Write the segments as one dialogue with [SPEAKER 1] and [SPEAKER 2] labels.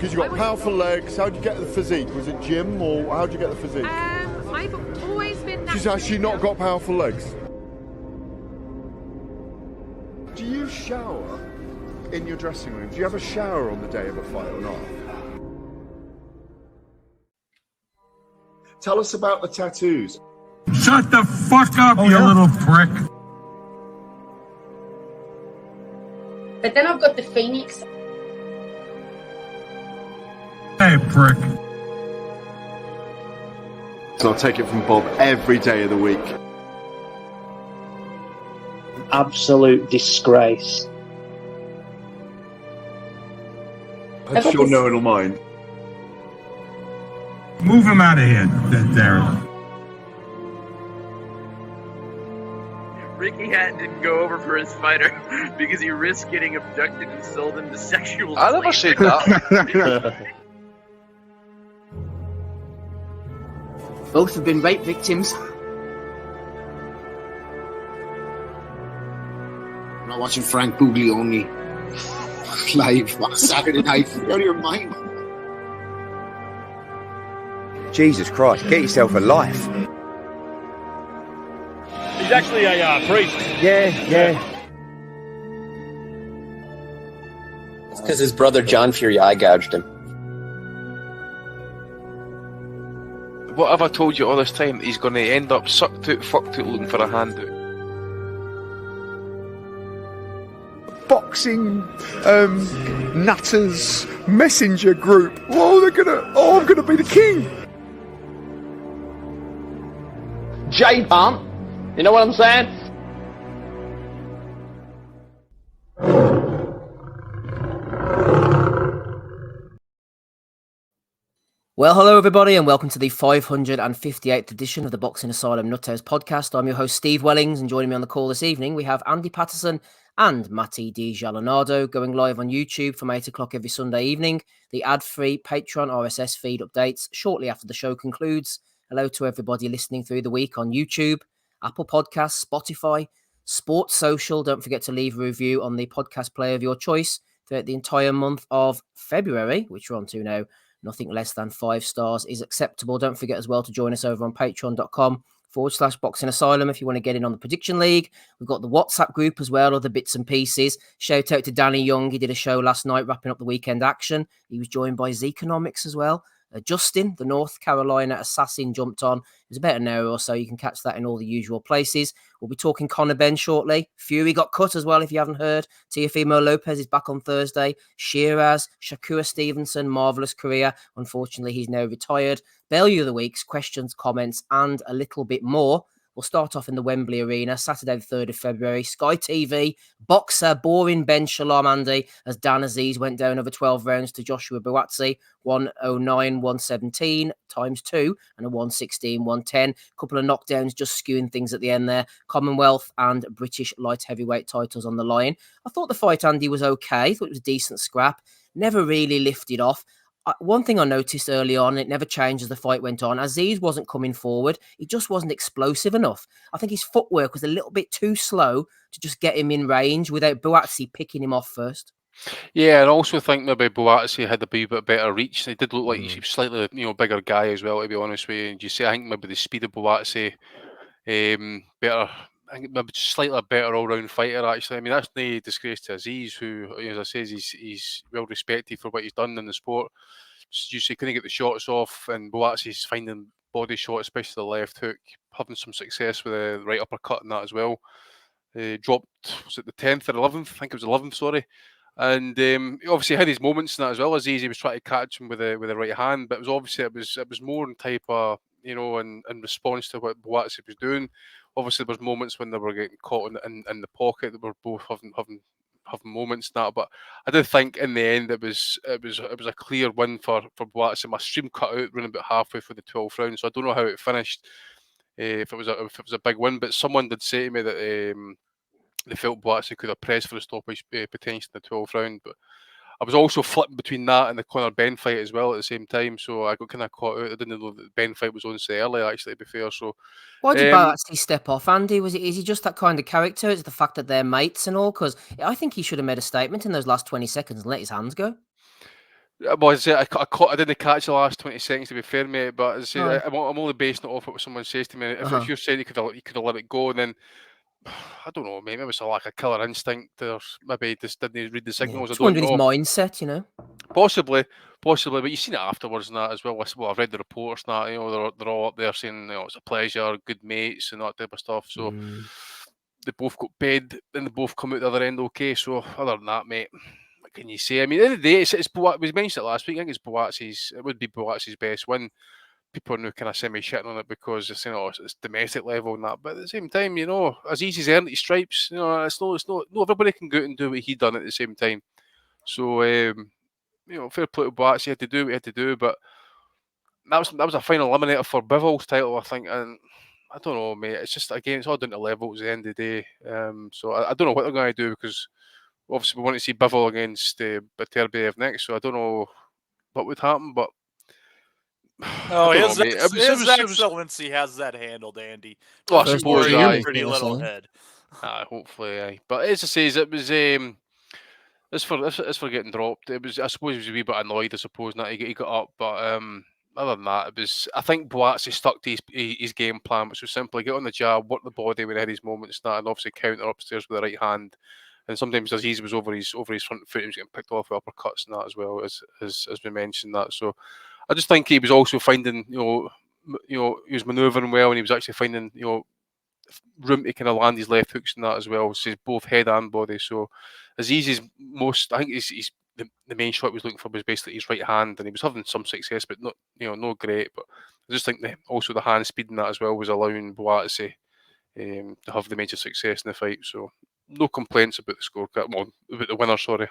[SPEAKER 1] Because you've got powerful legs. How'd you get the physique? Was it gym or how'd you get the physique?
[SPEAKER 2] I've always been...
[SPEAKER 1] She's actually not got powerful legs. Do you shower in your dressing room? Do you have a shower on the day of a fight or not? Tell us about the tattoos.
[SPEAKER 3] Shut the fuck up, you little prick.
[SPEAKER 4] But then I've got the Phoenix.
[SPEAKER 3] Hey, prick.
[SPEAKER 1] So I'll take it from Bob every day of the week.
[SPEAKER 5] Absolute disgrace.
[SPEAKER 1] That's your knowing or mind.
[SPEAKER 3] Move him out of here, Darren.
[SPEAKER 6] Ricky Hatton didn't go over for his fighter because he risked getting abducted and sold into sexual
[SPEAKER 7] I never said that.
[SPEAKER 8] Both have been rape victims. I'm not watching Frank Buglioni live on Saturday night. You're out of your mind.
[SPEAKER 9] Jesus Christ, get yourself a life.
[SPEAKER 10] He's actually a priest.
[SPEAKER 9] Yeah.
[SPEAKER 11] It's because his brother John Fury eye gouged him.
[SPEAKER 7] What have I told you all this time? He's going to end up sucked out, fucked out, looking for a handout.
[SPEAKER 1] Boxing nutters messenger group. I'm gonna be the king.
[SPEAKER 8] J-Pump. You know what I'm saying?
[SPEAKER 12] Well, hello everybody and welcome to the 558th edition of the Boxing Asylum Nuthouse podcast. I'm your host Steve Wellings, and joining me on the call this evening we have Andy Patterson and Matty Di Gialinardo, going live on YouTube from 8 o'clock every Sunday evening. The ad-free Patreon RSS feed updates shortly after the show concludes. Hello to everybody listening through the week on YouTube, Apple Podcasts, Spotify, Sports Social. Don't forget to leave a review on the podcast player of your choice throughout the entire month of February, which we're on to now. Nothing less than 5 stars is acceptable. Don't forget as well to join us over on patreon.com/Boxing Asylum if you want to get in on the prediction league. We've got the WhatsApp group as well, other bits and pieces. Shout out to Danny Young. He did a show last night wrapping up the weekend action. He was joined by Zeconomics as well. Justin, the North Carolina assassin, jumped on. It was about an hour or so. You can catch that in all the usual places. We'll be talking Conor BENN shortly. Fury got cut as well, if you haven't heard. TEOFIMO Lopez is back on Thursday. Shiraz, Shakur Stevenson, marvellous career. Unfortunately, he's now retired. Value of the week's questions, comments, and a little bit more. We'll start off in the Wembley Arena, Saturday the 3rd of February. Sky TV, boxer, boring Ben Shalom, Andy, as Dan Aziz went down over 12 rounds to Joshua BUATSI, 109, 117 times 2, and a 116, 110. Couple of knockdowns just skewing things at the end there. Commonwealth and British light heavyweight titles on the line. I thought the fight, Andy, was okay. I thought it was a decent scrap. Never really lifted off. One thing I noticed early on, it never changed as the fight went on. Aziz wasn't coming forward. He just wasn't explosive enough. I think his footwork was a little bit too slow to just get him in range without BUATSI picking him off first.
[SPEAKER 7] Yeah, and I also think maybe BUATSI had a wee bit better reach. He did look like he's slightly, bigger guy as well, to be honest with you. And you see, I think maybe the speed of BUATSI, better. I think maybe slightly better all-round fighter, actually. I mean, that's no disgrace to Aziz, who, as I say, he's well respected for what he's done in the sport. Just usually couldn't get the shots off, and BUATSI's finding body shots, especially the left hook, having some success with a right uppercut and that as well. Dropped, was it the 10th or 11th? I think it was 11th, sorry. And he obviously had his moments in that as well. Aziz, he was trying to catch him with the right hand, but it was more in type of, in response to what BUATSI was doing. Obviously, there was moments when they were getting caught in the pocket. They were both having moments in that, but I did think in the end it was a clear win for BUATSI. My stream cut out running about halfway through the 12th round, so I don't know how it finished. If it was a big win, but someone did say to me that they felt BUATSI could have pressed for the stoppage potentially in the 12th round, but I was also flipping between that and the Conor BENN fight as well at the same time, so I got kind of caught out. I didn't know that the BENN fight was on so early, actually, to be fair. So
[SPEAKER 12] why did BUATSI step off, Andy? Is he just that kind of character? Is it the fact that they're mates and all? Because I think he should have made a statement in those last 20 seconds and let his hands go.
[SPEAKER 7] Well, I didn't catch the last 20 seconds, to be fair, mate. But as I say,
[SPEAKER 12] Right.
[SPEAKER 7] I'm only basing it off what someone says to me. If you're saying you could have let it go, then I don't know, mate. Maybe it's a lack of killer instinct, or maybe just didn't read the signals. I
[SPEAKER 12] Just
[SPEAKER 7] don't
[SPEAKER 12] wondering his
[SPEAKER 7] know.
[SPEAKER 12] mindset, you know.
[SPEAKER 7] Possibly, but you've seen it afterwards and that as well. Well, I've read the reports and that, you know, they're all up there saying, you know, it's a pleasure, good mates and that type of stuff. So they both got paid and they both come out the other end okay. So other than that, mate, what can you say? I mean, at the end of the day, it's we mentioned it last week. I think it would be BUATSI's best win. People are now kind of semi-shitting on it because they're saying, oh, it's domestic level and that. But at the same time, you know, Aziz's earned his stripes. You know, it's not everybody can go out and do what he done at the same time. So, you know, fair play to BUATSI, he had to do what he had to do, but that was a final eliminator for Bivall's title, I think, and I don't know, mate. It's just, again, it's all down to levels at the end of the day. So I don't know what they're going to do, because obviously we want to see Bivall against Beterbiev next, so I don't know what would happen, but
[SPEAKER 13] Oh,
[SPEAKER 7] I don't
[SPEAKER 13] his
[SPEAKER 7] know, mate.
[SPEAKER 13] His Excellency has that handled, Andy.
[SPEAKER 7] Well, I
[SPEAKER 13] Don't you
[SPEAKER 7] suppose,
[SPEAKER 13] worry
[SPEAKER 7] aye.
[SPEAKER 13] your pretty little head.
[SPEAKER 7] Hopefully, aye. But as I say, it was as for getting dropped, I suppose he was a wee bit annoyed, I suppose, that he got up, but other than that, I think BUATSI stuck to his game plan, which was simply get on the jab, work the body when he had his moments, and obviously counter upstairs with the right hand. And sometimes Aziz was over his front foot, he was getting picked off with uppercuts and that as well, as we mentioned that. So I just think he was also finding, you know, he was manoeuvring well, and he was actually finding, you know, room to kind of land his left hooks and that as well. So he's both head and body. So Aziz's I think he's the main shot he was looking for was basically his right hand, and he was having some success, but not great. But I just think also the hand speed in that as well was allowing BUATSI to have the major success in the fight. So no complaints about the scorecard. Well, about the winner, sorry.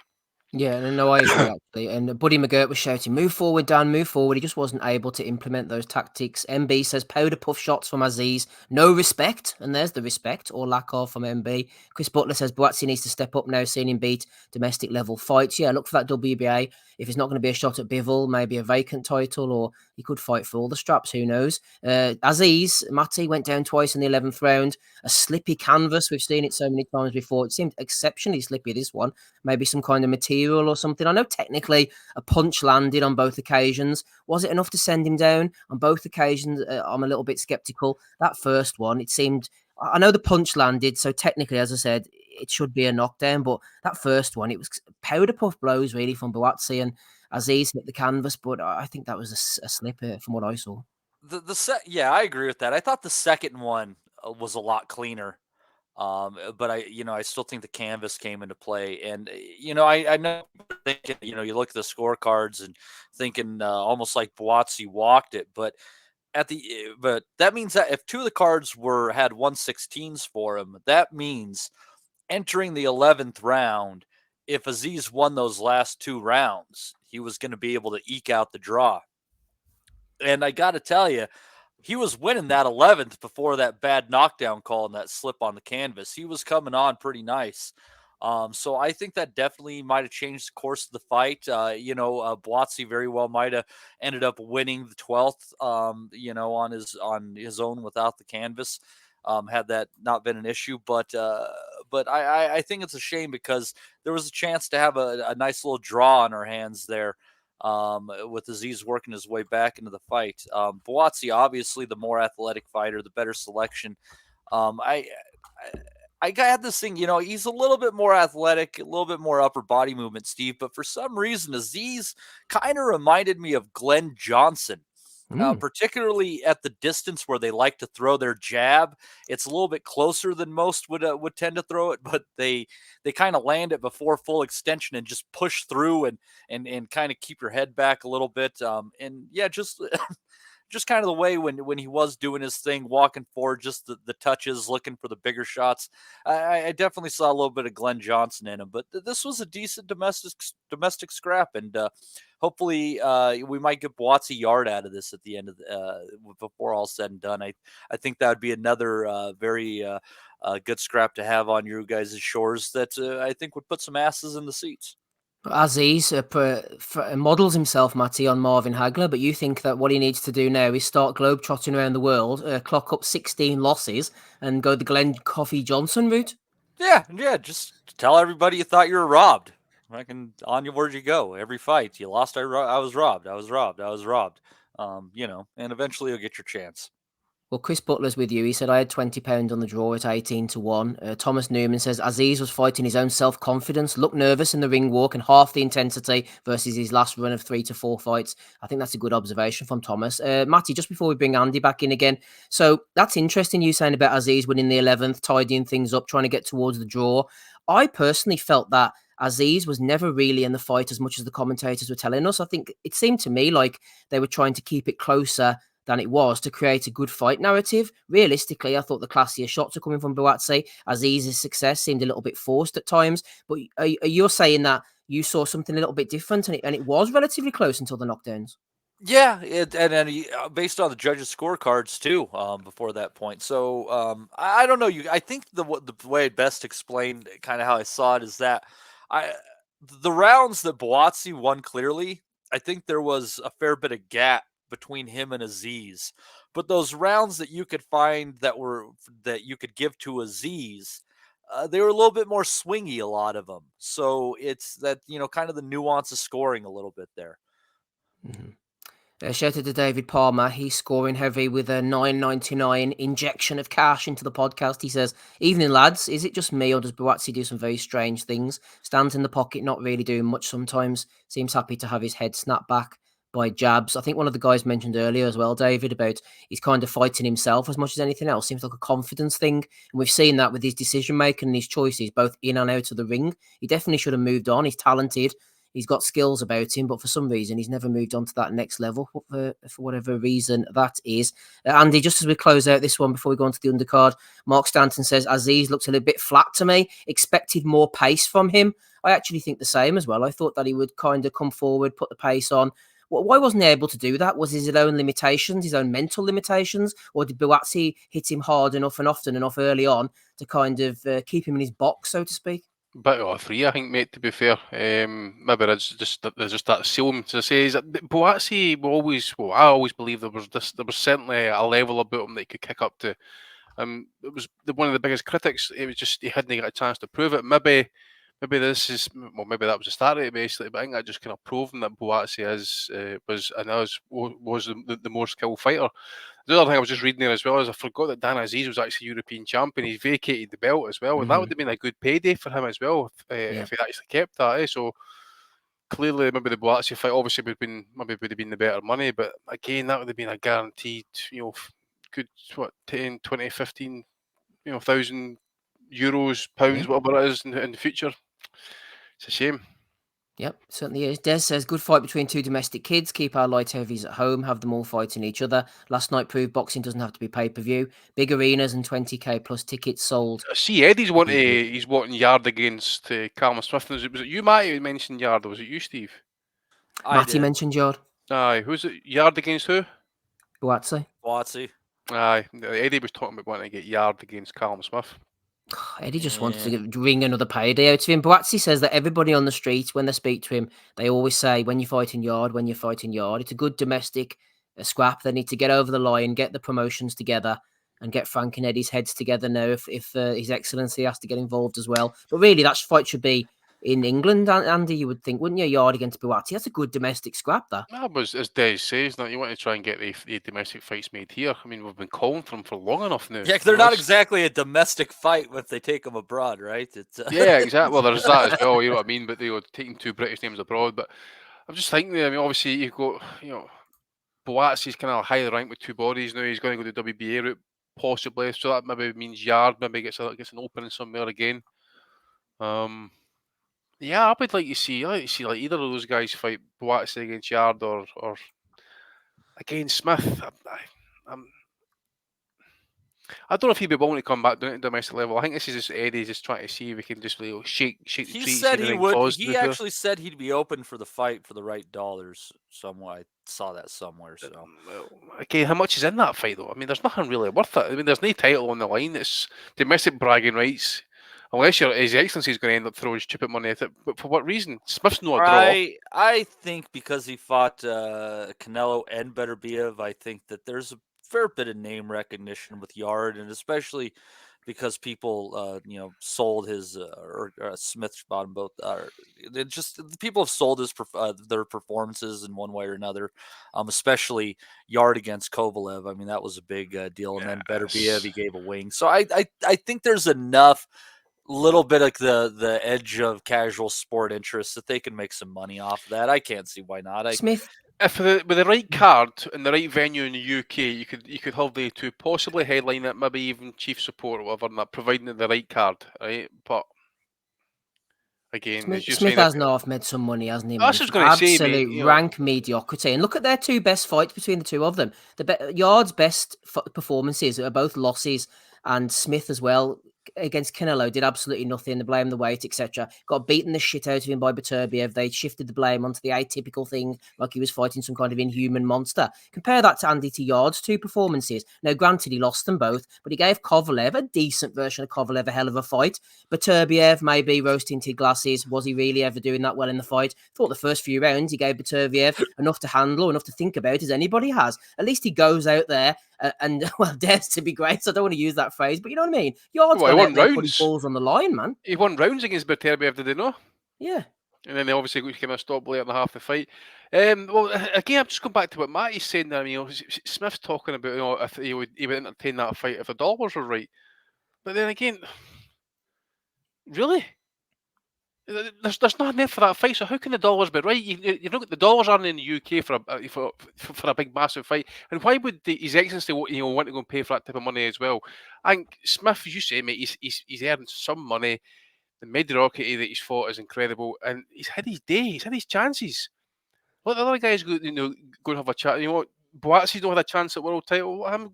[SPEAKER 12] Yeah, no, I agree actually. And Buddy McGirt was shouting, "Move forward, Dan, move forward." He just wasn't able to implement those tactics. MB says powder puff shots from Aziz, no respect, and there's the respect or lack of from MB. Chris Butler says BUATSI needs to step up now, seeing him beat domestic level fights. Yeah, look for that WBA. If it's not going to be a shot at Bivol, maybe a vacant title, or he could fight for all the straps. Who knows? Aziz Mati went down twice in the 11th round. A slippy canvas. We've seen it so many times before. It seemed exceptionally slippy, this one. Maybe some kind of material or something. I know technically a punch landed on both occasions. Was it enough to send him down? On both occasions, I'm a little bit skeptical. That first one, it seemed... I know the punch landed, so technically, as I said, it should be a knockdown, but that first one, it was powder puff blows, really, from BUATSI, and Aziz hit the canvas, but I think that was a slip from what I saw.
[SPEAKER 13] Yeah, I agree with that. I thought the second one was a lot cleaner. But I still think the canvas came into play, and I know thinking, you look at the scorecards and thinking almost like BUATSI walked it, but but that means that if two of the cards had 116s for him, that means entering the 11th round, if Aziz won those last two rounds, he was going to be able to eke out the draw. And I got to tell you, he was winning that 11th before that bad knockdown call and that slip on the canvas. He was coming on pretty nice. So I think that definitely might have changed the course of the fight. BUATSI very well might have ended up winning the 12th, on his own without the canvas, had that not been an issue. But I think it's a shame because there was a chance to have a nice little draw on our hands there. With Aziz working his way back into the fight. BUATSI, obviously the more athletic fighter, the better selection. I got this thing, he's a little bit more athletic, a little bit more upper body movement, Steve, but for some reason, Aziz kind of reminded me of Glenn Johnson. Particularly at the distance where they like to throw their jab. It's a little bit closer than most would tend to throw it, but they kind of land it before full extension and just push through and kind of keep your head back a little bit. And yeah, just kind of the way when he was doing his thing, walking forward, just the touches, looking for the bigger shots. I definitely saw a little bit of Glenn Johnson in him, but this was a decent domestic scrap, and hopefully we might get BUATSI yard out of this at the end of before all said and done. I think that would be another very good scrap to have on your guys' shores that I think would put some asses in the seats.
[SPEAKER 12] Aziz models himself, Matty, on Marvin Hagler, but you think that what he needs to do now is start globetrotting around the world, clock up 16 losses, and go the Glenn Coffee Johnson route?
[SPEAKER 13] Yeah, just tell everybody you thought you were robbed. onward you go. Every fight you lost, I was robbed. I was robbed. I was robbed. And eventually you'll get your chance.
[SPEAKER 12] Well, Chris Butler's with you. He said, I had £20 on the draw at 18-1. Thomas Newman says, Aziz was fighting his own self-confidence, looked nervous in the ring walk and half the intensity versus his last run of 3 to 4 fights. I think that's a good observation from Thomas. Matty, just before we bring Andy back in again. So that's interesting, you saying about Aziz winning the 11th, tidying things up, trying to get towards the draw. I personally felt that Aziz was never really in the fight as much as the commentators were telling us. I think it seemed to me like they were trying to keep it closer than it was to create a good fight narrative. Realistically, I thought the classier shots are coming from BUATSI. Aziz's success seemed a little bit forced at times, but you're saying that you saw something a little bit different and it was relatively close until the knockdowns.
[SPEAKER 13] Yeah, and based on the judges' scorecards too, before that point. So I don't know. I think the way I best explained kind of how I saw it is that the rounds that BUATSI won clearly, I think there was a fair bit of gap between him and Aziz. But those rounds that you could find that you could give to Aziz, they were a little bit more swingy, a lot of them. So it's that, kind of the nuance of scoring a little bit there.
[SPEAKER 12] Mm-hmm. Shout out to David Palmer. He's scoring heavy with a $9.99 injection of cash into the podcast. He says, evening, lads. Is it just me or does BUATSI do some very strange things? Stands in the pocket, not really doing much sometimes. Seems happy to have his head snapped back by jabs. I think one of the guys mentioned earlier as well, David, about he's kind of fighting himself as much as anything else. Seems like a confidence thing. And we've seen that with his decision making and his choices, both in and out of the ring. He definitely should have moved on. He's talented. He's got skills about him, but for some reason, he's never moved on to that next level for whatever reason that is. Andy, just as we close out this one before we go on to the undercard, Mark Stanton says, Aziz looked a little bit flat to me. Expected more pace from him. I actually think the same as well. I thought that he would kind of come forward, put the pace on. Why wasn't he able to do that? Was his own limitations, his own mental limitations? Or did BUATSI hit him hard enough and often enough early on to kind of keep him in his box, so to speak?
[SPEAKER 7] Bit of all three, I think, mate, to be fair. Maybe there's just that Asylum to say is that BUATSI I always believe there was certainly a level about him that he could kick up to. It was one of the biggest critics. It was just he hadn't got a chance to prove it. Maybe maybe that was the start of it basically, but I think that just kind of proven that BUATSI was the more skilled fighter. The other thing I was just reading there as well is I forgot that Dan Aziz was actually European champion. He's vacated the belt as well, and that would have been a good payday for him as well if he actually kept that. So clearly, maybe the BUATSI fight obviously would have been the better money, but again, that would have been a guaranteed, good 10, 20, 15, thousand euros, pounds, whatever it is in the future. It's a shame.
[SPEAKER 12] Yep, certainly is. Des says, good fight between two domestic kids. Keep our light heavies at home. Have them all fighting each other. Last night proved boxing doesn't have to be pay-per-view. Big arenas and 20k plus tickets sold.
[SPEAKER 7] See, Eddie's wanting Yard against Callum Smith. Was it you, Matty, who mentioned Yard, or was it you, Steve?
[SPEAKER 12] Matty mentioned Yard.
[SPEAKER 7] Aye, who's it? Yard against who?
[SPEAKER 12] BUATSI.
[SPEAKER 7] Aye, Eddie was talking about wanting to get Yard against Callum Smith.
[SPEAKER 12] Eddie just wants to ring another payday out of him. BUATSI says that everybody on the street, when they speak to him, they always say, when you're fighting Yard, when you're fighting Yard. It's a good domestic scrap. They need to get over the line, get the promotions together, and get Frank and Eddie's heads together now if His Excellency has to get involved as well. But really, that fight should be in England, Andy, you would think, wouldn't you? Yard against BUATSI. That's a good domestic scrap, that.
[SPEAKER 7] That was, as Des says, you want to try and get the domestic fights made here. I mean, we've been calling for them for long enough now.
[SPEAKER 13] Yeah, they're not exactly a domestic fight if they take them abroad, right?
[SPEAKER 7] Yeah, exactly. Well, there's that as well, you know what I mean? But they were taking two British names abroad. But I'm just thinking, I mean, obviously, you've got, BUATSI's kind of highly ranked with two bodies now. He's going to go the WBA route, possibly. So that maybe means Yard maybe gets an opening somewhere again. Yeah, I would like to see like either of those guys fight BUATSI against Yard or against Smith. I don't know if he'd be willing to come back down to domestic level. I think this is just Eddie just trying to see if we can just shake the
[SPEAKER 13] He
[SPEAKER 7] trees.
[SPEAKER 13] said he would. He actually said he'd be open for the fight for the right dollars. Somewhere I saw that somewhere. So
[SPEAKER 7] okay, how much is in that fight though? I mean, there's nothing really worth it. I mean, there's no title on the line. It's domestic bragging rights. Unless His Excellency is going to end up throwing stupid money at it. But for what reason? Smith's not a draw.
[SPEAKER 13] I think because he fought Canelo and Beterbiev, I think that there's a fair bit of name recognition with Yard, and especially because people, sold his or Smith bought him both. People have sold their performances in one way or another, especially Yard against Kovalev. I mean, that was a big deal, and then Beterbiev, he gave a wing. So I think there's enough. Little bit like the edge of casual sport interest that they can make some money off of that. I can't see why not.
[SPEAKER 12] Smith,
[SPEAKER 7] if with the right card and the right venue in the UK, you could have the two possibly headline it, maybe even chief support or whatever, and that providing the right card, right? But again,
[SPEAKER 12] Smith has half made some money, hasn't he? Man?
[SPEAKER 7] I was just going to say, mate,
[SPEAKER 12] absolute rank mediocrity. And look at their two best fights between the two of them. Yard's best performances are both losses, and Smith as well against Canelo did absolutely nothing. They blame the weight, etc. Got beaten the shit out of him by Beterbiev. They shifted the blame onto the atypical thing, like he was fighting some kind of inhuman monster. Compare that to Andy to Yard's two performances. Now, granted, he lost them both, but he gave Kovalev a decent version of Kovalev, a hell of a fight. Beterbiev maybe rose-tinted glasses. Was he really ever doing that well in the fight? Thought the first few rounds he gave Beterbiev enough to handle, enough to think about as anybody has. At least he goes out there and dares to be great. So I don't want to use that phrase, but you know what I mean. Yard's
[SPEAKER 7] he won rounds.
[SPEAKER 12] Putting balls on the line, man.
[SPEAKER 7] He won rounds against Beterbiev, did he not?
[SPEAKER 12] Yeah.
[SPEAKER 7] And then they obviously kind of stopped later in the half the fight. Well, again, I'm just going back to what Matty's saying there. I mean, Smith's talking about, if he would entertain that fight if the dollars were right. But then again, really? There's nothing there for that fight, so how can the dollars be right? You know, the dollars aren't in the UK for a big massive fight, and why would His Excellency want to go and pay for that type of money as well? I think Smith, as you say, mate, he's earned some money. The mediocrity that he's fought is incredible, and he's had his day. He's had his chances. Let the other guys go and have a chat. You know what? BUATSI don't have a chance at world title. Let him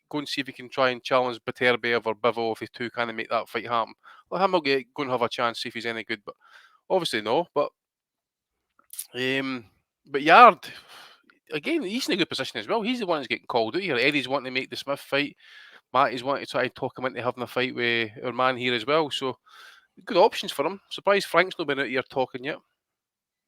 [SPEAKER 7] go and see if he can try and challenge Beterbiev or Bivol if he too kind of make that fight happen. Let him go and have a chance, see if he's any good. But obviously no. But Yard, again, he's in a good position as well. He's the one that's getting called out here. Eddie's wanting to make the Smith fight. Matty's wanting to try and talk him into having a fight with our man here as well. So good options for him. Surprised Frank's not been out here talking yet.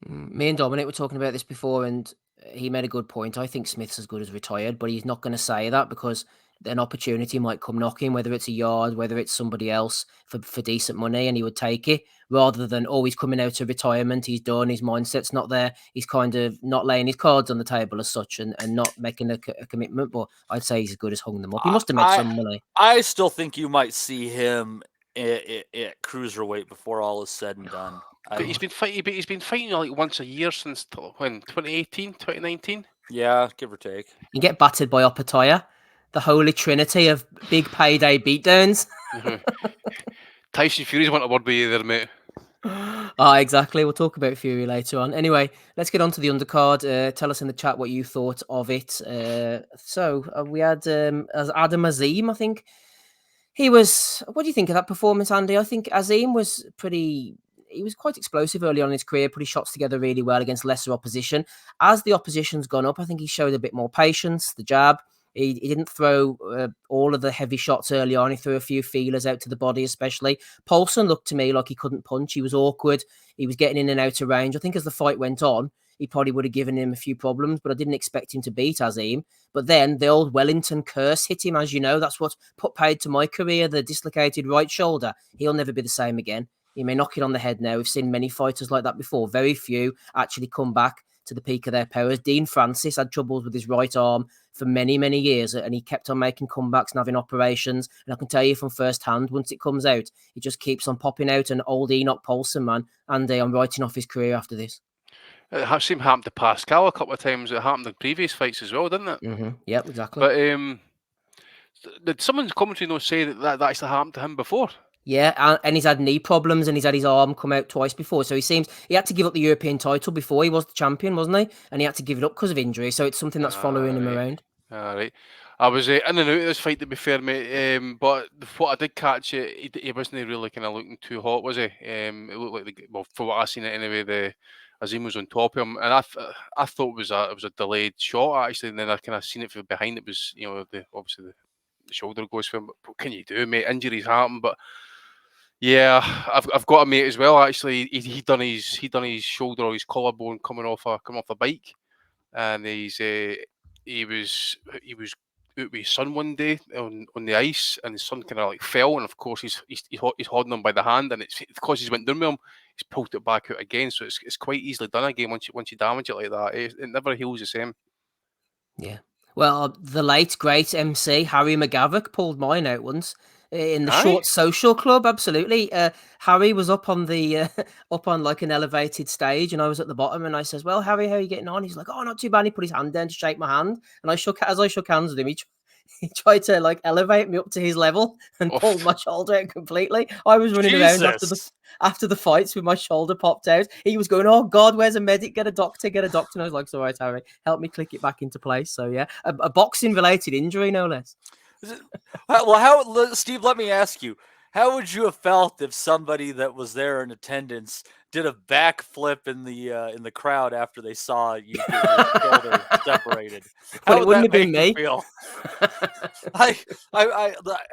[SPEAKER 12] Me and Dominic were talking about this before, and he made a good point. I think Smith's as good as retired, but he's not going to say that because an opportunity might come knocking, whether it's a Yard, whether it's somebody else for decent money, and he would take it rather than, he's coming out of retirement, he's done, his mindset's not there, he's kind of not laying his cards on the table as such and not making a commitment. But I'd say he's as good as hung them up. He must have made some money.
[SPEAKER 13] I still think you might see him at cruiserweight before all is said and done.
[SPEAKER 7] But he's been fighting like once a year since when 2018, 2019.
[SPEAKER 13] Yeah, give or take.
[SPEAKER 12] You get battered by Opataya, the holy trinity of big payday beatdowns.
[SPEAKER 7] Tyson Fury's want a word with you there, mate.
[SPEAKER 12] Exactly. We'll talk about Fury later on. Anyway, let's get on to the undercard. Tell us in the chat what you thought of it. We had Adam Azim, I think. What do you think of that performance, Andy? I think Azim was he was quite explosive early on in his career, put his shots together really well against lesser opposition. As the opposition's gone up, I think he showed a bit more patience, the jab. He didn't throw all of the heavy shots early on. He threw a few feelers out to the body, especially. Paulson looked to me like he couldn't punch. He was awkward. He was getting in and out of range. I think as the fight went on, he probably would have given him a few problems, but I didn't expect him to beat Azim. But then the old Wellington curse hit him, as you know. That's what put paid to my career, the dislocated right shoulder. He'll never be the same again. He may knock it on the head now. We've seen many fighters like that before. Very few actually come back to the peak of their powers. Dean Francis had troubles with his right arm for many, many years, and he kept on making comebacks and having operations. And I can tell you from first hand, once it comes out, he just keeps on popping out. And old Enoch Paulson, man, and I'm writing off his career after this.
[SPEAKER 7] It seemed to happen to Pascal a couple of times. It happened in previous fights as well, didn't it?
[SPEAKER 12] Mm-hmm. Yep, exactly.
[SPEAKER 7] But did someone's commentary say that actually happened to him before?
[SPEAKER 12] Yeah, and he's had knee problems and he's had his arm come out twice before. So he had to give up the European title before he was the champion, wasn't he? And he had to give it up because of injury. So it's something that's following him around.
[SPEAKER 7] All right. I was in and out of this fight, to be fair, mate. But what I did catch, he wasn't really kind of looking too hot, was he? It looked like, for what I seen it anyway, Azim was on top of him, and I thought it was a delayed shot actually, and then I kind of seen it from behind. It was obviously the shoulder goes for him. But what can you do, mate? Injuries happen, but. Yeah, I've got a mate as well. Actually, he done his shoulder or his collarbone coming off a bike, and he was out with his son one day on the ice, and his son kind of like fell, and of course he's holding him by the hand, and it's because he's went down with him, he's pulled it back out again. So it's quite easily done again once you damage it like that. It never heals the same.
[SPEAKER 12] Yeah. Well, the late great MC Harry McGavock pulled mine out once in the short social club. Absolutely. Harry was up on the up on like an elevated stage, and I was at the bottom, and I says, "Well, Harry, how are you getting on?" He's like, "Oh, not too bad." He put his hand down to shake my hand, and I shook hands with him. He tried to like elevate me up to his level and pulled my shoulder out completely. I was running around after the fights with my shoulder popped out. He was going, "Oh God, where's a medic? Get a doctor, get a doctor." And I was like, "It's all right, Harry, help me click it back into place." So yeah, a boxing related injury, no less.
[SPEAKER 13] Well, Steve, let me ask you, how would you have felt if somebody that was there in attendance did a backflip in the crowd after they saw you get your shoulder separated?
[SPEAKER 12] Well, it wouldn't have been me.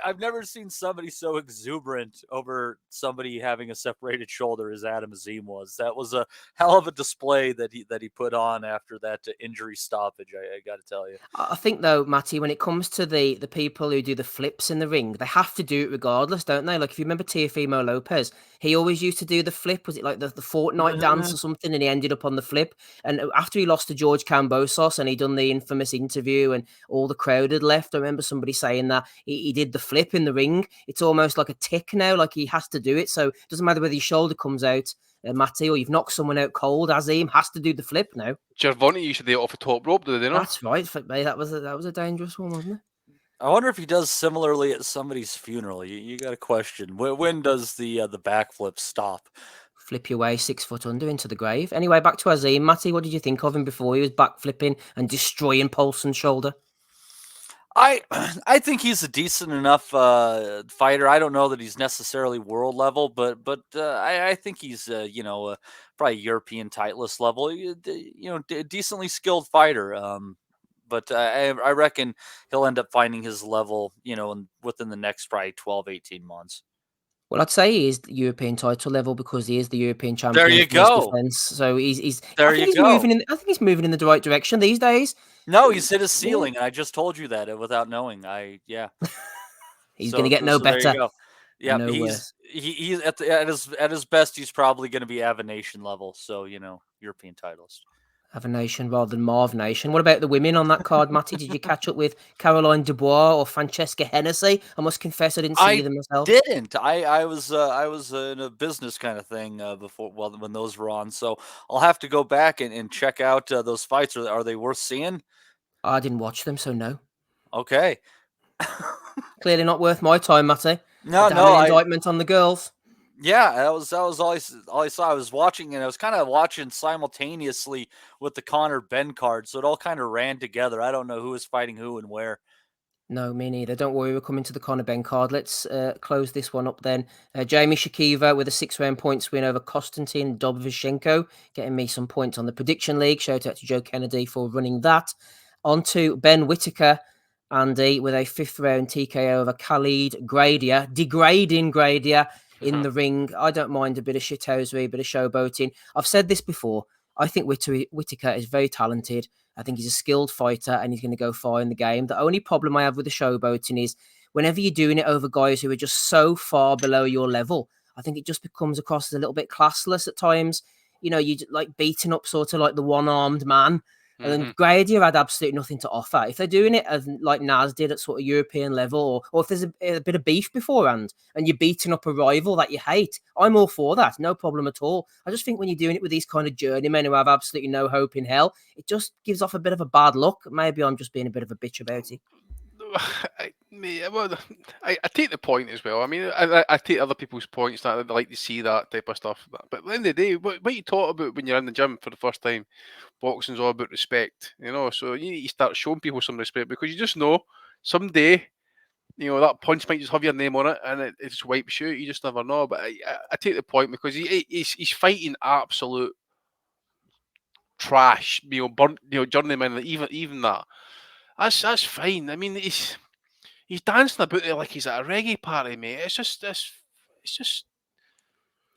[SPEAKER 13] I've never seen somebody so exuberant over somebody having a separated shoulder as Adam Azim was. That was a hell of a display that he put on after that injury stoppage. I got to tell you.
[SPEAKER 12] I think though, Matty, when it comes to the people who do the flips in the ring, they have to do it regardless, don't they? Like if you remember Teofimo Lopez, he always used to do the flip. Was it like the Fortnite dance or something? And he ended up on the flip. And after he lost to George Kambosos and he done the infamous interview and all the crowd had left, I remember somebody saying that he did the flip in the ring. It's almost like a tick now, like he has to do it. So it doesn't matter whether your shoulder comes out, Matty, or you've knocked someone out cold. Azim has to do the flip now.
[SPEAKER 7] Gervonta used to do it off the top rope, did they not?
[SPEAKER 12] That's right. That was a dangerous one, wasn't it?
[SPEAKER 13] I wonder if he does similarly at somebody's funeral. You got a question. When does the backflip stop?
[SPEAKER 12] Flip your way 6 foot under into the grave. Anyway, back to Azim. Matty, what did you think of him before he was backflipping and destroying Paulson's shoulder?
[SPEAKER 13] I think he's a decent enough fighter. I don't know that he's necessarily world level, but I think he's probably European titleist level. Decently skilled fighter. But I reckon he'll end up finding his level, within the next probably 12, 18 months.
[SPEAKER 12] Well, I'd say he is the European title level because he is the European champion.
[SPEAKER 13] There you go.
[SPEAKER 12] So he's
[SPEAKER 13] there. I
[SPEAKER 12] think he's moving in the right direction these days.
[SPEAKER 13] No, he's hit his ceiling, and I just told you that without knowing.
[SPEAKER 12] He's going to get no better.
[SPEAKER 13] Yeah, no he's at his best. He's probably going to be Ava Nation level. So European titles.
[SPEAKER 12] Ava Nation rather than Marv Nation. What about the women on that card, Matty? Did you catch up with Caroline Dubois or Francesca Hennessy? I must confess, I didn't see them myself.
[SPEAKER 13] I didn't. I was in a business kind of thing before. Well, when those were on, so I'll have to go back and check out those fights. Are they worth seeing?
[SPEAKER 12] I didn't watch them, so no.
[SPEAKER 13] Okay.
[SPEAKER 12] Clearly not worth my time, Matty.
[SPEAKER 13] No,
[SPEAKER 12] indictment on the girls.
[SPEAKER 13] Yeah, that was all I saw. I was watching, and I was kind of watching simultaneously with the CONOR BENN card, so it all kind of ran together. I don't know who was fighting who and where.
[SPEAKER 12] No, me neither. Don't worry, we're coming to the CONOR BENN card. Let's close this one up then. Jamie Shakiva with a 6-round points win over Konstantin Dobzhenko, getting me some points on the prediction league. Shout out to Joe Kennedy for running that. On to Ben Whitaker, Andy, with a 5th round TKO over Khalid Gradia, degrading Gradia in the ring. I don't mind a bit of shithousery, a bit of showboating. I've said this before. I think Whitaker is very talented. I think he's a skilled fighter and he's going to go far in the game. The only problem I have with the showboating is whenever you're doing it over guys who are just so far below your level, I think it just becomes across as a little bit classless at times. You like beating up sort of like the one-armed man. And then Gradia had absolutely nothing to offer. If they're doing it as like Naz did at sort of European level, or if there's a bit of beef beforehand and you're beating up a rival that you hate, I'm all for that. No problem at all. I just think when you're doing it with these kind of journeymen who have absolutely no hope in hell, it just gives off a bit of a bad look. Maybe I'm just being a bit of a bitch about it.
[SPEAKER 7] I take the point as well. I mean, I take other people's points that I'd like to see that type of stuff. But at the end of the day, what you talk about when you're in the gym for the first time, boxing's all about respect, So you need to start showing people some respect because you just know someday, that punch might just have your name on it and it just wipes you out. You just never know. But I take the point because he's fighting absolute trash, burnt, journeyman. Even that. That's fine. I mean, he's dancing about there like he's at a reggae party, mate. It's just there's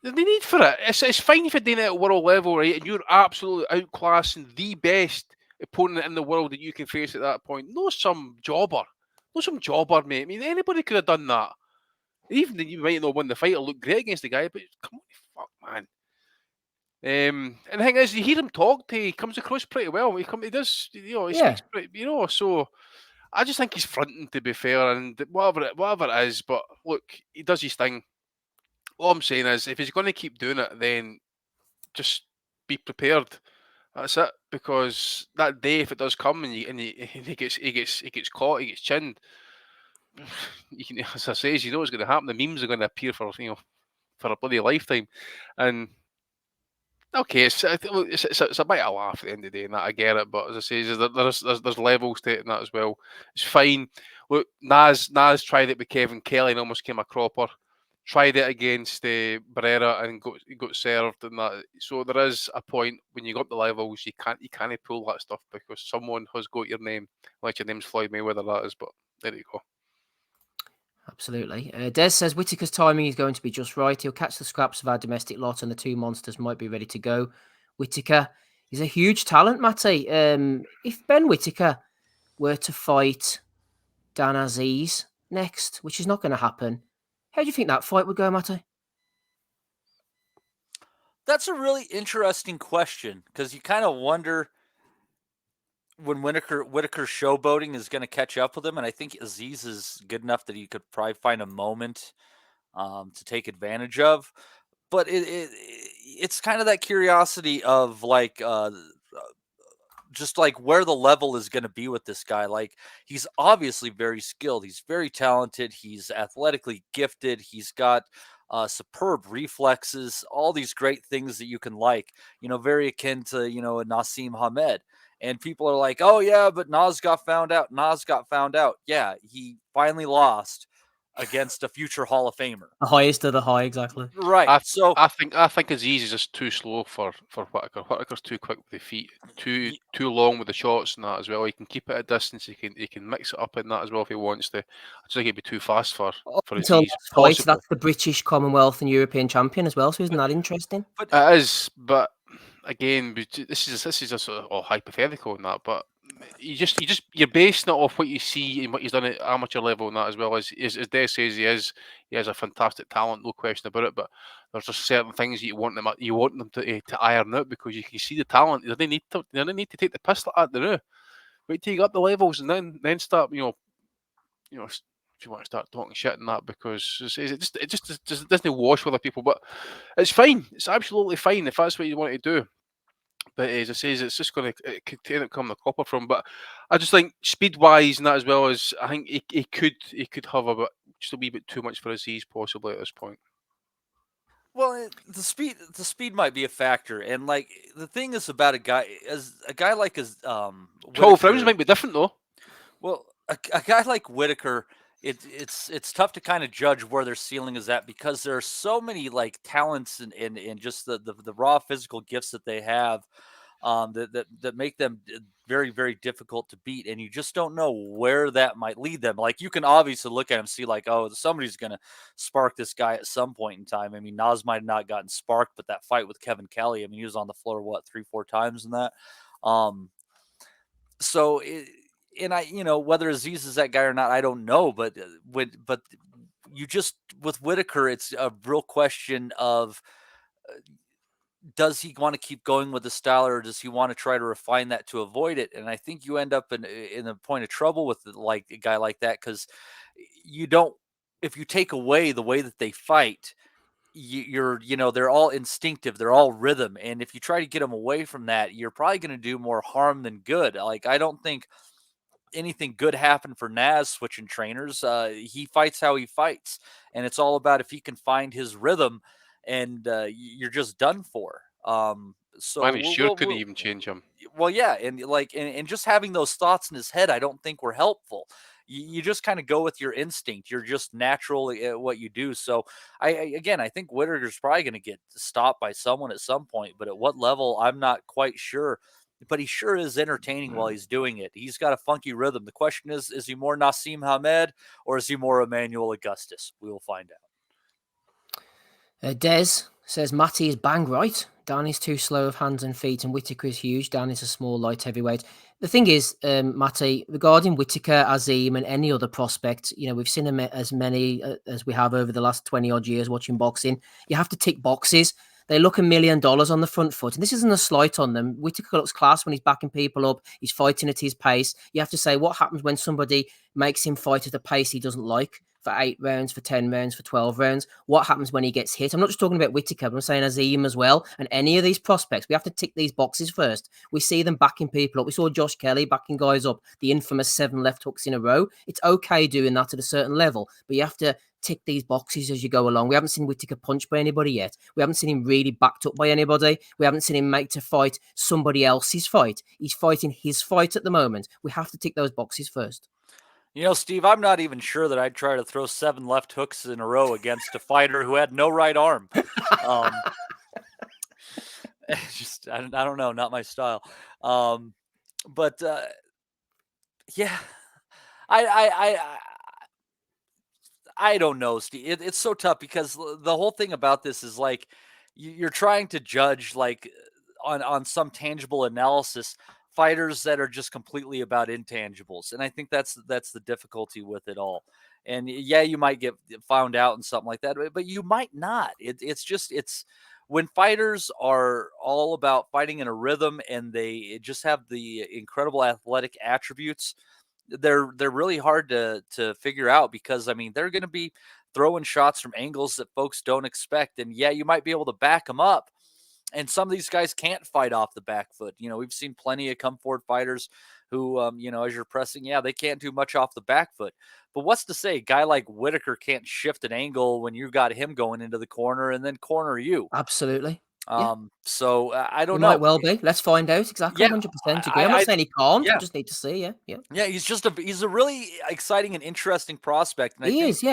[SPEAKER 7] no need for it. It's fine if you're doing it at world level, right? And you're absolutely outclassing the best opponent in the world that you can face at that point. No, some jobber Not some jobber, mate. I mean, anybody could have done that. Even you might not win the fight or look great against the guy, but come on, fuck, man. And the thing is, you hear him talk. He comes across pretty well. He does, you know, he speaks pretty, you know. So I just think he's fronting, to be fair, and whatever it is. But look, he does his thing. All I'm saying is, if he's going to keep doing it, then just be prepared. That's it. Because that day, if it does come and he gets caught, he gets chinned. You can, as I say, you know what's going to happen. The memes are going to appear for a bloody lifetime, and okay, it's a bit of a laugh at the end of the day, and that I get it. But as I say, there's levels to it and that as well. It's fine. Look, Nas tried it with Kevin Kelly and almost came a cropper. Tried it against Barrera and got served and that. So there is a point when you got the levels, you can't pull that stuff because someone has got your name, like your name's Floyd Mayweather, that is. But there you go.
[SPEAKER 12] Absolutely. Des says Whittaker's timing is going to be just right. He'll catch the scraps of our domestic lot and the two monsters might be ready to go. Whittaker is a huge talent, Matty. If Ben Whittaker were to fight Dan Aziz next, which is not going to happen, how do you think that fight would go, Matty?
[SPEAKER 13] That's a really interesting question because you kind of wonder when Whittaker's showboating is going to catch up with him, and I think Aziz is good enough that he could probably find a moment to take advantage of. But it's kind of that curiosity of like just like where the level is going to be with this guy. Like, he's obviously very skilled. He's very talented. He's athletically gifted. He's got superb reflexes, all these great things that you can like, very akin to, a Nassim Hamed. And people are like, oh, yeah, but Nas got found out. Yeah, he finally lost against a future Hall of Famer.
[SPEAKER 12] The highest of the high, exactly.
[SPEAKER 13] Right.
[SPEAKER 7] I think Aziz is just too slow for Whittaker. Whittaker's too quick with the feet, too long with the shots and that as well. He can keep it at distance. He can mix it up in that as well if he wants to. I just think he'd be too fast for Aziz.
[SPEAKER 12] Fight, that's the British, Commonwealth, and European champion as well. So isn't that interesting?
[SPEAKER 7] It is, but again, this is just sort of hypothetical and that, but you're basing it off what you see and what he's done at amateur level and that as well. As Des says, he has a fantastic talent, no question about it. But there's just certain things that you want them to iron out because you can see the talent. They don't need to take the piss like that. They do. Wait till you got the levels and then start if you want to start talking shit and that, because it just doesn't wash with other people. But it's fine. It's absolutely fine if that's what you want to do. But as I say, it's just going to end up coming the copper from. But I just think speed wise and that as well as I think he could have just a wee bit too much for Aziz possibly at this point.
[SPEAKER 13] Well, the speed might be a factor, and like the thing is about a guy like
[SPEAKER 7] 12 rounds might be different though.
[SPEAKER 13] Well, a guy like Whittaker, it's tough to kind of judge where their ceiling is at because there are so many like talents and just the raw physical gifts that they have that make them very, very difficult to beat, and you just don't know where that might lead them. Like, you can obviously look at him, see like, oh, somebody's going to spark this guy at some point in time. I mean, Nas might have not gotten sparked, but that fight with Kevin Kelly, I mean, he was on the floor, 3-4 times in that. Whether Aziz is that guy or not, I don't know. But you just, with Whittaker, it's a real question of does he want to keep going with the style, or does he want to try to refine that to avoid it? And I think you end up in a point of trouble with like a guy like that, because if you take away the way that they fight, they're all instinctive, they're all rhythm, and if you try to get them away from that, you're probably going to do more harm than good. Like, I don't think anything good happened for Nas switching trainers. He fights how he fights, and it's all about if he can find his rhythm, and you're just done for. So
[SPEAKER 7] Man, he couldn't even change him.
[SPEAKER 13] Well, yeah, and just having those thoughts in his head, I don't think were helpful. You just kind of go with your instinct. You're just natural at what you do. So I think Whittaker's probably going to get stopped by someone at some point, but at what level, I'm not quite sure. But he sure is entertaining while he's doing it. He's got a funky rhythm. The question is he more Nassim Hamed or is he more Emmanuel Augustus? We will find out.
[SPEAKER 12] Des Says Matty is bang right. Danny's too slow of hands and feet, and Whittaker is huge. Danny's a small light heavyweight. The thing is, Matty, regarding Whittaker, Azim, and any other prospect, we've seen him as many as we have over the last 20 odd years watching boxing. You have to tick boxes. They look $1 million on the front foot, and this isn't a slight on them. Whittaker looks class when he's backing people up. He's fighting at his pace. You have to say, what happens when somebody makes him fight at a pace he doesn't like? For 8 rounds, for 10 rounds, for 12 rounds. What happens when he gets hit? I'm not just talking about Whittaker, but I'm saying Azim as well. And any of these prospects, we have to tick these boxes first. We see them backing people up. We saw Josh Kelly backing guys up, the infamous 7 left hooks in a row. It's okay doing that at a certain level, but you have to tick these boxes as you go along. We haven't seen Whittaker punched by anybody yet. We haven't seen him really backed up by anybody. We haven't seen him make to fight somebody else's fight. He's fighting his fight at the moment. We have to tick those boxes first.
[SPEAKER 13] Steve, I'm not even sure that I'd try to throw 7 left hooks in a row against a fighter who had no right arm. Just, I don't know, not my style. But yeah, I don't know, Steve. It's so tough because the whole thing about this is like you're trying to judge like on some tangible analysis fighters that are just completely about intangibles. And I think that's the difficulty with it all. And yeah, you might get found out and something like that, but you might not. It's when fighters are all about fighting in a rhythm and they just have the incredible athletic attributes, they're really hard to figure out because, I mean, they're going to be throwing shots from angles that folks don't expect. And yeah, you might be able to back them up. And some of these guys can't fight off the back foot. We've seen plenty of come forward fighters who, as you're pressing, they can't do much off the back foot. But what's to say a guy like Whittaker can't shift an angle when you got him going into the corner and then corner you?
[SPEAKER 12] Absolutely.
[SPEAKER 13] So I don't
[SPEAKER 12] He
[SPEAKER 13] know.
[SPEAKER 12] Might well be. Let's find out. Exactly. 100% agree. I'm not saying he can't.
[SPEAKER 13] Yeah.
[SPEAKER 12] I just need to see.
[SPEAKER 13] Yeah. He's a really exciting and interesting prospect. And
[SPEAKER 12] He is.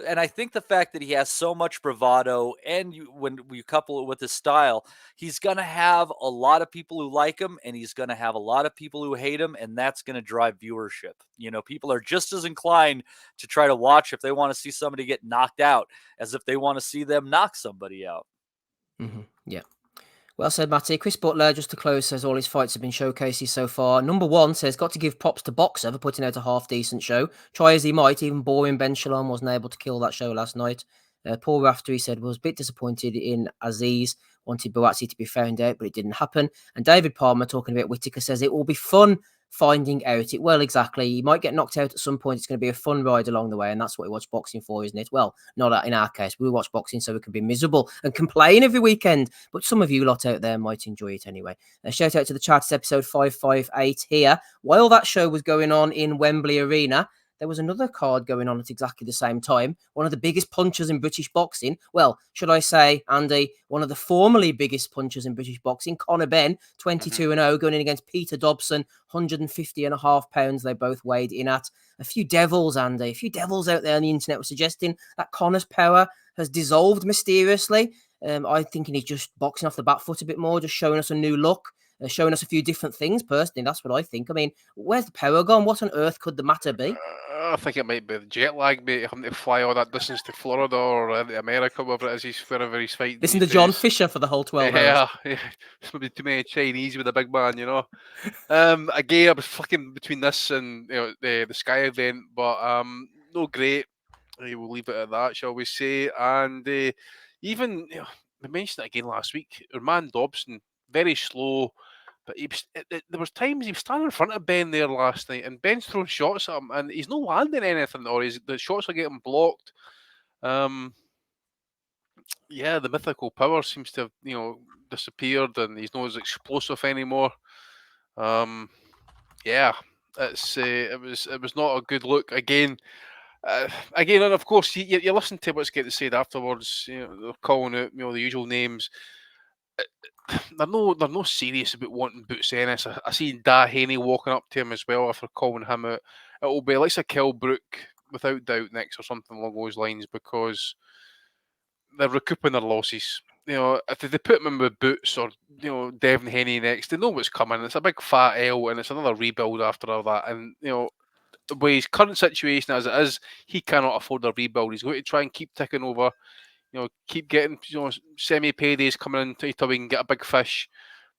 [SPEAKER 13] And I think the fact that he has so much bravado and when you couple it with his style, he's going to have a lot of people who like him and he's going to have a lot of people who hate him. And that's going to drive viewership. People are just as inclined to try to watch if they want to see somebody get knocked out as if they want to see them knock somebody out.
[SPEAKER 12] Mm-hmm. Yeah. Well said, Matty. Chris Butler, just to close, says all his fights have been showcases so far. Number 1 says, got to give props to Boxer for putting out a half-decent show. Try as he might, even boring Ben Shalom wasn't able to kill that show last night. Paul Rafter, he said, was a bit disappointed in Aziz. Wanted BUATSI to be found out, but it didn't happen. And David Palmer, talking about Whittaker, says it will be fun finding out it. Well, exactly. He might get knocked out at some point. It's going to be a fun ride along the way, and that's what we watch boxing for, isn't it? Well, not in our case. We watch boxing so we can be miserable and complain every weekend, but some of you lot out there might enjoy it anyway. Shout out to the chat. It's episode 558 here. While that show was going on in Wembley Arena, there was another card going on at exactly the same time. One of the biggest punchers in British boxing. Well, should I say, Andy, one of the formerly biggest punchers in British boxing, CONOR BENN, 22-0, going in against Peter Dobson, 150.5 pounds they both weighed in at. A few devils, Andy, a few devils out there on the internet were suggesting that Conor's power has dissolved mysteriously. I'm thinking he's just boxing off the back foot a bit more, just showing us a new look. Showing us a few different things, personally. That's what I think. I mean, where's the power gone? What on earth could the matter be?
[SPEAKER 7] I think it might be the jet lag, mate. Having to fly all that distance to Florida or America, wherever it is, wherever he's fighting.
[SPEAKER 12] Listen to John Fisher for the whole 12 hours.
[SPEAKER 7] Yeah. It's maybe too many Chinese with a big man, Again, I was flicking between this and the Sky event, but no great. We'll leave it at that, shall we say. And even, we mentioned it again last week, our man Dobson, very slow. But there was times he was standing in front of Ben there last night, and Ben's throwing shots at him, and he's not landing anything, or the shots are getting blocked. The mythical power seems to have disappeared, and he's not as explosive anymore. It was not a good look again. And of course you listen to what's getting said afterwards. They're calling out the usual names. They're no serious about wanting Boots Ennis. I seen Da Haney walking up to him as well after calling him out. It'll be like a Kilbrook without doubt next or something along those lines, because they're recouping their losses. If they put him in with Boots or Devin Haney next, they know what's coming. It's a big fat L, and it's another rebuild after all that. And with his current situation as it is, he cannot afford a rebuild. He's going to try and keep ticking over. keep getting semi paydays coming in until we can get a big fish.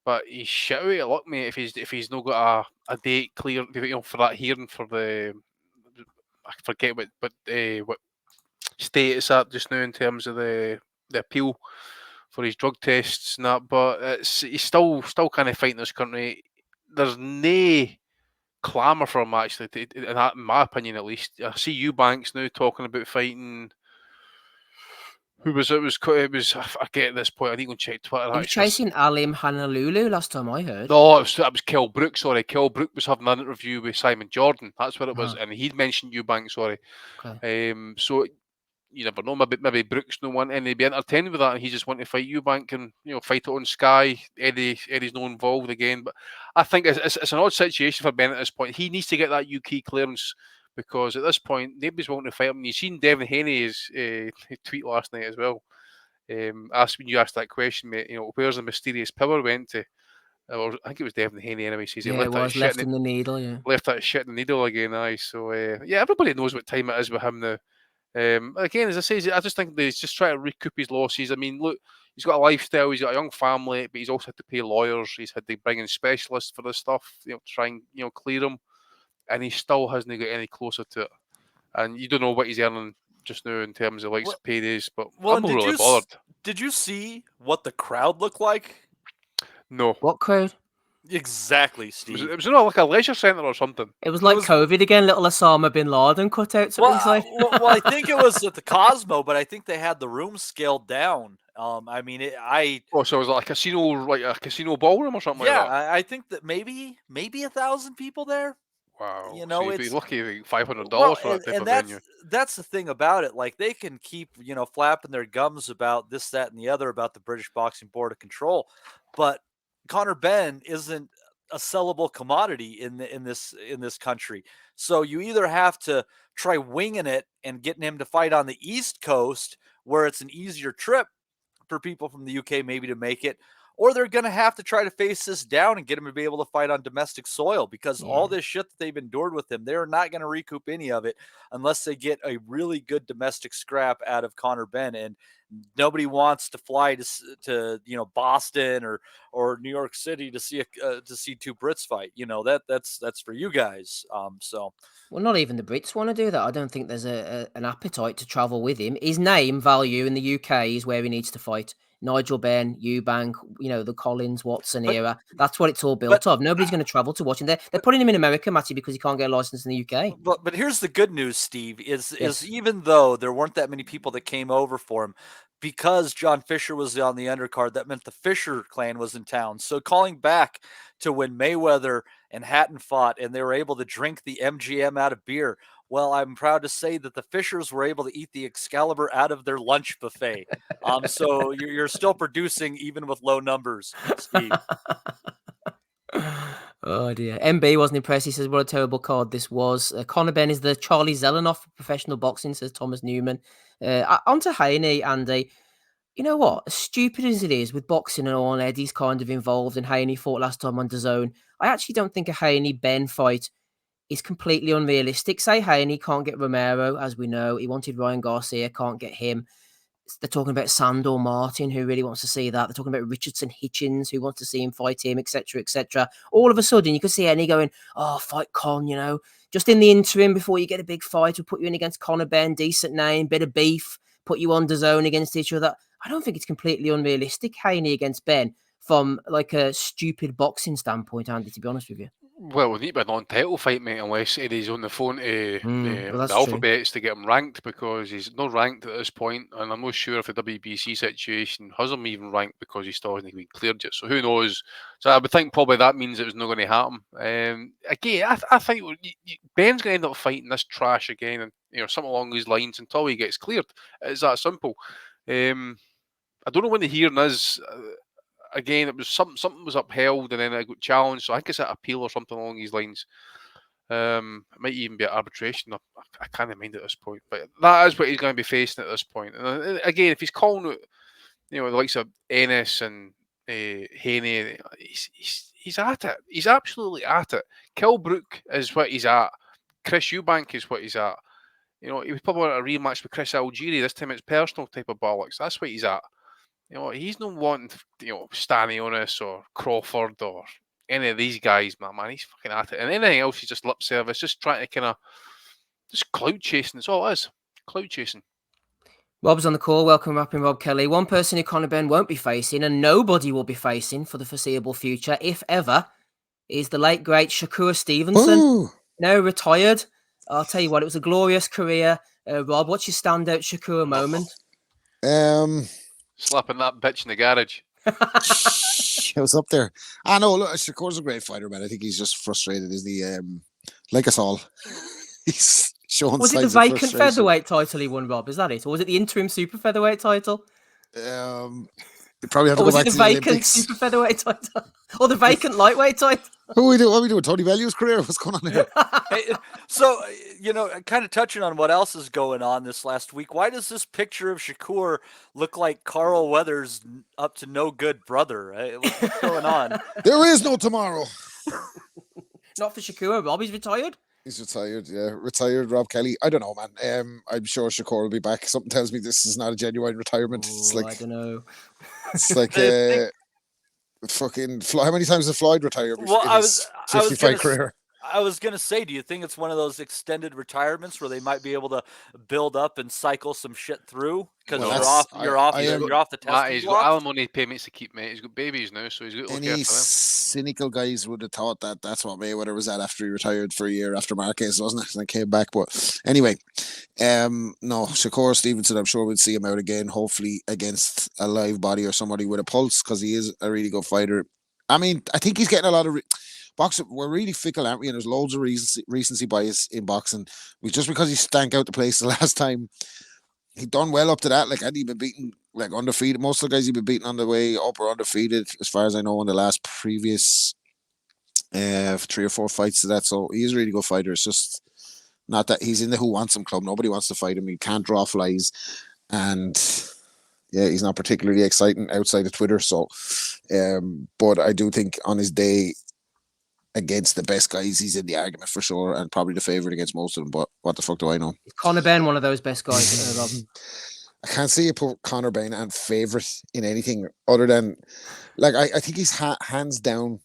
[SPEAKER 7] But he's shit out of luck, mate. If he's not got a date clear, for that hearing for I forget what state it's at just now in terms of the appeal for his drug tests and that. But he's still kind of fighting this country. There's no clamour for him actually, in my opinion at least. I see Eubanks now talking about fighting. Who was it? It was. I get at this point. I need to go and check Twitter.
[SPEAKER 12] He was chasing Alim Honolulu last time I heard.
[SPEAKER 7] No, that was Kell Brook. Sorry, Kell Brook was having an interview with Simon Jordan. That's what it was, and he'd mentioned Eubanks. Sorry.
[SPEAKER 12] Okay.
[SPEAKER 7] So you never know. Maybe Brooks no want any be entertained with that, and he just want to fight Eubank and fight it on Sky. Eddie's not involved again, but I think it's an odd situation for Ben at this point. He needs to get that UK clearance. Because at this point, nobody's wanting to fight him. You've seen Devin Haney's tweet last night as well. When you asked that question, mate, where's the mysterious power went to? I think it was Devin Haney anyway. Says he left
[SPEAKER 12] left in the needle. Yeah,
[SPEAKER 7] left that shit in the needle again. Aye, so everybody knows what time it is with him now. Again, as I say, I just think that he's just trying to recoup his losses. I mean, look, he's got a lifestyle, he's got a young family, but he's also had to pay lawyers. He's had to bring in specialists for this stuff, to try and clear him. And he still hasn't got any closer to it. And you don't know what he's earning just now in terms of paydays, but I'm not really bothered.
[SPEAKER 13] Did you see what the crowd looked like?
[SPEAKER 7] No.
[SPEAKER 12] What crowd?
[SPEAKER 13] Exactly, Steve.
[SPEAKER 7] It was like a leisure centre or something.
[SPEAKER 12] It was like COVID again, little Osama bin Laden cutouts.
[SPEAKER 13] Well, I think it was at the Cosmo, but I think they had the room scaled down. I mean,
[SPEAKER 7] so it was like a casino ballroom or something like that?
[SPEAKER 13] Yeah, I think that maybe 1,000 people there.
[SPEAKER 7] Wow.
[SPEAKER 13] So
[SPEAKER 7] you'd be lucky $500 for that type of venue.
[SPEAKER 13] That's the thing about it. Like, they can keep, flapping their gums about this, that, and the other about the British Boxing Board of Control, but Conor Benn isn't a sellable commodity in this country. So you either have to try winging it and getting him to fight on the East Coast, where it's an easier trip for people from the UK maybe to make it, or they're going to have to try to face this down and get him to be able to fight on domestic soil, because all this shit that they've endured with him, they're not going to recoup any of it unless they get a really good domestic scrap out of Conor Benn. And nobody wants to fly to Boston or New York City to see two Brits fight. That's for you guys. Well,
[SPEAKER 12] not even the Brits want to do that. I don't think there's an appetite to travel with him. His name value in the UK is where he needs to fight. Nigel Benn, Eubank, the Collins, Watson era. That's what it's all built of. Nobody's going to travel to watch him. They're putting him in America, Matty, because he can't get a license in the UK.
[SPEAKER 13] But here's the good news, Steve, is even though there weren't that many people that came over for him, because John Fisher was on the undercard, that meant the Fisher clan was in town. So calling back to when Mayweather and Hatton fought and they were able to drink the MGM out of beer, well, I'm proud to say that the Fishers were able to eat the Excalibur out of their lunch buffet. So you're still producing even with low numbers, Steve.
[SPEAKER 12] Oh dear. MB wasn't impressed. He says, what a terrible card this was. Conor Benn is the Charlie Zelenoff of professional boxing, says Thomas Newman. On to Haney, Andy. You know what? As stupid as it is with boxing and all, and Eddie's kind of involved, and Haney fought last time on DAZN, I actually don't think a Haney-Benn fight is completely unrealistic. Say Haney can't get Romero, as we know. He wanted Ryan Garcia, can't get him. They're talking about Sandor Martin, who really wants to see that. They're talking about Richardson Hitchens, who wants to see him fight him, etc., etc. All of a sudden, you could see Haney going, fight Con, just in the interim before you get a big fight, we'll put you in against Conor Benn, decent name, bit of beef, put you on DAZN against each other. I don't think it's completely unrealistic, Haney against Benn, from like a stupid boxing standpoint, Andy, to be honest with you.
[SPEAKER 7] Well, we need a non-title fight, mate, unless Eddie's on the phone to the alphabets to get him ranked, because he's not ranked at this point, and I'm not sure if the WBC situation has him even ranked because he still hasn't been cleared yet. So who knows? So I would think probably that means it was not going to happen. Again, I think Ben's going to end up fighting this trash again, and something along these lines until he gets cleared. It's that simple. I don't know when the hearing is. Again, it was something was upheld and then it got challenged. So I think it's an appeal or something along these lines. It might even be an arbitration. I can't mind at this point, but that is what he's going to be facing at this point. And again, if he's calling out, the likes of Ennis and Haney, he's at it. He's absolutely at it. Kilbrook is what he's at. Chris Eubank is what he's at. You know, he was probably want a rematch with Chris Algieri. This time it's personal type of bollocks. That's what he's at. You know, he's not wanting, Stanionis or Crawford or any of these guys, man. He's fucking at it. And anything else is just lip service, just trying to kind of, just clout chasing. That's all it is. Clout chasing.
[SPEAKER 12] Rob's on the call. Welcome, Rapping Rob Kelly. One person who Conor Benn won't be facing, and nobody will be facing for the foreseeable future, if ever, is the late, great Shakur Stevenson.
[SPEAKER 14] Ooh.
[SPEAKER 12] Now retired. I'll tell you what, it was a glorious career. Rob, what's your standout Shakur moment?
[SPEAKER 7] Slapping that bitch in the garage.
[SPEAKER 14] It was up there. I know, look, Shakur's a great fighter, man. I think he's just frustrated, isn't he? Like us all. He's showing
[SPEAKER 12] Was it the vacant featherweight title he won, Rob? Is that it? Or was it the interim super featherweight title?
[SPEAKER 14] You probably have to go back to the
[SPEAKER 12] vacant
[SPEAKER 14] Olympics.
[SPEAKER 12] super featherweight title? Or the vacant lightweight title?
[SPEAKER 14] What are we doing? Tony Bellew's career? What's going on here?
[SPEAKER 13] Hey, so, kind of touching on what else is going on this last week, why does this picture of Shakur look like Carl Weathers' up to no good brother? What's going on?
[SPEAKER 14] There is no tomorrow.
[SPEAKER 12] Not for Shakur, Rob. He's retired.
[SPEAKER 14] He's retired, yeah. Retired Rob Kelly. I don't know, man. I'm sure Shakur will be back. Something tells me this is not a genuine retirement. It's like,
[SPEAKER 12] I don't know.
[SPEAKER 14] It's like fucking Floyd. How many times did Floyd retire?
[SPEAKER 13] Well,
[SPEAKER 14] in his 50-fight career.
[SPEAKER 13] I was gonna say, do you think it's one of those extended retirements where they might be able to build up and cycle some shit through because you're off the testing
[SPEAKER 7] He's
[SPEAKER 13] block?
[SPEAKER 7] got alimony payments to keep, mate. He's got babies now, so he's got to look
[SPEAKER 14] Any
[SPEAKER 7] after them.
[SPEAKER 14] cynical guys would have thought that that's what Mayweather was at after he retired for a year after Marquez, wasn't it? And then came back. But anyway, no, Shakur Stevenson, I'm sure we'll see him out again, hopefully against a live body or somebody with a pulse, because he is a really good fighter. I mean, I think he's getting a lot of boxing. We're really fickle, aren't we? And there's loads of recency bias in boxing. Just because he stank out the place the last time, he done well up to that. Like, hadn't he been beaten, like, undefeated? Most of the guys he'd been beaten on the way up or undefeated, as far as I know, in the last previous 3 or 4 fights to that. So he is a really good fighter. It's just not that he's in the who wants him club. Nobody wants to fight him. He can't draw flies, and yeah, he's not particularly exciting outside of Twitter. So, but I do think on his day against the best guys, he's in the argument for sure, and probably the favourite against most of them. But what the fuck do I know?
[SPEAKER 12] Conor Benn, one of those best guys, Rob.
[SPEAKER 14] I can't see you put Conor Benn and favourite in anything other than, like, I think he's hands down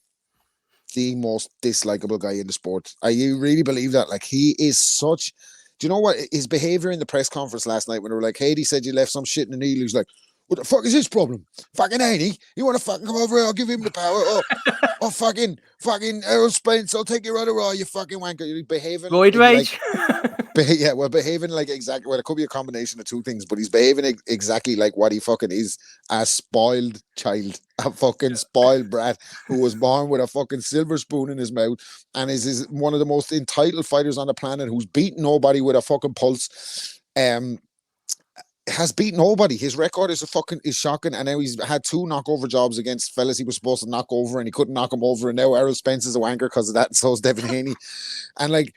[SPEAKER 14] the most dislikable guy in the sport. I really believe that. Like, he is such. Do you know what his behaviour in the press conference last night when they were like, "Hey, he said you left some shit in the knee." He was like, "What the fuck is his problem? Fucking ain't he? You want to fucking come over here? I'll give him the power. Oh, fucking Errol Spence, I'll take you right away, you fucking wanker." You're behaving
[SPEAKER 12] Roid rage.
[SPEAKER 14] Behaving like exactly. Well, it could be a combination of two things, but he's behaving exactly like what he fucking is, a spoiled child, a fucking spoiled brat who was born with a fucking silver spoon in his mouth, and is one of the most entitled fighters on the planet, who's beaten nobody with a fucking pulse. Has beaten nobody. His record is shocking, and now he's had 2 knockover jobs against fellas he was supposed to knock over, and he couldn't knock him over. And now Errol Spence is a wanker because of that, and so is Devin Haney. And like,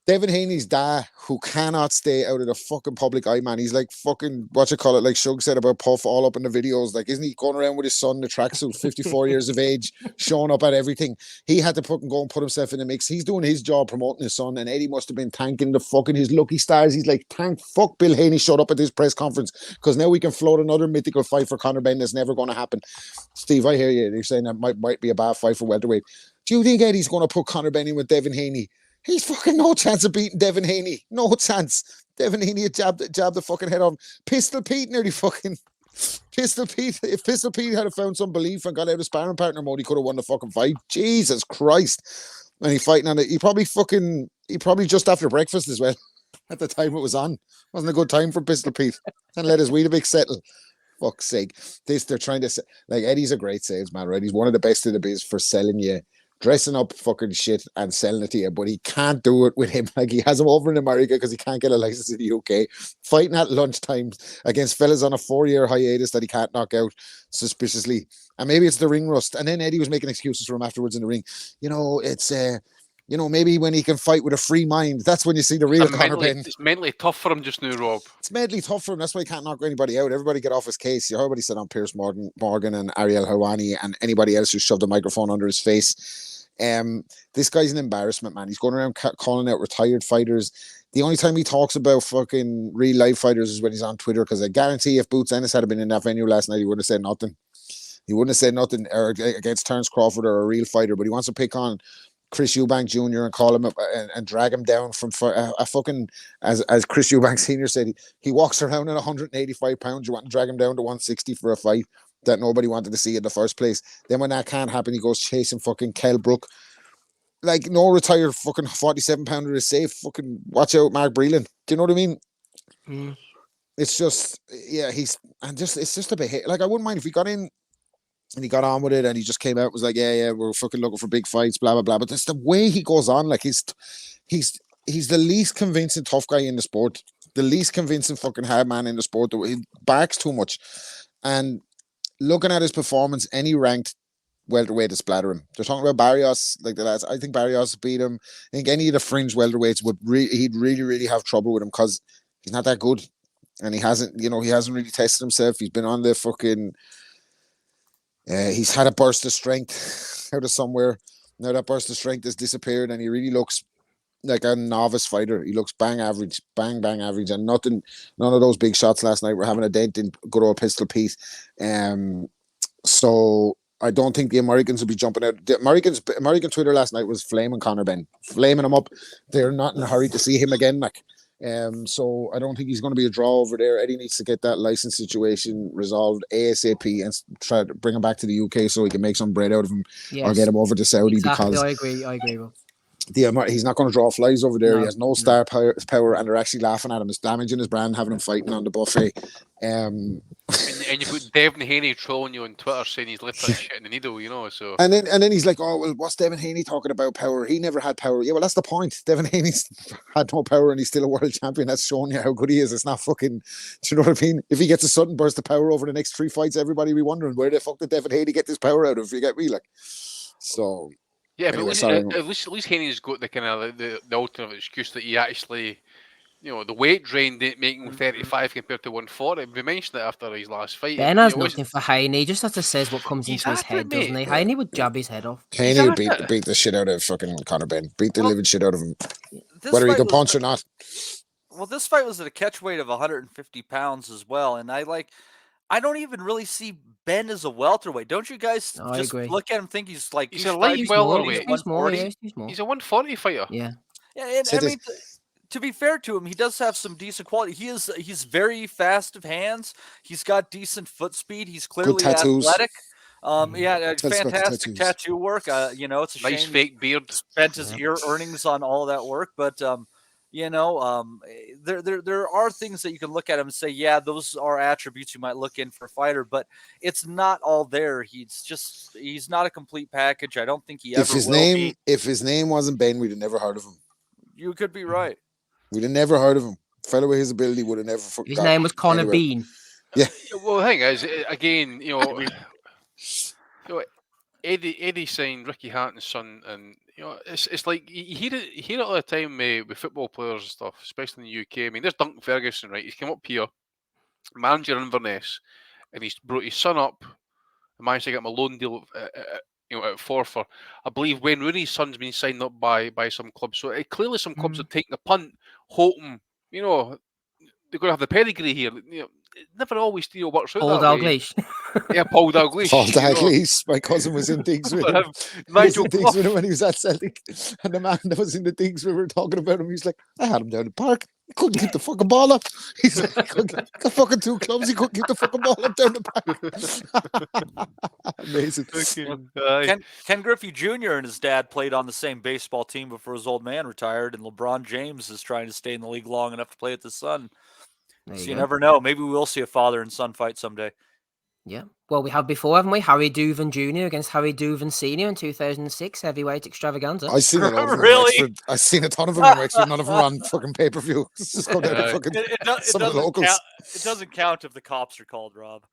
[SPEAKER 14] Devin Haney's dad, who cannot stay out of the fucking public eye, man. He's like fucking, like Shug said about Puff, all up in the videos. Like, isn't he going around with his son in the tracksuit, 54 years of age, showing up at everything? He had to fucking go and put himself in the mix. He's doing his job promoting his son, and Eddie must have been thanking the fucking his lucky stars. He's like, thank fuck Bill Haney showed up at this press conference, because now we can float another mythical fight for Conor Benn that's never going to happen. Steve, I hear you. You're saying that might be a bad fight for welterweight. Do you think Eddie's going to put Conor Benn in with Devin Haney? He's fucking no chance of beating Devin Haney. No chance. Devin Haney had jabbed the fucking head on. Pistol Pete nearly fucking... Pistol Pete... If Pistol Pete had found some belief and got out of sparring partner mode, he could have won the fucking fight. Jesus Christ. And he fighting on it. He probably just after breakfast as well. At the time it was on. Wasn't a good time for Pistol Pete. And let his Weetabix settle. Fuck's sake. They're trying to... Like, Eddie's a great salesman, right? He's one of the best in the biz for selling you, dressing up fucking shit and selling it to you, but he can't do it with him. Like, he has him over in America because he can't get a license in the UK, fighting at lunchtime against fellas on a 4-year hiatus that he can't knock out suspiciously. And maybe it's the ring rust. And then Eddie was making excuses for him afterwards in the ring. You know, it's maybe when he can fight with a free mind, that's when you see the real Conor Benn.
[SPEAKER 7] It's mentally tough for him just now, Rob.
[SPEAKER 14] It's mentally tough for him. That's why he can't knock anybody out. Everybody get off his case. You heard what he said on Piers Morgan and Ariel Helwani and anybody else who shoved a microphone under his face. This guy's an embarrassment, man. He's going around calling out retired fighters. The only time he talks about fucking real life fighters is when he's on Twitter, because I guarantee if Boots Ennis had been in that venue last night, he wouldn't have said nothing. He wouldn't have said nothing against Terence Crawford or a real fighter, but he wants to pick on Chris Eubank Jr. and call him up and drag him down from a fucking, as Chris Eubank Sr. said, he walks around at 185 pounds. You want to drag him down to 160 for a fight that nobody wanted to see in the first place. Then when that can't happen, he goes chasing fucking Kell Brook. Like, no retired fucking 47 pounder is safe. Fucking watch out, Mark Breland. Do you know what I mean? It's just, yeah, it's just a bit, like, I wouldn't mind if he got in and he got on with it and he just came out and was like, yeah, we're fucking looking for big fights, blah, blah, blah. But that's the way he goes on. Like, he's the least convincing tough guy in the sport, the least convincing fucking hard man in the sport. He barks too much. And looking at his performance, any ranked welterweight to splatter him. They're talking about Barrios, like the lads. I think Barrios beat him. I think any of the fringe welterweights he'd really, really have trouble with him, because he's not that good. And he hasn't really tested himself. He's been on the fucking... he's had a burst of strength out of somewhere. Now that burst of strength has disappeared, and he really looks like a novice fighter. He looks bang average, and none of those big shots last night were having a dent in good old Pistol Pete. So I don't think the Americans will be jumping out. The American Twitter last night was flaming Conor Benn, flaming him up. They're not in a hurry to see him again, like. So I don't think he's going to be a draw over there. Eddie needs to get that license situation resolved ASAP and try to bring him back to the UK so he can make some bread out of him, or get him over to Saudi.
[SPEAKER 12] Exactly,
[SPEAKER 14] because
[SPEAKER 12] I agree. Bro.
[SPEAKER 14] He's not going to draw flies over there. He has no star power, and they're actually laughing at him. It's damaging his brand having him fighting on the buffet.
[SPEAKER 7] And you put Devin Haney trolling you on Twitter saying he's left that shit in the needle, you know. So
[SPEAKER 14] and then he's like, oh well, what's Devin Haney talking about power? He never had power. Yeah, well, that's the point. Devin Haney's had no power and he's still a world champion. That's showing you how good he is. It's not fucking, do you know what I mean? If he gets a sudden burst of power over the next 3 fights, everybody will be wondering where the fuck did Devin Haney get this power out of? You get me? Like, so
[SPEAKER 7] yeah,
[SPEAKER 14] anyway,
[SPEAKER 7] but at least Haney's got the kind of the alternate excuse that he actually, you know, the weight drain didn't make him 35 compared to 140. We mentioned it after his last fight.
[SPEAKER 12] Ben has nothing for Haney. He just has to say what comes into his head, doesn't he? Haney would jab his head off.
[SPEAKER 14] Haney would beat the shit out of fucking Conor Benn. Beat the living shit out of him, whether he can punch or not.
[SPEAKER 13] Well, this fight was at a catch weight of 150 pounds as well, and I don't even really see Ben as a welterweight. Don't you guys just look at him and think he's like
[SPEAKER 7] he's a light welterweight?
[SPEAKER 12] He's more.
[SPEAKER 7] He's a 140 fighter.
[SPEAKER 12] Yeah.
[SPEAKER 13] Yeah, and I mean, to be fair to him, he does have some decent quality. He's very fast of hands. He's got decent foot speed. He's clearly athletic. Fantastic tattoo work. You know, it's a
[SPEAKER 7] nice
[SPEAKER 13] shame
[SPEAKER 7] fake beard.
[SPEAKER 13] Spent his earnings on all of that work, but you know, there are things that you can look at him and say, yeah, those are attributes you might look in for a fighter, but it's not all there. He's not a complete package. I don't think he ever will be.
[SPEAKER 14] If his name wasn't Ben, we'd have never heard of him.
[SPEAKER 13] You could be right.
[SPEAKER 14] We'd have never heard of him. Fellow with his ability would have never.
[SPEAKER 12] His name was Conor Bean.
[SPEAKER 14] Yeah.
[SPEAKER 7] Well, the thing is, again, you know, Eddie signed Ricky Hatton's son, and you know, it's like you hear it all the time with football players and stuff, especially in the UK. I mean, there's Duncan Ferguson, right? He's come up here, manager Inverness, and he's brought his son up, and managed to get him a loan deal, you know, at Forfar. I believe Wayne Rooney's son's been signed up by some clubs, so clearly some clubs are taking a punt, hoping, you know, they're going to have the pedigree here. You know, it never always works out
[SPEAKER 12] Paul
[SPEAKER 7] that way.
[SPEAKER 12] Dalglish.
[SPEAKER 7] Yeah, Paul Dalglish.
[SPEAKER 14] Paul Dalglish. My cousin was in digs with him. When he was at Celtic. And the man that was in the digs, we were talking about him. He's like, I had him down the park. He couldn't keep the fucking ball up. He's like, got fucking 2 clubs. He couldn't keep the fucking ball up down the park. Amazing.
[SPEAKER 13] Ken Griffey Jr. and his dad played on the same baseball team before his old man retired, and LeBron James is trying to stay in the league long enough to play with his son. So you never know. Maybe we will see a father and son fight someday.
[SPEAKER 12] Yeah. Well, we have before, haven't we? Harry Doovan Jr. against Harry Doovan Sr. in 2006, heavyweight extravaganza.
[SPEAKER 14] I've seen it all.
[SPEAKER 13] Really?
[SPEAKER 14] I've seen a ton of them in Wexford. None of them on fucking pay-per-view. Just go down to fucking some of the locals.
[SPEAKER 13] It doesn't count if the cops are called, Rob.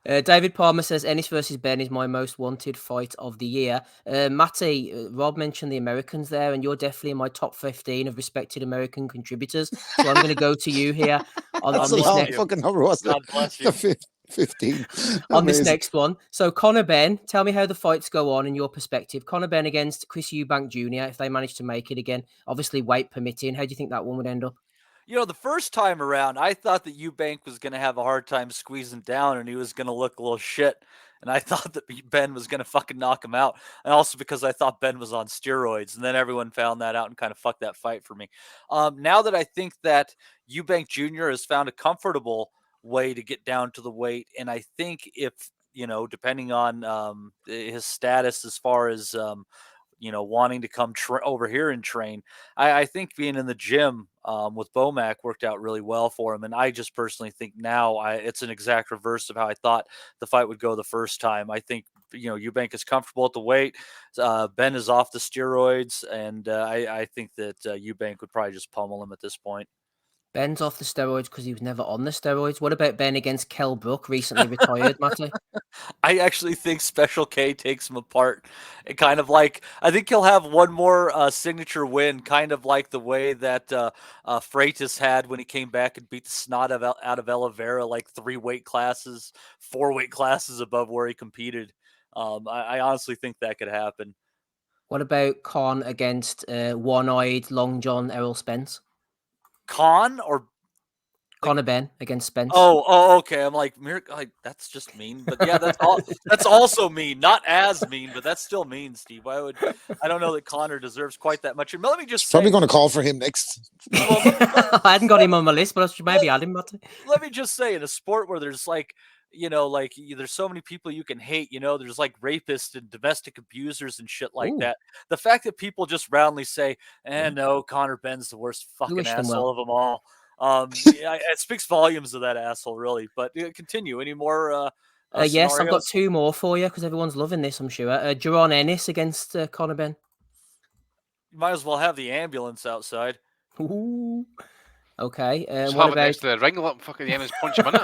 [SPEAKER 12] David Palmer says Ennis versus Ben is my most wanted fight of the year. Matty, Rob mentioned the Americans there, and you're definitely in my top 15 of respected American contributors. So I'm going to go to you here on this next.
[SPEAKER 14] Fucking number, wasn't it?
[SPEAKER 13] God bless you.
[SPEAKER 14] 15.
[SPEAKER 12] On this
[SPEAKER 14] Amazing.
[SPEAKER 12] next one. So Conor Benn, tell me how the fights go on in your perspective. Conor Benn against Chris Eubank Jr. if they manage to make it again. Obviously, weight permitting. How do you think that one would end up?
[SPEAKER 13] You know, the first time around, I thought that Eubank was going to have a hard time squeezing down and he was going to look a little shit. And I thought that Ben was going to fucking knock him out. And also because I thought Ben was on steroids. And then everyone found that out and kind of fucked that fight for me. Now that I think that Eubank Jr. has found a comfortable way to get down to the weight. And I think if, you know, depending on his status as far as, you know, wanting to come over here and train, I think being in the gym with Bomac worked out really well for him. And I just personally think now it's an exact reverse of how I thought the fight would go the first time. I think, you know, Eubank is comfortable at the weight. Ben is off the steroids. And I think that Eubank would probably just pummel him at this point.
[SPEAKER 12] Ben's off the steroids because he was never on the steroids. What about Ben against Kell Brook, recently retired, Matty?
[SPEAKER 13] I actually think Special K takes him apart. And kind of like, I think he'll have one more signature win, kind of like the way that Freitas had when he came back and beat the snot out of Oliveira, like 4 weight classes above where he competed. I honestly think that could happen.
[SPEAKER 12] What about Con against one-eyed Long John Errol Spence?
[SPEAKER 13] Con or
[SPEAKER 12] Conor Benn against Spence.
[SPEAKER 13] Oh, okay. I'm like, that's just mean. But yeah, that's also mean. Not as mean, but that's still mean, Steve. I don't know that Conor deserves quite that much. And let me just say,
[SPEAKER 14] probably going to call for him next.
[SPEAKER 12] I hadn't got him on my list, but I should maybe add him.
[SPEAKER 13] Let me just say, in a sport where there's like, you know, like there's so many people you can hate, you know, there's like rapists and domestic abusers and shit like that. The fact that people just roundly say, no, Conor Benn's the worst fucking asshole of them all. It speaks volumes of that asshole, really. But continue. Any more?
[SPEAKER 12] Yes, I've got 2 more for you because everyone's loving this, I'm sure. Jaron Ennis against Conor Benn.
[SPEAKER 13] You might as well have the ambulance outside.
[SPEAKER 12] Ooh. Okay.
[SPEAKER 7] What about next to the ring? Let fucking Ennis punch him in it.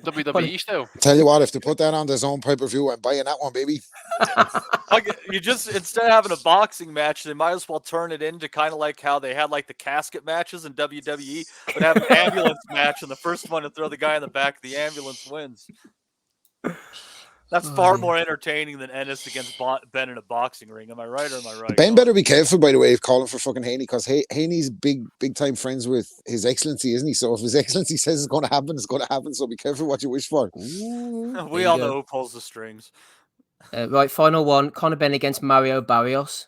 [SPEAKER 7] WWE style.
[SPEAKER 14] Tell you what, if they put that on their own pay-per-view, I'm buying that one, baby.
[SPEAKER 13] You just, instead of having a boxing match, they might as well turn it into kind of like how they had like the casket matches in WWE, but have an ambulance match, and the first one to throw the guy in the back of the ambulance wins. That's far more entertaining than Ennis against Ben in a boxing ring. Am I right or am I right?
[SPEAKER 14] Ben better be careful, by the way, of calling for fucking Haney, because Haney's big time friends with His Excellency, isn't he? So if His Excellency says it's going to happen, it's going to happen. So be careful what you wish for.
[SPEAKER 13] We all know who pulls the strings.
[SPEAKER 12] Right, final one. Conor Benn against Mario Barrios.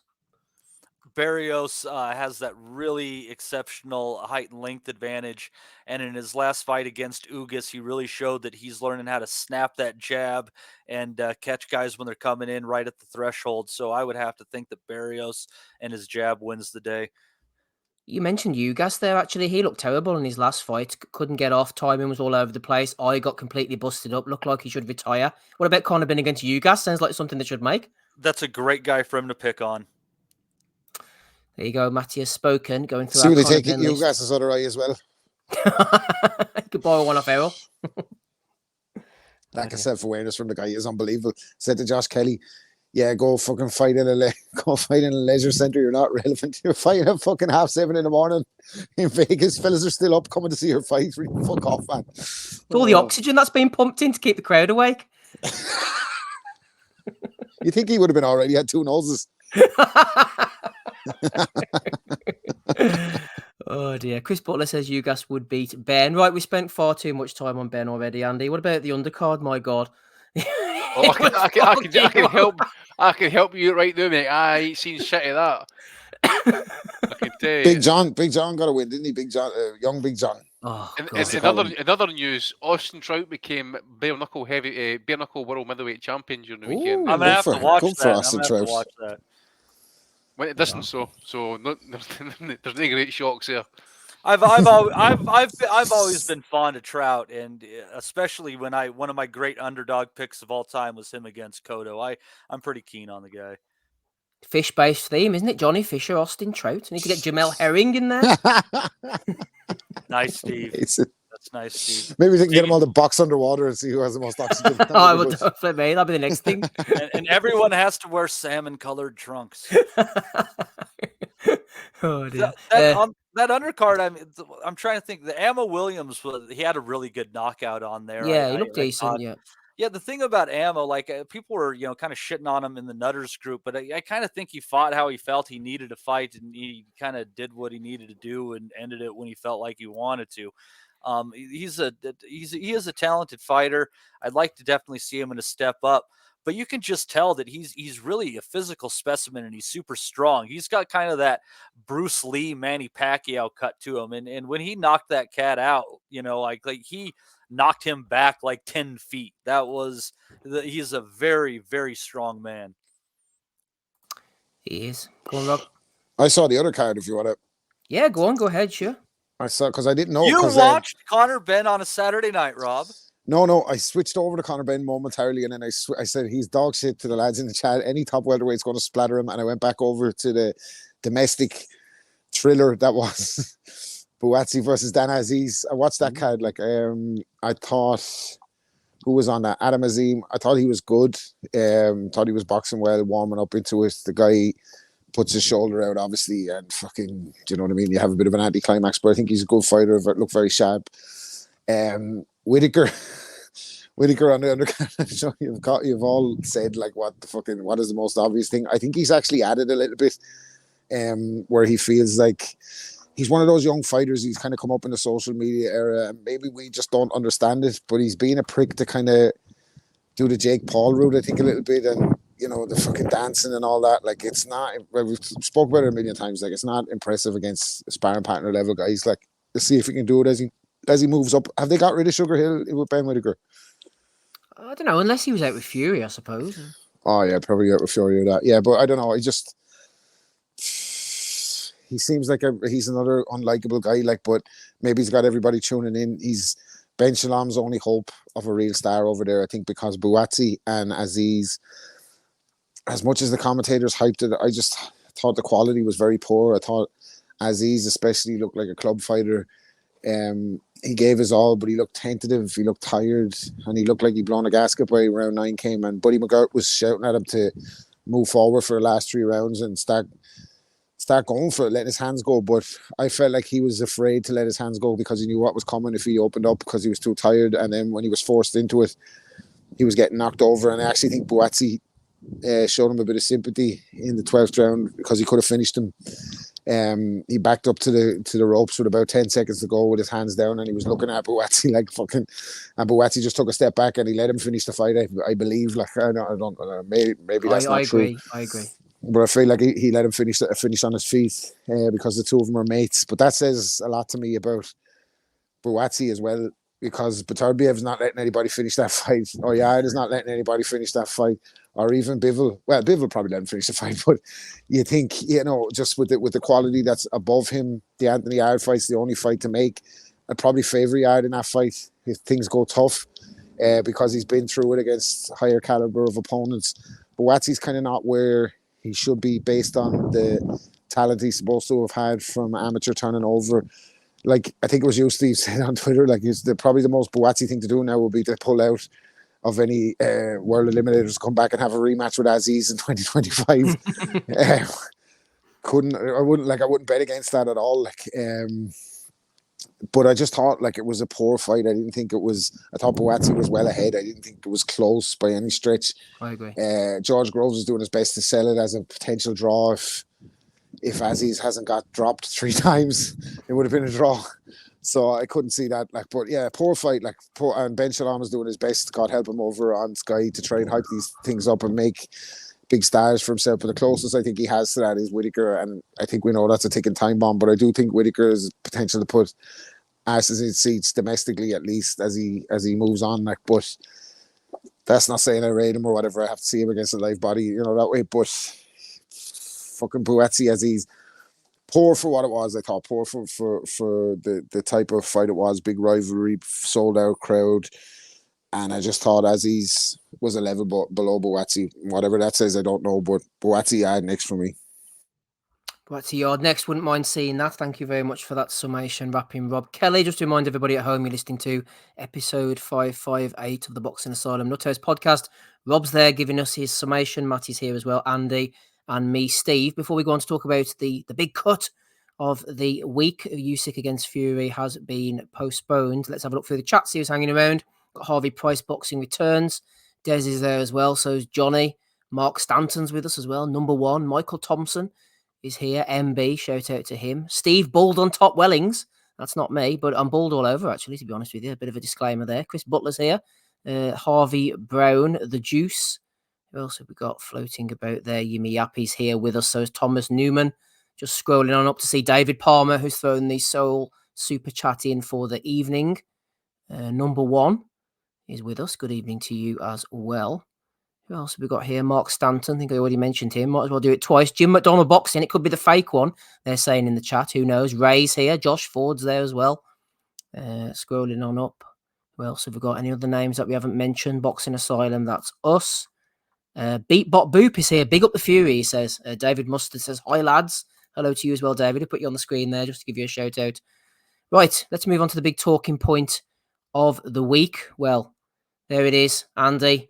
[SPEAKER 13] Barrios has that really exceptional height and length advantage. And in his last fight against Ugas, he really showed that he's learning how to snap that jab and catch guys when they're coming in right at the threshold. So I would have to think that Barrios and his jab wins the day.
[SPEAKER 12] You mentioned Ugas there, actually. He looked terrible in his last fight. Couldn't get off. Timing was all over the place. I got completely busted up. Looked like he should retire. What about Conor Benn against Ugas? Sounds like something that should make.
[SPEAKER 13] That's a great guy for him to pick on.
[SPEAKER 12] There you go. Matty has spoken. Going through.
[SPEAKER 14] See, they take it. Ugas is other eye as well.
[SPEAKER 12] Could borrow one off Errol.
[SPEAKER 14] Lack of self-awareness from the guy is unbelievable. Said to Josh Kelly, "Yeah, go fucking fight in a leisure center. You're not relevant. You're fighting at fucking 7:30 in the morning in Vegas. Fellas are still up coming to see your fight. Fuck off, man."
[SPEAKER 12] It's all the oxygen that's being pumped in to keep the crowd awake.
[SPEAKER 14] You think he would have been all right? He had 2 noses.
[SPEAKER 12] Oh dear. Chris Butler says Ugas would beat Ben. Right, we spent far too much time on Ben already, Andy. What about the undercard? My God.
[SPEAKER 7] I can help you right now, mate. I ain't seen shit of that. I can tell you.
[SPEAKER 14] Big John got a win, didn't he? Big John, young Big John.
[SPEAKER 12] Oh,
[SPEAKER 7] in other news, Austin Trout became bare knuckle world middleweight champion during the weekend.
[SPEAKER 13] I'm gonna have to watch that.
[SPEAKER 7] Well, it doesn't, so there's no great shocks there.
[SPEAKER 13] I've always been fond of Trout, and especially when one of my great underdog picks of all time was him against Cotto. I'm pretty keen on the guy.
[SPEAKER 12] Fish-based theme, isn't it? Johnny Fisher, Austin Trout. Need to get Jamel Herring in there.
[SPEAKER 13] Nice, Steve. That's nice, Steve.
[SPEAKER 14] Maybe we can get them all to box underwater and see who has the most oxygen.
[SPEAKER 12] I would definitely. That'd be the next thing.
[SPEAKER 13] And everyone has to wear salmon-colored trunks.
[SPEAKER 12] Oh dear.
[SPEAKER 13] That undercard, I'm trying to think. The Ammo Williams, he had a really good knockout on there.
[SPEAKER 12] Yeah, he looked decent.
[SPEAKER 13] Thought. Yeah, the thing about Ammo, like people were, kind of shitting on him in the Nutters group, but I kind of think he fought how he felt he needed to fight, and he kind of did what he needed to do and ended it when he felt like he wanted to. He is a talented fighter. I'd like to definitely see him in a step up, but you can just tell that he's really a physical specimen and he's super strong. He's got kind of that Bruce Lee, Manny Pacquiao cut to him, and when he knocked that cat out, like he knocked him back like 10 feet. He's a very, very strong man.
[SPEAKER 12] He is. Go on, Rob.
[SPEAKER 14] I saw the other card if you want to.
[SPEAKER 12] Yeah, go on. Go ahead, sure.
[SPEAKER 14] I saw, because I didn't know.
[SPEAKER 13] You watched Conor Benn on a Saturday night, Rob.
[SPEAKER 14] No, I switched over to Conor Benn momentarily, and then I said he's dog shit to the lads in the chat. Any top welterweight's going to splatter him, and I went back over to the domestic thriller that was BUATSI versus Dan Aziz. I watched that card. I thought, who was on that? Adam Azim. I thought he was good. Thought he was boxing well, warming up into it. The guy puts his shoulder out, obviously, and fucking, do you know what I mean? You have a bit of an anticlimax, but I think he's a good fighter. Looked very sharp. Whitaker on the undercard. You've all said what is the most obvious thing. I think he's actually added a little bit, where he feels like he's one of those young fighters. He's kind of come up in the social media era, and maybe we just don't understand it. But he's been a prick to kind of do the Jake Paul route, I think, a little bit, and the fucking dancing and all that. It's not. We've spoke about it a million times. It's not impressive against sparring partner level guys. Let's see if he can do it as he moves up. Have they got rid of Sugar Hill with Ben Whitaker?
[SPEAKER 12] I don't know, unless he was out with Fury, I suppose.
[SPEAKER 14] Oh yeah, probably out with Fury or that. Yeah, but I don't know. He seems like he's another unlikable guy. But maybe he's got everybody tuning in. He's Ben Shalom's only hope of a real star over there, I think, because BUATSI and Aziz, as much as the commentators hyped it, I just thought the quality was very poor. I thought Aziz especially looked like a club fighter. He gave his all, but he looked tentative, he looked tired, and he looked like he'd blown a gasket by round 9 came, and Buddy McGirt was shouting at him to move forward for the last 3 rounds and start going for it, letting his hands go. But I felt like he was afraid to let his hands go because he knew what was coming if he opened up, because he was too tired, and then when he was forced into it, he was getting knocked over. And I actually think BUATSI showed him a bit of sympathy in the 12th round because he could have finished him. He backed up to the ropes with about 10 seconds to go with his hands down, and he was looking at BUATSI and BUATSI just took a step back and he let him finish the fight. I believe. I don't maybe that's not true.
[SPEAKER 12] I agree.
[SPEAKER 14] But I feel like he let him finish on his feet because the two of them are mates. But that says a lot to me about BUATSI as well, because Beterbiev's not letting anybody finish that fight. Or Yard is not letting anybody finish that fight. Or even Bivol. Well, Bivol probably let him finish the fight, but you think, just with the quality that's above him, the Anthony Yard fight's the only fight to make. I'd probably favour Yard in that fight if things go tough, because he's been through it against higher caliber of opponents. BUATSI's kind of not where he should be based on the talent he's supposed to have had from amateur turning over. I think it was you, Steve, said on Twitter, probably the most BUATSI thing to do now would be to pull out of any world eliminators, come back and have a rematch with Aziz in 2025. I wouldn't bet against that at all. But I just thought it was a poor fight. I didn't think it was. I thought BUATSI was well ahead. I didn't think it was close by any stretch.
[SPEAKER 12] I agree.
[SPEAKER 14] George Groves is doing his best to sell it as a potential draw. If Aziz hasn't got dropped 3 times, it would have been a draw. So I couldn't see that. But yeah, poor fight. And Ben Shalom is doing his best, God help him, over on Sky to try and hype these things up and make big stars for himself. But the closest I think he has to that is Whitaker, and I think we know that's a ticking time bomb. But I do think Whitaker has potential to put asses in seats domestically, at least as he moves on. But that's not saying I rate him or whatever. I have to see him against a live body, that way. But fucking BUATSI, as he's poor for what it was. I thought poor for the type of fight it was. Big rivalry, sold out crowd, and I just thought Aziz was a level below BUATSI. Whatever that says, I don't know, but BUATSI Yard next for me.
[SPEAKER 12] BUATSI Yard next. Wouldn't mind seeing that. Thank you very much for that summation, wrapping Rob Kelly. Just to remind everybody at home, you're listening to episode 558 of the Boxing Asylum Nuthouse podcast. Rob's there giving us his summation. Matty's here as well. Andy. and me, Steve. Before we go on to talk about the big cut of the week, USYK against Fury has been postponed. Let's have a look through the chat, see who's hanging around. Got Harvey Price Boxing returns. Des is there as well. So is Johnny. Mark Stanton's with us as well. Number one, Michael Thompson is here. MB, shout out to him. Steve Bald on top Wellings. That's not me, but I'm bald all over, actually, to be honest with you. A bit of a disclaimer there. Chris Butler's here. Harvey Brown, The Juice. Who else have we got floating about there? Yumi Yappi's here with us. So is Thomas Newman. Just scrolling on up to see David Palmer, who's thrown the Soul Super Chat in for the evening. Number one is with us. Good evening to you as well. Who else have we got here? Mark Stanton. I think I already mentioned him. Might as well do it twice. Jim McDonald Boxing. It could be the fake one. They're saying in the chat. Who knows? Ray's here. Josh Ford's there as well. Scrolling on up. Who else have we got? Any other names that we haven't mentioned? Boxing Asylum. That's us. Beatbot Boop is here. Big up the Fury, he says. David Mustard says, hi, lads. Hello to you as well, David. I'll put you on the screen there just to give you a shout out. Right, let's move on to the big talking point of the week. Well, there it is, Andy.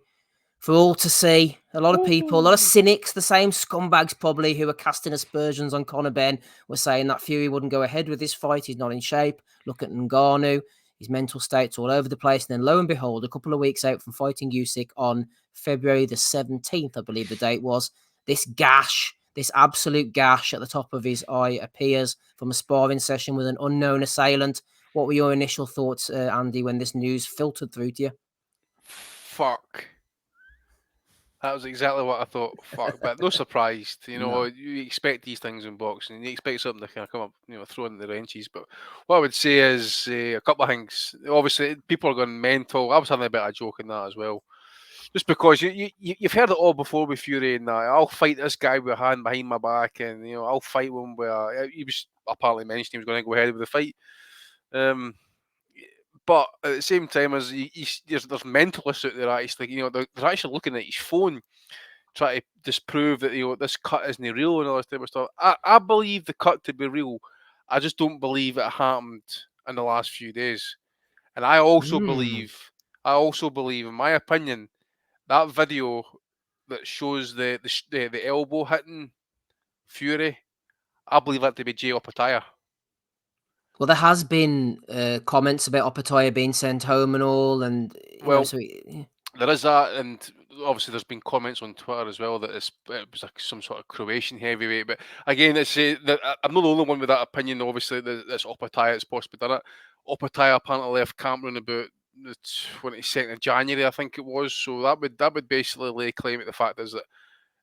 [SPEAKER 12] For all to see, a lot of people, a lot of cynics, the same scumbags probably who are casting aspersions on Conor Benn were saying that Fury wouldn't go ahead with this fight. He's not in shape. Look at Ngannou. His mental state's all over the place. And then lo and behold, a couple of weeks out from fighting USYK on February the 17th, I believe the date was, this gash, this absolute gash at the top of his eye appears from a sparring session with an unknown assailant. What were your initial thoughts, Andy, when this news filtered through to you?
[SPEAKER 7] Fuck. That was exactly what I thought. Fuck, but no surprise. You know, you expect these things in boxing. You expect something to kind of come up, you know, throw in the wrenches. But what I would say is a couple of things. Obviously, people are going mental. I was having a bit of a joke in that as well. Just because you've heard it all before with Fury and that. I'll fight this guy with a hand behind my back, and you know I'll fight him where he was apparently mentioned he was going to go ahead with the fight. But at the same time, as there's mentalists out there actually, you know, they're actually looking at his phone, trying to disprove that, you know, this cut isn't real and all this type of stuff. I believe the cut to be real. I just don't believe it happened in the last few days. And I also believe, in my opinion, that video that shows the elbow hitting Fury, I believe that to be Jay Opataya.
[SPEAKER 12] Well, there has been comments about Opataya being sent home and all, and
[SPEAKER 7] there is that, and obviously there's been comments on Twitter as well that it was like some sort of Croatian heavyweight. But again, it's that I'm not the only one with that opinion. Obviously, that's Opataya that's possibly done it. Opataya apparently left Cameroon about the 22nd of January, I think it was. So that would basically lay claim to the fact is that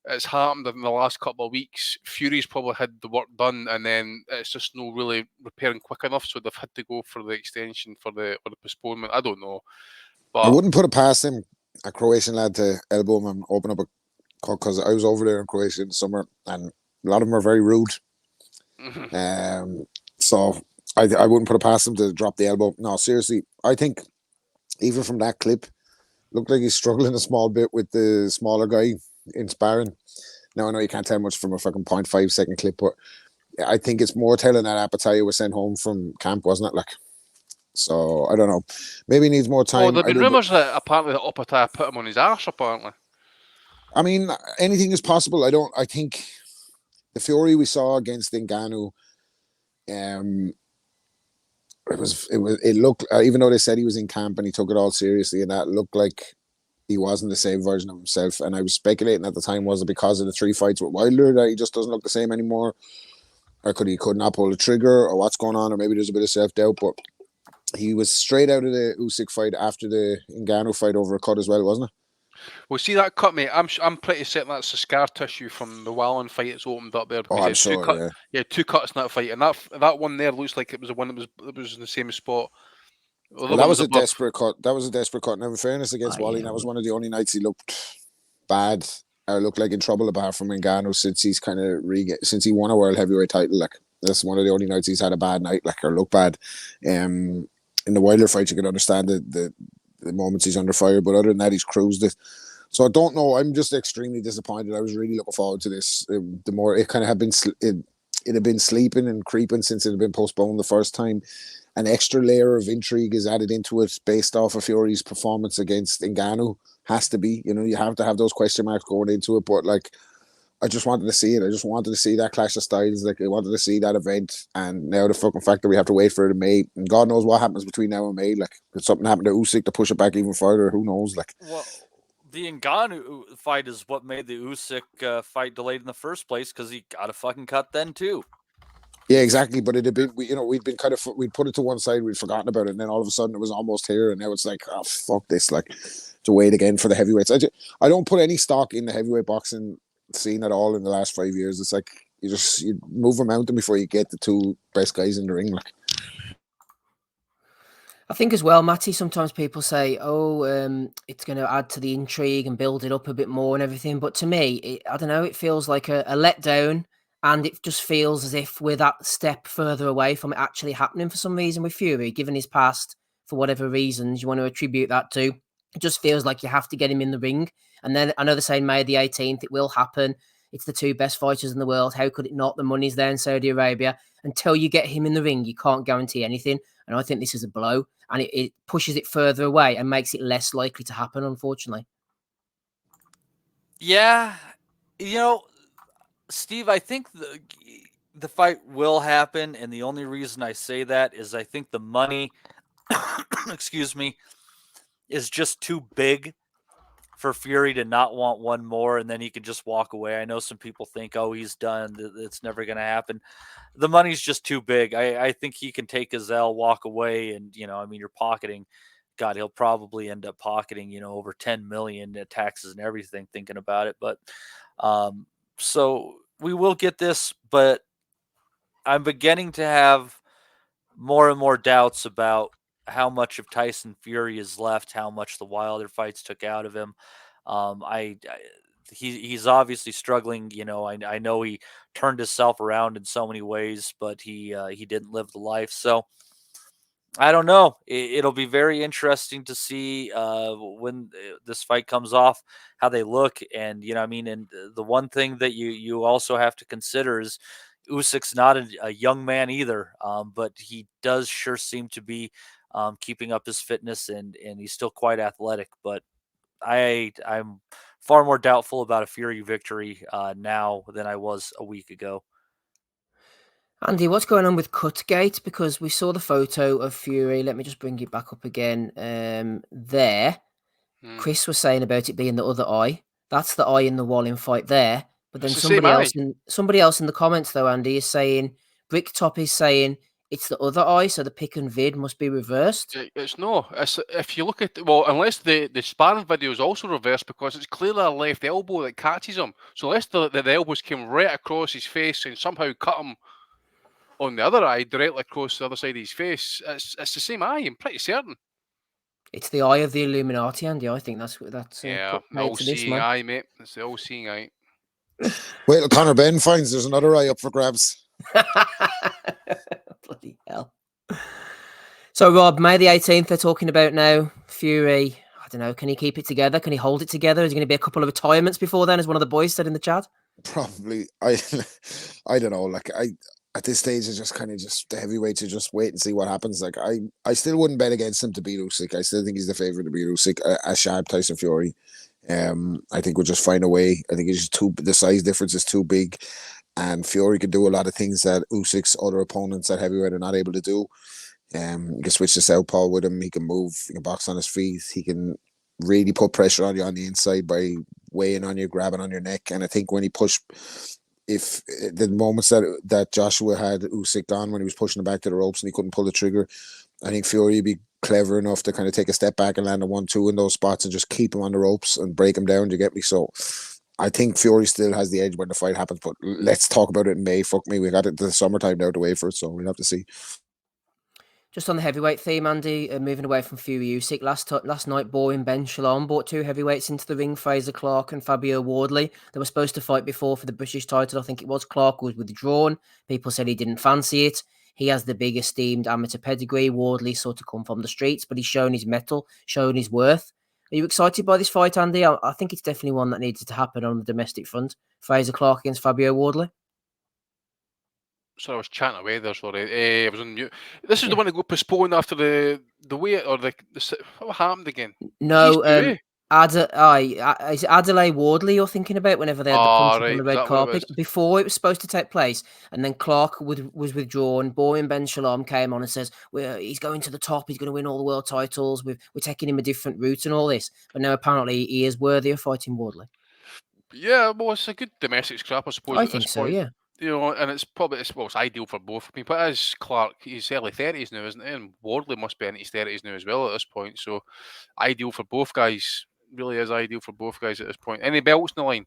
[SPEAKER 7] it's happened in the last couple of weeks. Fury's probably had the work done, and then it's just no really repairing quick enough, so they've had to go for the extension for the postponement. I don't know, but
[SPEAKER 14] I wouldn't put it past him, a Croatian lad, to elbow him and open up a cut, because I was over there in Croatia in the summer, and a lot of them are very rude. So I wouldn't put it past him to drop the elbow. No, seriously, I think even from that clip, looked like he's struggling a small bit with the smaller guy in sparring. Now I know you can't tell much from a fucking 0.5 second clip, but I think it's more telling that Opataya was sent home from camp, wasn't it? Like, so I don't know. Maybe he needs more time.
[SPEAKER 7] Oh, there've been rumours that apparently that Opataya put him on his arse. Apparently,
[SPEAKER 14] I mean, anything is possible. I think the Fury we saw against Ngannou, it looked, even though they said he was in camp and he took it all seriously, and that looked like he wasn't the same version of himself. And I was speculating at the time, was it because of the 3 fights with Wilder that he just doesn't look the same anymore? Or could not pull the trigger, or what's going on? Or maybe there's a bit of self-doubt. But he was straight out of the USYK fight after the Ngannou fight over a cut as well, wasn't it?
[SPEAKER 7] Well, see that cut, mate. I'm pretty certain that's the scar tissue from the Wallin fight that's opened up there.
[SPEAKER 14] Oh, I'm sure,
[SPEAKER 7] yeah, 2 cuts in that fight, and that one there looks like it was the one that was in the same spot.
[SPEAKER 14] Well, that was a desperate cut. That was a desperate cut. Now, in fairness against Wally, that was one of the only nights he looked bad or looked like in trouble, apart from Ngannou, since he's kind of since he won a world heavyweight title. Like, that's one of the only nights he's had a bad night, like, or look bad. In the Wilder fight, you can understand the moments he's under fire, but other than that, he's cruised it. So I don't know. I'm just extremely disappointed. I was really looking forward to this. The more it kind of had been, it had been sleeping and creeping since it had been postponed the first time. An extra layer of intrigue is added into it based off of Fury's performance against Ngannou. Has to be, you know, you have to have those question marks going into it. But like, I just wanted to see it. I just wanted to see that clash of styles. Like I wanted to see that event, and now the fucking fact that we have to wait for it in May, and God knows what happens between now and May. Like, could something happen to Usyk to push it back even further? Who knows? Like,
[SPEAKER 13] Well, the Ngannou fight is what made the Usyk fight delayed in the first place because he got a fucking cut then too.
[SPEAKER 14] yeah, exactly. But it had been, we'd been we'd put it to one side, we'd forgotten about it, and then all of a sudden it was almost here, and now it's like, oh fuck this, like to wait again for the heavyweights. I don't put any stock in the heavyweight boxing scene at all in the last 5 years. It's like you move a mountain before you get the two best guys in the ring. Like,
[SPEAKER 12] I think as well, Matty, sometimes people say, oh, it's going to add to the intrigue and build it up a bit more and everything. But to me, I don't know, it feels like a letdown, and it just feels as if we're that step further away from it actually happening for some reason with Fury, given his past, for whatever reasons you want to attribute that to. It just feels like you have to get him in the ring. And then I know they're saying May the 18th, it will happen. It's the two best fighters in the world. How could it not? The money's there in Saudi Arabia. Until you get him in the ring, you can't guarantee anything. And I think this is a blow. And it pushes it further away and makes it less likely to happen, unfortunately.
[SPEAKER 13] Yeah. You know, Steve, I think the fight will happen. And the only reason I say that is I think the money, excuse me, is just too big for Fury to not want one more, and then he can just walk away. I know some people think, oh, he's done. It's never going to happen. The money's just too big. I think he can take his L, walk away, and, I mean, you're pocketing. God, he'll probably end up pocketing, over 10 million in taxes and everything, thinking about it. But so we will get this, but I'm beginning to have more and more doubts about how much of Tyson Fury is left, how much the Wilder fights took out of him. He's obviously struggling. I know he turned himself around in so many ways, but he didn't live the life. So I don't know. It'll be very interesting to see when this fight comes off, how they look. And, and the one thing that you also have to consider is Usyk's not a young man either, but he does sure seem to be keeping up his fitness, and he's still quite athletic. But I'm far more doubtful about a Fury victory now than I was a week ago.
[SPEAKER 12] Andy, what's going on with Cutgate? Because we saw the photo of Fury. Let me just bring it back up again. There. Chris was saying about it being the other eye. That's the eye in the Wallin fight there. But then somebody else in the comments, though, Andy, is saying, Bricktop is saying it's the other eye, so the pick and vid must be reversed.
[SPEAKER 7] It's no. If you look at unless the sparring video is also reversed, because it's clearly a left elbow that catches him. So unless the elbows came right across his face and somehow cut him on the other eye, directly across the other side of his face, it's the same eye. I'm pretty certain.
[SPEAKER 12] It's the eye of the Illuminati, Andy. I think that's
[SPEAKER 7] yeah, the all-seeing eye, mate. It's the all-seeing eye.
[SPEAKER 14] Wait till Conor BENN finds there's another eye up for grabs.
[SPEAKER 12] Bloody hell. So, Rob, May the 18th, they're talking about now. Fury, I don't know, can he keep it together? Can he hold it together? Is there going to be a couple of retirements before then, as one of the boys said in the chat?
[SPEAKER 14] Probably. I don't know. Like, at this stage, it's just kind of the heavyweights to just wait and see what happens. Like, I still wouldn't bet against him to beat Usyk. I still think he's the favorite to beat Usyk, as sharp Tyson Fury. I think we'll just find a way. I think it's just the size difference is too big, and Fury can do a lot of things that Usyk's other opponents at heavyweight are not able to do. He can switch to southpaw with him. He can move. He can box on his feet. He can really put pressure on you on the inside by weighing on you, grabbing on your neck. And I think when he pushed, if the moments that Joshua had Usyk on when he was pushing him back to the ropes and he couldn't pull the trigger, I think Fury would be clever enough to kind of take a step back and land a 1-2 in those spots and just keep him on the ropes and break him down. Do you get me? So I think Fury still has the edge when the fight happens, but let's talk about it in May. Fuck me, we got it the summertime now to wait for it, so we'll have to see.
[SPEAKER 12] Just on the heavyweight theme, Andy, moving away from Fury Usyk, last night, boring Ben Shalom brought two heavyweights into the ring, Fraser Clark and Fabio Wardley. They were supposed to fight before for the British title. I think it was. Clark was withdrawn. People said he didn't fancy it. He has the big esteemed amateur pedigree. Wardley sort of come from the streets, but he's shown his mettle, shown his worth. Are you excited by this fight, Andy? I think it's definitely one that needed to happen on the domestic front. Fraser Clark against Fabio Wardley.
[SPEAKER 7] So I was chatting away there, sorry. I was on mute. This is the one that got postponed after the weight, or the what happened again?
[SPEAKER 12] No, Is it Adelaide Wardley you're thinking about whenever they had the punch up on
[SPEAKER 7] right.
[SPEAKER 12] the
[SPEAKER 7] Was
[SPEAKER 12] red
[SPEAKER 7] that what it
[SPEAKER 12] carpet?
[SPEAKER 7] was?
[SPEAKER 12] Before it was supposed to take place, and then Clark was withdrawn. Boyan Ben Shalom came on and says, he's going to the top, he's going to win all the world titles, we're taking him a different route and all this. But now apparently he is worthy of fighting Wardley.
[SPEAKER 7] Yeah, well, it's a good domestic scrap, I suppose,
[SPEAKER 12] I
[SPEAKER 7] at this
[SPEAKER 12] think so,
[SPEAKER 7] point.
[SPEAKER 12] yeah.
[SPEAKER 7] You know, and it's probably it's ideal for both. I mean, but as Clark, he's early 30s now, isn't he? And Wardley must be in his 30s now as well at this point. So ideal for both guys. Really is ideal for both guys at this point. Any belts in the line?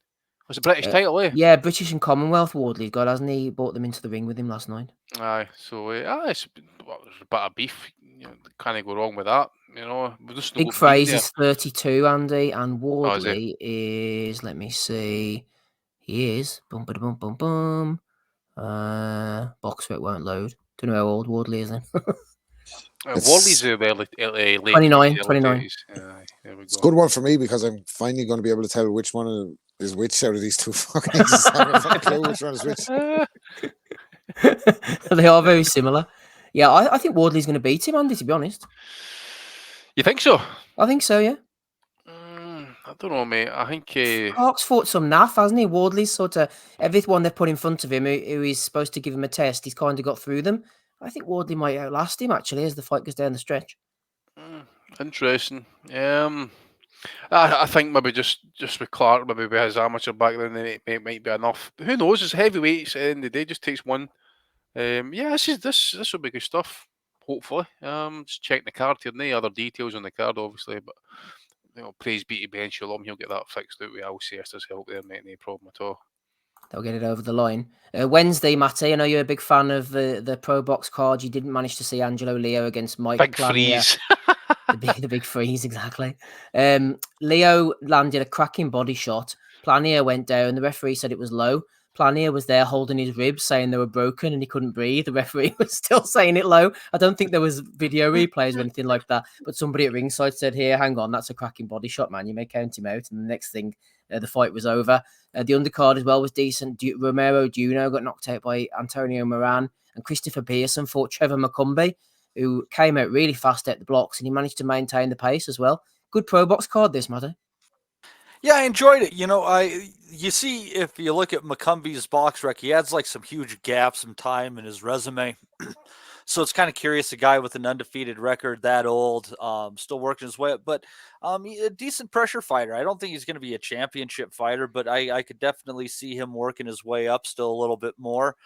[SPEAKER 7] It's a British title, eh?
[SPEAKER 12] Yeah, British and Commonwealth Wardley's got, hasn't he? He brought them into the ring with him last night.
[SPEAKER 7] Aye, so it's well, there's a bit of beef. You know, can't go wrong with that. You know,
[SPEAKER 12] Big Fraser's 32, Andy, and Wardley is, let me see, he is box rate won't load. Don't know how old Wardley is then.
[SPEAKER 7] Wardley's late
[SPEAKER 12] 29.
[SPEAKER 7] there we
[SPEAKER 14] It's a
[SPEAKER 7] go.
[SPEAKER 14] good one for me because I'm finally going to be able to tell which one is which out of these two fucking. I just have a fucking clue which one is which.
[SPEAKER 12] They are very similar. Yeah, I think Wardley's going to beat him, Andy, to be honest.
[SPEAKER 7] You think so?
[SPEAKER 12] I think so, yeah.
[SPEAKER 7] I don't know, mate. I think
[SPEAKER 12] Clark's fought some naff, hasn't he? Wardley's sort of everyone they've put in front of him who is supposed to give him a test, he's kind of got through them. I think Wardley might outlast him, actually, as the fight goes down the stretch.
[SPEAKER 7] Interesting. I think maybe just with Clark, maybe with his amateur background, then it might be enough. Who knows? It's heavyweights at the end of the day. Just takes one. This will be good stuff. Hopefully. Just checking the card here. No other details on the card, obviously, but you know, praise be to Ben Shalom. He'll get that fixed out with Alcester's help there, mate. No problem at all.
[SPEAKER 12] They'll get it over the line. Wednesday, Matty, I know you're a big fan of the Pro Box card. You didn't manage to see Angelo Leo against Mike
[SPEAKER 7] Big
[SPEAKER 12] Planier.
[SPEAKER 7] freeze.
[SPEAKER 12] the big freeze, exactly. Leo landed a cracking body shot. Planier went down. The referee said it was low. Planier was there holding his ribs, saying they were broken and he couldn't breathe. The referee was still saying it low. I don't think there was video replays or anything like that, but somebody at ringside said, here, hang on, that's a cracking body shot, man. You may count him out. And the next thing, the fight was over. The undercard as well was decent. Romero Duno got knocked out by Antonio Moran, and Christopher Pearson fought Trevor McCumbee, who came out really fast at the blocks, and he managed to maintain the pace as well. Good Pro Box card, this, Matty.
[SPEAKER 13] Yeah, I enjoyed it. You know, you see, if you look at McCumbee's box rec, he has like some huge gaps in time in his resume. So it's kind of curious, a guy with an undefeated record, that old, still working his way up, but a decent pressure fighter. I don't think he's going to be a championship fighter, but I could definitely see him working his way up still a little bit more.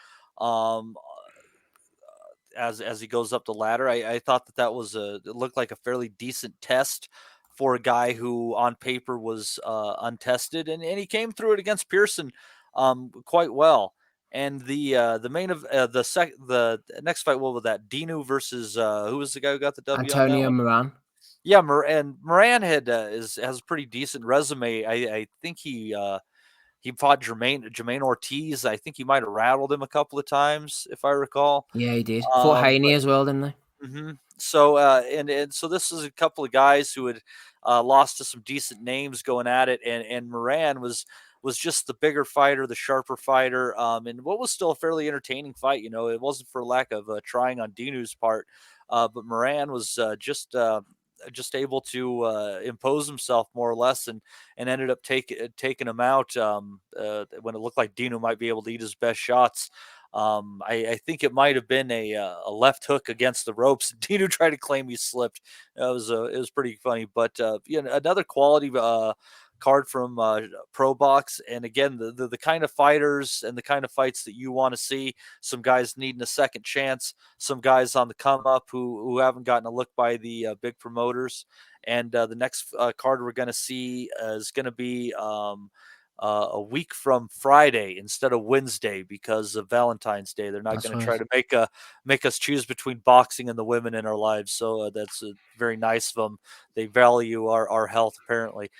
[SPEAKER 13] As he goes up the ladder, I thought that was it looked like a fairly decent test for a guy who on paper was untested, and he came through it against Pearson quite well. And the next fight, what was that? Dinu versus who was the guy who got the W?
[SPEAKER 12] Antonio Moran.
[SPEAKER 13] Yeah, and Moran has a pretty decent resume. I think he fought Jermaine Ortiz. I think he might have rattled him a couple of times, if I recall.
[SPEAKER 12] Yeah, he did. Fought Haney as well, didn't they?
[SPEAKER 13] Mm-hmm. So and so this is a couple of guys who had lost to some decent names going at it, and Moran was just the bigger fighter, the sharper fighter, and what was still a fairly entertaining fight. You know, it wasn't for lack of trying on Dinu's part, but Moran was just able to impose himself more or less, and ended up taking him out when it looked like Dinu might be able to eat his best shots. I think it might have been a left hook against the ropes. Dinu tried to claim he slipped. It was pretty funny, but another quality card from Pro Box, and again the kind of fighters and the kind of fights that you want to see. Some guys needing a second chance, some guys on the come up who haven't gotten a look by the big promoters. And the next card we're going to see is going to be a week from Friday instead of Wednesday because of Valentine's Day. They're not going to try to make us choose between boxing and the women in our lives. So that's very nice of them. They value our health, apparently.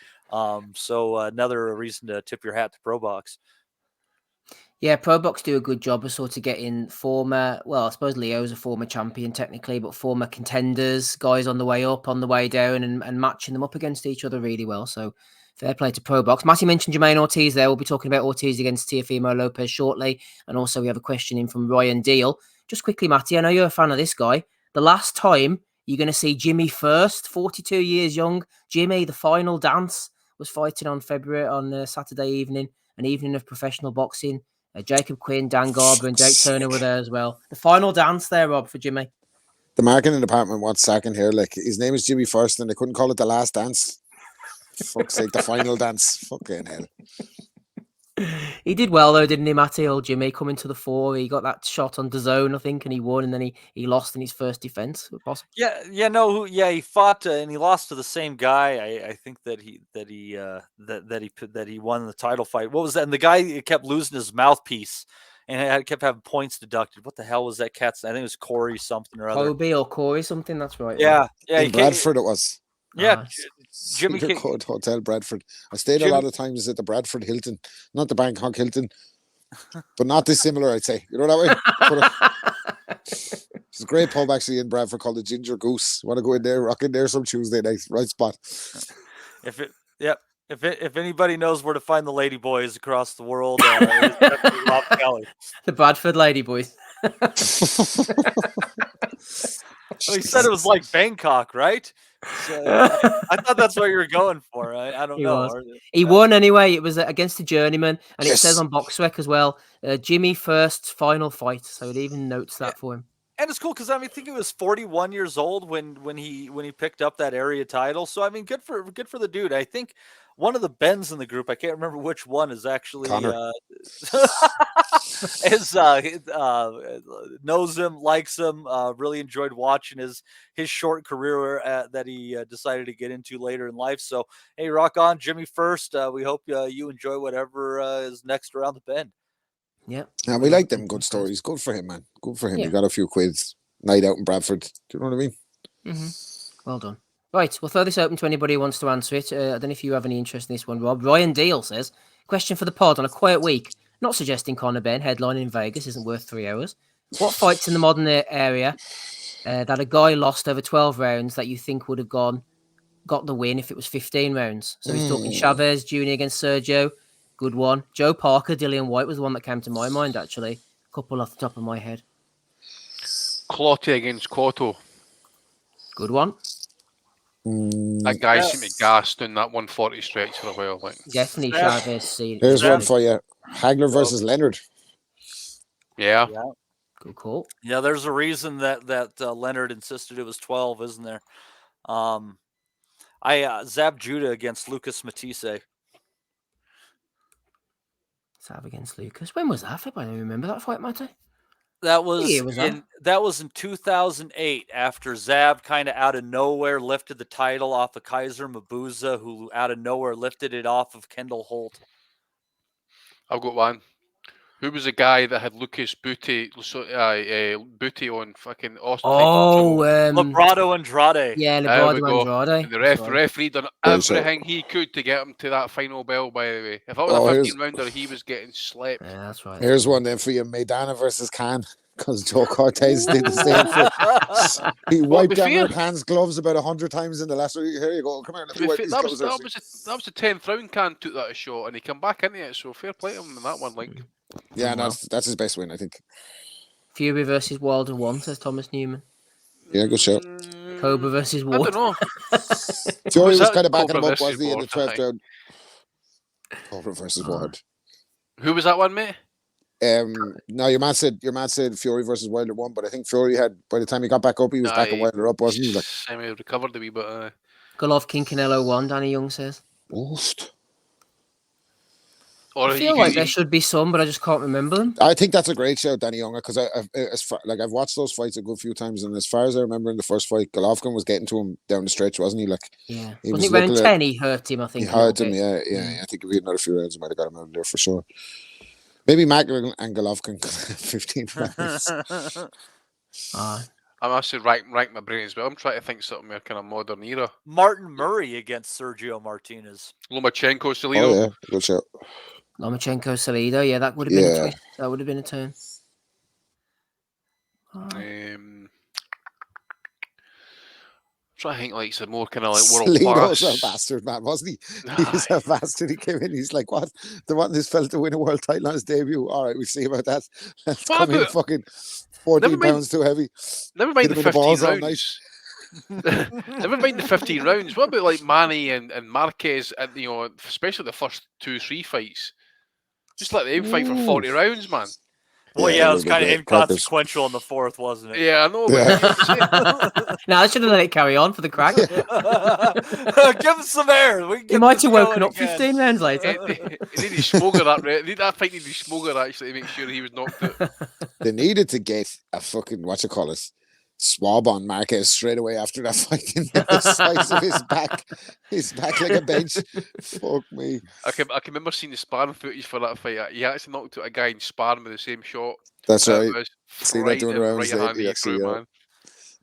[SPEAKER 13] So another reason to tip your hat to Pro Box.
[SPEAKER 12] Yeah, Pro Box do a good job of sort of getting former, well, I suppose Leo's a former champion technically, but former contenders, guys on the way up, on the way down, and matching them up against each other really well. So fair play to Pro Box. Matty mentioned Jermaine Ortiz there. We'll be talking about Ortiz against Teofimo Lopez shortly. And also we have a question in from Ryan Deal. Just quickly, Matty, I know you're a fan of this guy. The last time You're going to see Jimmy first, 42 years young. Jimmy, the final dance, was fighting on Saturday evening, an evening of professional boxing. Jacob Quinn, Dan Garber, and Jake Turner were there as well. The final dance there, Rob, for Jimmy.
[SPEAKER 14] The marketing department wants sacking here. Like, his name is Jimmy First, and they couldn't call it the last dance. Fuck's sake, the final dance. Fucking hell.
[SPEAKER 12] He did well though, didn't he, Matty? Old Jimmy coming to the fore. He got that shot on DAZN, I think, and he won, and then he lost in his first defense.
[SPEAKER 13] He fought and he lost to the same guy. I think that he won the title fight. What was that? And the guy kept losing his mouthpiece and kept having points deducted. What the hell was that cat's? I think it was Corey something or other.
[SPEAKER 12] Kobe or Corey something. That's right.
[SPEAKER 13] Yeah.
[SPEAKER 14] In Bradford, it was.
[SPEAKER 13] Yeah,
[SPEAKER 14] Jimmy Hotel Bradford. I stayed a lot of times at the Bradford Hilton, not the Bangkok Hilton, but not dissimilar, I'd say. You know that way? It's a great pub actually in Bradford called the Ginger Goose. Want to go in there, rock in there some Tuesday night, right spot.
[SPEAKER 13] If anybody knows where to find the Lady Boys across the world, it's definitely Rob Kelly.
[SPEAKER 12] The Bradford Lady Boys.
[SPEAKER 13] Well, he said it was like Bangkok, right? So, I thought that's what you were going for. I don't know.
[SPEAKER 12] He won anyway. It was against the Journeyman, and it says on BoxRec as well, Jimmy First's final fight. So it even notes that for him.
[SPEAKER 13] And it's cool because I think he was 41 years old when he picked up that area title. So I mean, good for the dude. I think one of the Benns in the group, I can't remember which one, is actually knows him, likes him, really enjoyed watching his short career that he decided to get into later in life. So hey, rock on, Jimmy First. We hope you enjoy whatever is next around the bend.
[SPEAKER 12] Yeah.
[SPEAKER 14] And we like them good stories. Good for him, man. Good for him.
[SPEAKER 12] Yeah.
[SPEAKER 14] He got a few quids. Night out in Bradford. Do you know what I mean?
[SPEAKER 12] Mm-hmm. Well done. Right, we'll throw this open to anybody who wants to answer it. I don't know if you have any interest in this one, Rob. Ryan Deal says, question for the pod on a quiet week. Not suggesting Conor Benn headlining in Vegas isn't worth 3 hours. What fights in the modern area that a guy lost over 12 rounds that you think would have got the win if it was 15 rounds? So he's talking Chavez Jr. against Sergio. Good one. Joe Parker, Dillian White was the one that came to my mind, actually. A couple off the top of my head.
[SPEAKER 7] Clottey against Cotto.
[SPEAKER 12] Good one.
[SPEAKER 7] That guy seemed to gas down that 140 stretch for a while. Like.
[SPEAKER 12] Definitely Chavez.
[SPEAKER 14] Here's one for you. Hagler versus Leonard.
[SPEAKER 7] Yeah.
[SPEAKER 12] Good call.
[SPEAKER 13] Yeah, there's a reason that Leonard insisted it was 12, isn't there? Zab Judah against Lucas Matisse.
[SPEAKER 12] Zab against Lucas. When was that? I don't remember that fight, Matty.
[SPEAKER 13] That was in 2008 after Zab kind of out of nowhere lifted the title off of Kaiser Mabuza, who out of nowhere lifted it off of Kendall Holt.
[SPEAKER 7] I've got one. Who was the guy that had Lucas Booty on fucking Austin?
[SPEAKER 13] Lebrado Andrade.
[SPEAKER 12] Yeah, Lebrado Andrade.
[SPEAKER 7] And the referee done everything he could to get him to that final bell, by the way. If I was a 15-rounder, he was getting slept.
[SPEAKER 12] Yeah, that's right.
[SPEAKER 14] Here's one then for you. Maidana versus Khan. Because Joe Cortez did the same. He wiped down her hands gloves about 100 times in the last week. Here you go. Come here.
[SPEAKER 7] That was the 10th round. Khan took that a shot and he came back into it. So fair play to him in that one. Like,
[SPEAKER 14] yeah, that's his best win, I think.
[SPEAKER 12] Fury versus Wilder 1, says Thomas Newman.
[SPEAKER 14] Yeah, good shout.
[SPEAKER 12] Cobra versus Ward.
[SPEAKER 7] I don't know.
[SPEAKER 14] Fury was kind of backing him up, wasn't he, in the 12th round? Cobra versus Ward.
[SPEAKER 7] Who was that one, mate?
[SPEAKER 14] No, your man said Fury versus Wilder 1, but I think Fury had, by the time he got back up, he was backing Wilder up, wasn't he? Like,
[SPEAKER 7] semi-recovered a wee bit.
[SPEAKER 12] Golovkin Canelo 1, Danny Young says.
[SPEAKER 14] Most.
[SPEAKER 12] I feel like there should be some, but I just can't remember them.
[SPEAKER 14] I think that's a great shout, Danny Young, because I've watched those fights a good few times, and as far as I remember in the first fight, Golovkin was getting to him down the stretch, wasn't he? Like,
[SPEAKER 12] yeah, wasn't it round 10 he hurt him? I think
[SPEAKER 14] he hurt him. Yeah. I think if he had another few rounds, he might have got him out of there for sure. Maybe Mac and Golovkin 15 rounds.
[SPEAKER 7] I'm actually rank my brain as well. I'm trying to think something more kind of modern era.
[SPEAKER 13] Martin Murray against Sergio Martinez.
[SPEAKER 7] Lomachenko, Salido.
[SPEAKER 14] Oh yeah, good shout.
[SPEAKER 12] Lomachenko, Salido. Yeah, that would have been a twist. That would have been a turn.
[SPEAKER 7] I think like some more kind of like world
[SPEAKER 14] Salido's
[SPEAKER 7] class.
[SPEAKER 14] a bastard, man, wasn't he? He was a bastard. He came in. He's like, "What? They want this fella to win a world title on his debut? All right, we'll see about that. Let's come in fucking 14 pounds too heavy.
[SPEAKER 7] Never mind the 15 rounds. Never mind the 15 rounds. What about like Manny and Marquez at especially the first 2-3 fights? Just let them fight for 40 rounds, man.
[SPEAKER 13] Well,
[SPEAKER 14] Yeah,
[SPEAKER 13] it was
[SPEAKER 14] they
[SPEAKER 13] kind of
[SPEAKER 14] were
[SPEAKER 13] inconsequential in the fourth, wasn't it?
[SPEAKER 7] Yeah, I know. But
[SPEAKER 12] No, I should have let it carry on for the crack.
[SPEAKER 13] Give him some air. We can
[SPEAKER 12] He
[SPEAKER 13] get
[SPEAKER 12] might
[SPEAKER 13] this
[SPEAKER 12] have woken
[SPEAKER 13] going
[SPEAKER 12] up
[SPEAKER 13] again.
[SPEAKER 12] 15 rounds later.
[SPEAKER 7] He needed Smoker that fight needed Smoker actually to make sure he was knocked out.
[SPEAKER 14] They needed to get a fucking swab on Marquez straight away after that fight. In the size of his back like a bench. Fuck me.
[SPEAKER 7] I can remember seeing the sparring footage for that fight. He actually knocked out a guy in sparring with the same shot.
[SPEAKER 14] That's right.
[SPEAKER 7] It was
[SPEAKER 14] See that doing around
[SPEAKER 7] right hand he threw, man.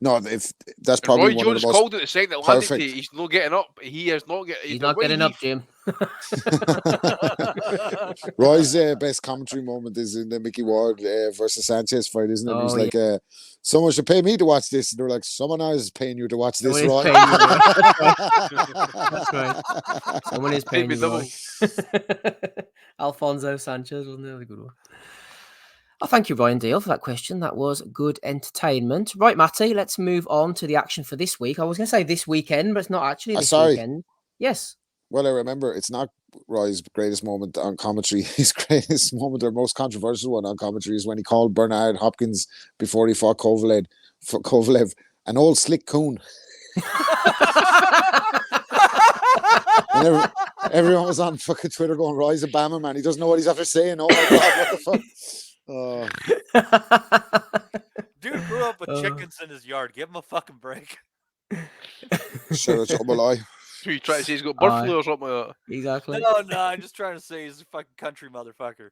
[SPEAKER 14] No, if that's
[SPEAKER 7] And
[SPEAKER 14] probably
[SPEAKER 7] Roy
[SPEAKER 14] one
[SPEAKER 7] Jones
[SPEAKER 14] of the most
[SPEAKER 7] called it the second that landed.
[SPEAKER 14] perfect.
[SPEAKER 7] He's not getting up. He is not getting.
[SPEAKER 12] He's not getting up, Jim.
[SPEAKER 14] Roy's best commentary moment is in the Mickey Ward versus Sanchez fight, isn't it?
[SPEAKER 12] Oh,
[SPEAKER 14] He's like, someone should pay me to watch this. And they're like, someone is paying you to watch this,
[SPEAKER 12] Someone
[SPEAKER 14] Roy.
[SPEAKER 12] is paying you, That's right. Someone is paying
[SPEAKER 7] me
[SPEAKER 12] you,
[SPEAKER 7] double.
[SPEAKER 12] Roy. Alfonso Sanchez, wasn't it? A good one. Oh, thank you, Ryan Deal, for that question. That was good entertainment. Right, Matty, let's move on to the action for this week. I was going to say this weekend, but it's not actually this weekend. Yes.
[SPEAKER 14] Well, I remember it's not Roy's greatest moment on commentary. His greatest moment or most controversial one on commentary is when he called Bernard Hopkins before he fought Kovalev an old slick coon. And everyone was on fucking Twitter going, Roy's a Bama, man. He doesn't know what he's after saying. Oh my God, what the fuck? Oh.
[SPEAKER 13] Dude grew up with chickens in his yard. Give him a fucking break.
[SPEAKER 14] Shout out to Malai.
[SPEAKER 7] Who you trying to say he's got bird flu or something like that?
[SPEAKER 12] Exactly.
[SPEAKER 13] No, I'm just trying to say he's a fucking country motherfucker.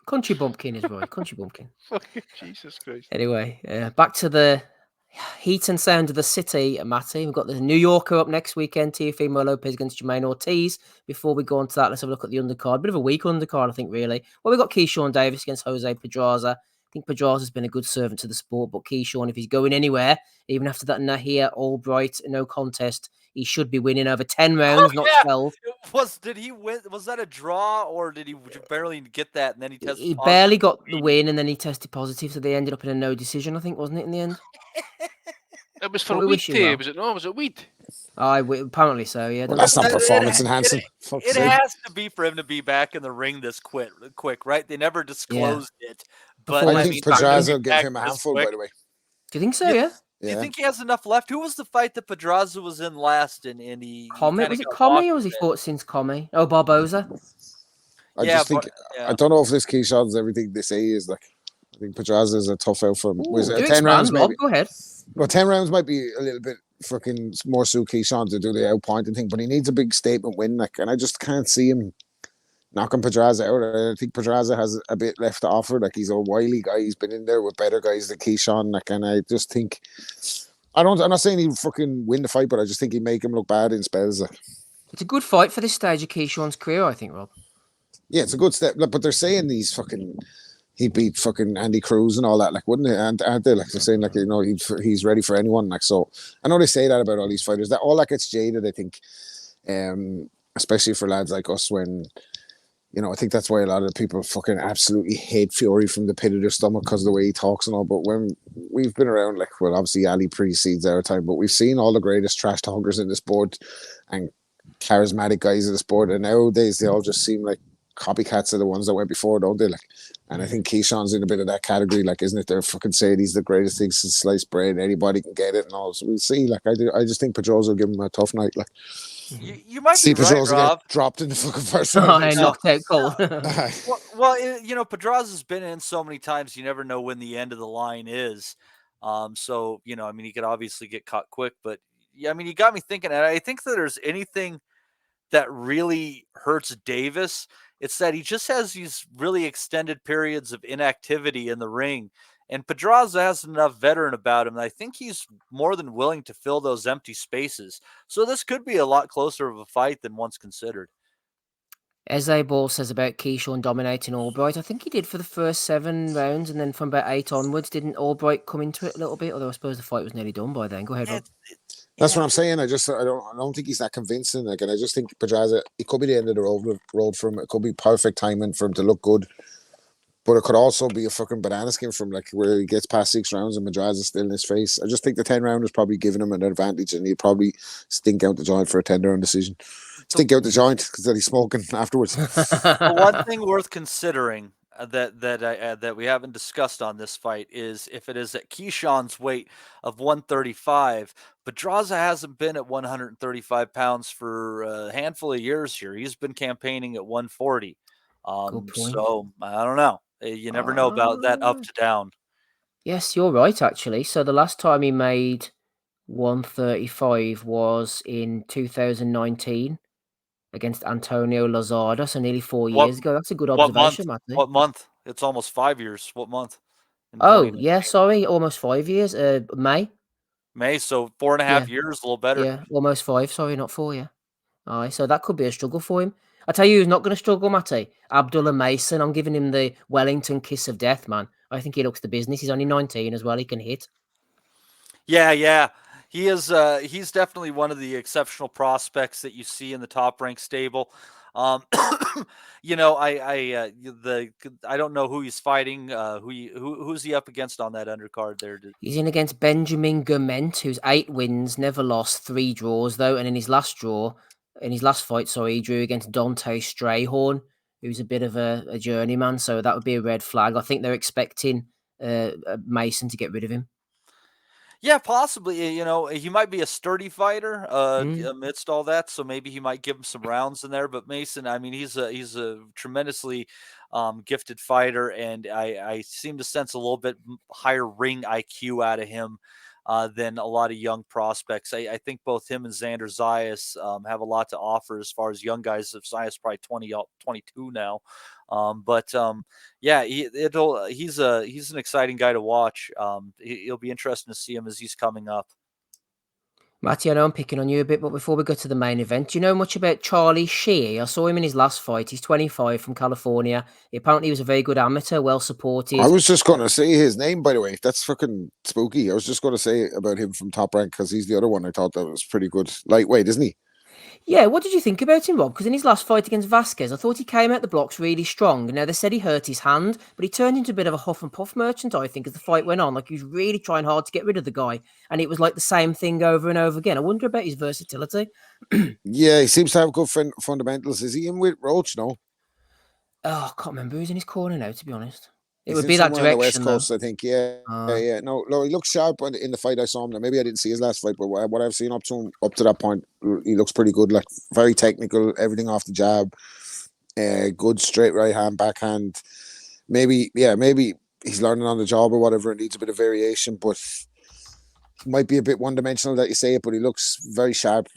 [SPEAKER 12] Country bumpkin is right. Country bumpkin.
[SPEAKER 7] Fucking Jesus Christ.
[SPEAKER 12] Anyway, back to the heat and sound of the city, Matty. We've got the New Yorker up next weekend. Teofimo Lopez against Jermaine Ortiz. Before we go on to that, let's have a look at the undercard. Bit of a weak undercard, I think, really. Well, we've got Keyshawn Davis against Jose Pedraza. I think Pedraza's been a good servant to the sport, but Keyshawn, if he's going anywhere, even after that Nahir Albright no contest, he should be winning over 10 rounds, not 12.
[SPEAKER 13] Did he win? Was that a draw, or did he barely get that and then he tested
[SPEAKER 12] He
[SPEAKER 13] positive?
[SPEAKER 12] barely got the win and then he tested positive, so they ended up in a no decision, I think, wasn't it, in the end?
[SPEAKER 7] It was for weed, was it? No, was it weed?
[SPEAKER 12] Apparently so, yeah.
[SPEAKER 14] Well, that's not performance enhancing.
[SPEAKER 13] It has to be for him to be back in the ring this quick, right? They never disclosed it. But
[SPEAKER 14] I think Pedraza will give him a handful, by the way.
[SPEAKER 12] Do you think so, yeah?
[SPEAKER 13] Do you think he has enough left? Who was the fight that Pedraza was in last? And he
[SPEAKER 12] Was it Comey or was he fought since Comey? Oh, Barboza.
[SPEAKER 14] I don't know if this Keyshawn's everything they say is like. I think Pedraza is a tough out for him. 10 rounds, maybe.
[SPEAKER 12] Go ahead.
[SPEAKER 14] Well, 10 rounds might be a little bit fucking more suit Keyshawn to do the outpointing thing, but he needs a big statement win, and I just can't see him knocking Pedraza out. I think Pedraza has a bit left to offer. He's a wily guy. He's been in there with better guys than Keyshawn. And I just think I'm not saying he'll fucking win the fight, but I just think he'd make him look bad in spells.
[SPEAKER 12] It's a good fight for this stage of Keyshawn's career, I think, Rob.
[SPEAKER 14] Yeah, it's a good step. But they're saying he beat fucking Andy Cruz and all that, wouldn't it? And aren't they? They're saying, he's ready for anyone. So I know they say that about all these fighters. That all that gets jaded, I think, especially for lads like us when, I think that's why a lot of people fucking absolutely hate Fury from the pit of their stomach because of the way he talks and all. But when we've been around, obviously Ali precedes our time, but we've seen all the greatest trash talkers in the sport and charismatic guys in the sport. And nowadays they all just seem like copycats of the ones that went before, don't they? And I think Keyshawn's in a bit of that category, isn't it? They're fucking saying he's the greatest thing since sliced bread. Anybody can get it and all. So we'll see. I just think Pedraza will give him a tough night.
[SPEAKER 13] You might
[SPEAKER 14] see
[SPEAKER 13] be right,
[SPEAKER 14] Pedraza
[SPEAKER 13] Rob.
[SPEAKER 14] get dropped in the fucking first round.
[SPEAKER 12] Knocked out cold.
[SPEAKER 13] Well, Pedraza's been in so many times. You never know when the end of the line is. So he could obviously get caught quick, but yeah, you got me thinking. And I think that there's anything that really hurts Davis, it's that he just has these really extended periods of inactivity in the ring. And Pedraza has enough veteran about him. And I think he's more than willing to fill those empty spaces. So this could be a lot closer of a fight than once considered.
[SPEAKER 12] Eze Ball says about Keyshawn dominating Albright. I think he did for the first 7 rounds. And then from about 8 onwards, didn't Albright come into it a little bit? Although I suppose the fight was nearly done by then. Go ahead, Rob.
[SPEAKER 14] That's what I'm saying. I don't think he's that convincing. And I just think Pedraza, it could be the end of the road for him. It could be perfect timing for him to look good. But it could also be a fucking banana skin from like where he gets past 6 rounds and Madraz is still in his face. I just think the 10 round is probably giving him an advantage, and he'd probably stink out the joint for a 10-round decision. Stink out the joint because then he's smoking afterwards.
[SPEAKER 13] The one thing worth considering that we haven't discussed on this fight is if it is at Keyshawn's weight of 135. Pedraza hasn't been at 135 pounds for a handful of years here. He's been campaigning at 140.
[SPEAKER 12] Good point.
[SPEAKER 13] So I don't know. You never know about that up to down.
[SPEAKER 12] Yes, you're right, actually. So the last time he made 135 was in 2019 against Antonio Lozada, so nearly 4 years ago. That's a good observation, Matty.
[SPEAKER 13] What month? It's almost 5 years. What month?
[SPEAKER 12] Oh, yeah, sorry, almost 5 years. May.
[SPEAKER 13] May, so 4.5 years, a little better.
[SPEAKER 12] Yeah, almost 5. Sorry, not 4. Yeah. All right, so that could be a struggle for him. I tell you, who's not going to struggle, Matty? Abdullah Mason. I'm giving him the Wellington kiss of death, man. I think he looks the business. He's only 19 as well. He can hit.
[SPEAKER 13] Yeah. He is. He's definitely one of the exceptional prospects that you see in the top ranked stable. You know, I don't know who he's fighting. Who's he up against on that undercard there?
[SPEAKER 12] He's in against Benjamin Gument, who's 8 wins, never lost, 3 draws though, and in his last fight, he drew against Dante Strayhorn, who's a bit of a journeyman. So that would be a red flag. I think they're expecting Mason to get rid of him.
[SPEAKER 13] Yeah, possibly. You know, he might be a sturdy fighter amidst all that, so maybe he might give him some rounds in there. But Mason, I mean, he's a tremendously gifted fighter, and I seem to sense a little bit higher ring IQ out of him than a lot of young prospects. I think both him and Xander Zayas have a lot to offer as far as young guys. Zayas probably 22 now. Yeah, he's an exciting guy to watch. It'll be interesting to see him as he's coming up.
[SPEAKER 12] Matty, I know I'm picking on you a bit, but before we go to the main event, do you know much about Charlie Shea? I saw him in his last fight. He's 25 from California. Apparently, he was a very good amateur, well supported.
[SPEAKER 14] I was just going to say his name, by the way. That's fucking spooky. I was just going to say about him from Top Rank because he's the other one I thought that was pretty good. Lightweight, isn't he?
[SPEAKER 12] Yeah, what did you think about him, Rob? Because in his last fight against Vasquez, I thought he came out the blocks really strong. Now, they said he hurt his hand, but he turned into a bit of a huff and puff merchant, I think, as the fight went on. Like, he was really trying hard to get rid of the guy, and it was like the same thing over and over again. I wonder about his versatility.
[SPEAKER 14] Yeah, he seems to have good fundamentals. Is he in with Roach? No.
[SPEAKER 12] Oh, I can't remember who's in his corner now, to be honest. It
[SPEAKER 14] He's
[SPEAKER 12] would
[SPEAKER 14] in
[SPEAKER 12] be that
[SPEAKER 14] somewhere on
[SPEAKER 12] direction,
[SPEAKER 14] the West Coast, I think. Yeah. No, he looks sharp in the fight I saw him. Now, maybe I didn't see his last fight, but what I've seen up to him up to that point, he looks pretty good. Like, very technical, everything off the jab, good straight right hand, backhand. Maybe he's learning on the job or whatever. It needs a bit of variation, but he might be a bit one dimensional that you say it, but he looks very sharp.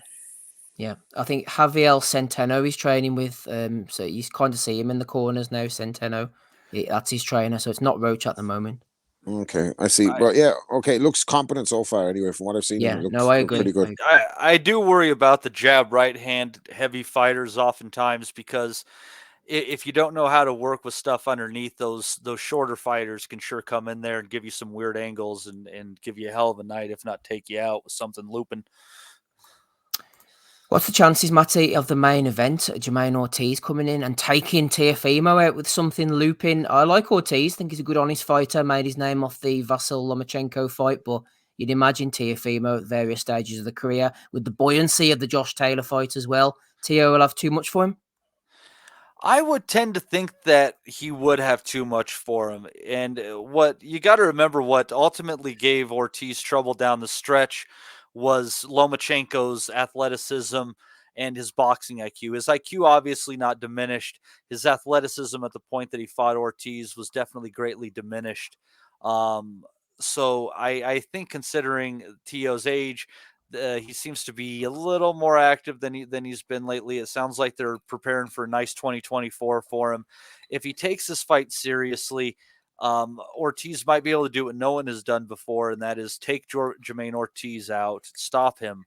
[SPEAKER 12] Yeah, I think Javier Centeno he's training with, so you kind of see him in the corners now. Centeno, that's his trainer, so it's not Roach at the moment.
[SPEAKER 14] Okay, I see. But yeah, okay, it looks competent so far anyway from what I've seen.
[SPEAKER 12] Yeah,
[SPEAKER 14] it looks,
[SPEAKER 12] no, I agree.
[SPEAKER 14] Pretty good.
[SPEAKER 13] I do worry about the jab right hand heavy fighters oftentimes because if you don't know how to work with stuff underneath, those shorter fighters can sure come in there and give you some weird angles and give you a hell of a night, if not take you out with something looping.
[SPEAKER 12] What's the chances, Matty, of the main event, Jermaine Ortiz coming in and taking Teofimo out with something looping? I like Ortiz. I think he's a good, honest fighter. Made his name off the Vasyl Lomachenko fight, but you'd imagine Teofimo at various stages of the career with the buoyancy of the Josh Taylor fight as well. Teo will have too much for him.
[SPEAKER 13] I would tend to think that he would have too much for him. And what you got to remember, what ultimately gave Ortiz trouble down the stretch was Lomachenko's athleticism and his boxing IQ. His IQ obviously not diminished. His athleticism at the point that he fought Ortiz was definitely greatly diminished. So I think considering Teo's age, he seems to be a little more active than he's been lately. It sounds like they're preparing for a nice 2024 for him. If he takes this fight seriously, Ortiz might be able to do what no one has done before, and that is take Jermaine Ortiz out, stop him.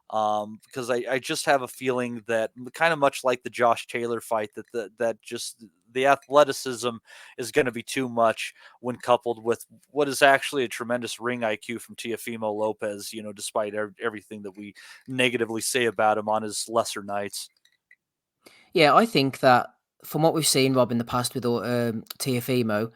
[SPEAKER 13] Because I just have a feeling that kind of much like the Josh Taylor fight, that just the athleticism is going to be too much when coupled with what is actually a tremendous ring IQ from Teofimo Lopez, you know, despite everything that we negatively say about him on his lesser nights.
[SPEAKER 12] Yeah, I think that from what we've seen, Rob, in the past with Teofimo,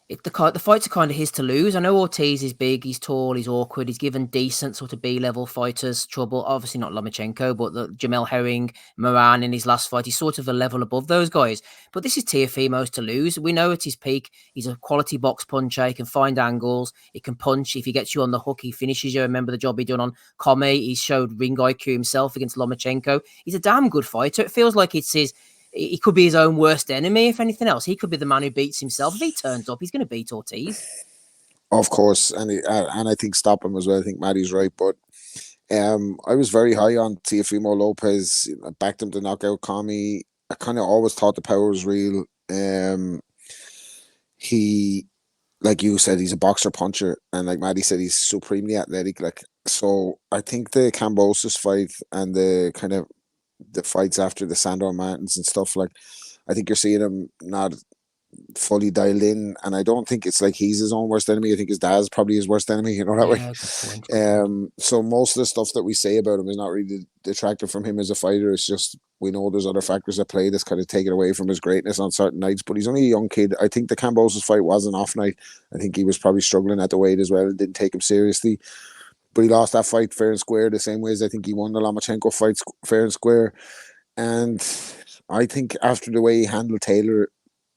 [SPEAKER 12] the fights are kind of his to lose. I know Ortiz is big, he's tall, he's awkward, he's given decent sort of B-level fighters trouble. Obviously not Lomachenko, but Jamel Herring, Moran in his last fight, he's sort of a level above those guys. But this is Teofimo's to lose. We know at his peak, he's a quality box puncher, he can find angles, he can punch. If he gets you on the hook, he finishes you. Remember the job he done on Kome? He showed ring IQ himself against Lomachenko. He's a damn good fighter. It feels like he could be his own worst enemy, if anything else. He could be the man who beats himself. If he turns up, he's going to beat Ortiz.
[SPEAKER 14] Of course, and I think stop him as well. I think Maddie's right, but I was very high on Teofimo Lopez. I backed him to knock out Kami. I kind of always thought the power was real. He, like you said, he's a boxer puncher, and like Maddie said, he's supremely athletic. Like, so I think the Kambosos fight and the kind of the fights after the Sandor Mountains and stuff, like, I think you're seeing him not fully dialed in, and I don't think it's like he's his own worst enemy. I think his dad's probably his worst enemy, you know, that way. So most of the stuff that we say about him is not really detracted from him as a fighter. It's just we know there's other factors at play that's kind of taken away from his greatness on certain nights, but he's only a young kid. I think the Kambosos fight was an off night. I think he was probably struggling at the weight as well and didn't take him seriously. But he lost that fight fair and square, the same way as I think he won the Lomachenko fight fair and square. And I think after the way he handled Taylor,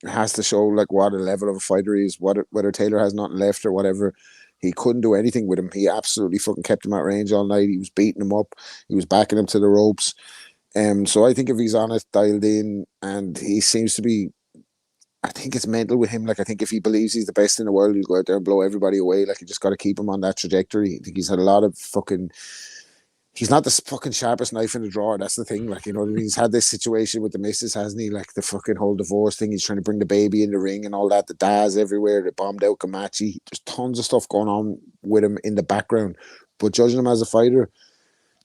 [SPEAKER 14] it has to show like what a level of a fighter he is. Whether Taylor has nothing left or whatever, he couldn't do anything with him. He absolutely fucking kept him at range all night. He was beating him up. He was backing him to the ropes. So I think if he's on it, dialed in, and he seems to be, I think it's mental with him. Like, I think if he believes he's the best in the world, he'll go out there and blow everybody away. Like, you just got to keep him on that trajectory. I think he's had a lot of fucking... He's not the fucking sharpest knife in the drawer. That's the thing. Like, you know what I mean? He's had this situation with the missus, hasn't he? Like, the fucking whole divorce thing. He's trying to bring the baby in the ring and all that. The dad's everywhere. The bombed out Kamachi. There's tons of stuff going on with him in the background. But judging him as a fighter,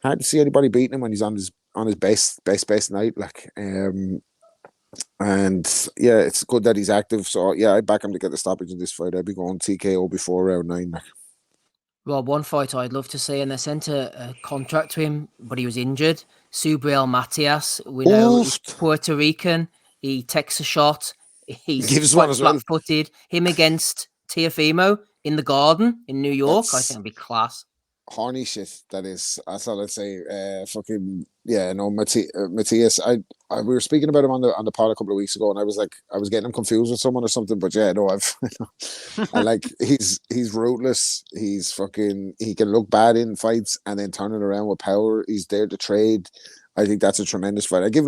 [SPEAKER 14] hard to see anybody beating him when he's on his best night. Like, and yeah, it's good that he's active. So yeah, I back him to get the stoppage in this fight. I'd be going TKO before round 9. Like.
[SPEAKER 12] Well, one fight I'd love to see, and they sent a contract to him, but he was injured. Subriel Matias, we know he's Puerto Rican. He takes a shot. He's
[SPEAKER 14] gives
[SPEAKER 12] quite
[SPEAKER 14] one as well.
[SPEAKER 12] Flat-footed. Him against Teofimo in the Garden in New York. I think it'd be class.
[SPEAKER 14] Horny shit, that is. That's all I'd say. Fucking yeah, no, Matthias. We were speaking about him on the pod a couple of weeks ago, and I was like, I was getting him confused with someone or something. But yeah, no, I like he's ruthless. He's fucking. He can look bad in fights and then turn it around with power. He's there to trade. I think that's a tremendous fight. I'd give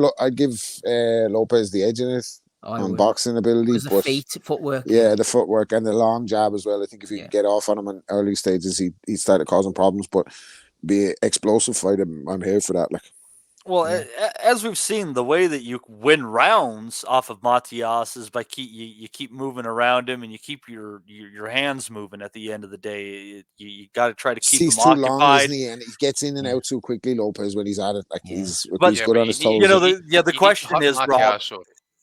[SPEAKER 14] Lopez the edge in it. On boxing ability,
[SPEAKER 12] but footwork.
[SPEAKER 14] Yeah, the footwork and the long jab as well. I think if you can get off on him in early stages, he started causing problems. But be an explosive fight, I'm here for that. Like,
[SPEAKER 13] well, as we've seen, the way that you win rounds off of Matias is by you keep moving around him and you keep your hands moving. At the end of the day, you got to try to keep him occupied.
[SPEAKER 14] He's too long, isn't he? And he gets in and out too quickly. Lopez when he's at it, like he's good on his toes.
[SPEAKER 13] You know, the question is, Rob.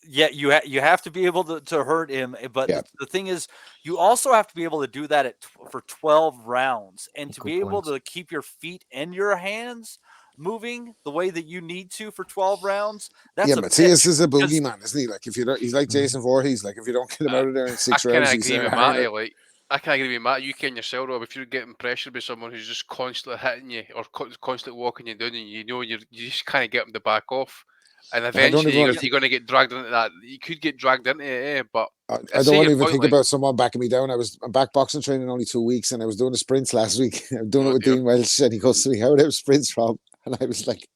[SPEAKER 13] Yeah, you have to be able to hurt him, but the thing is, you also have to be able to do that for 12 rounds, and to be able to keep your feet and your hands moving the way that you need to for 12 rounds. That's
[SPEAKER 14] Matthias is a boogeyman, isn't he? Like, if you don't, he's like Jason Voorhees. Like, if you don't get him out of there in 6 rounds,
[SPEAKER 7] I can't agree with Matt. You can yourself, Rob. If you're getting pressured by someone who's just constantly hitting you or constantly walking you down, and you know you just kind of get them to back off. And eventually you're going to get dragged into that. You could get dragged into it, but
[SPEAKER 14] I don't even think about someone backing me down. I'm back boxing training only 2 weeks, and I was doing the sprints last week. I'm doing it with Dean Welsh, and he goes to me, "How are those sprints, Rob?" And I was like,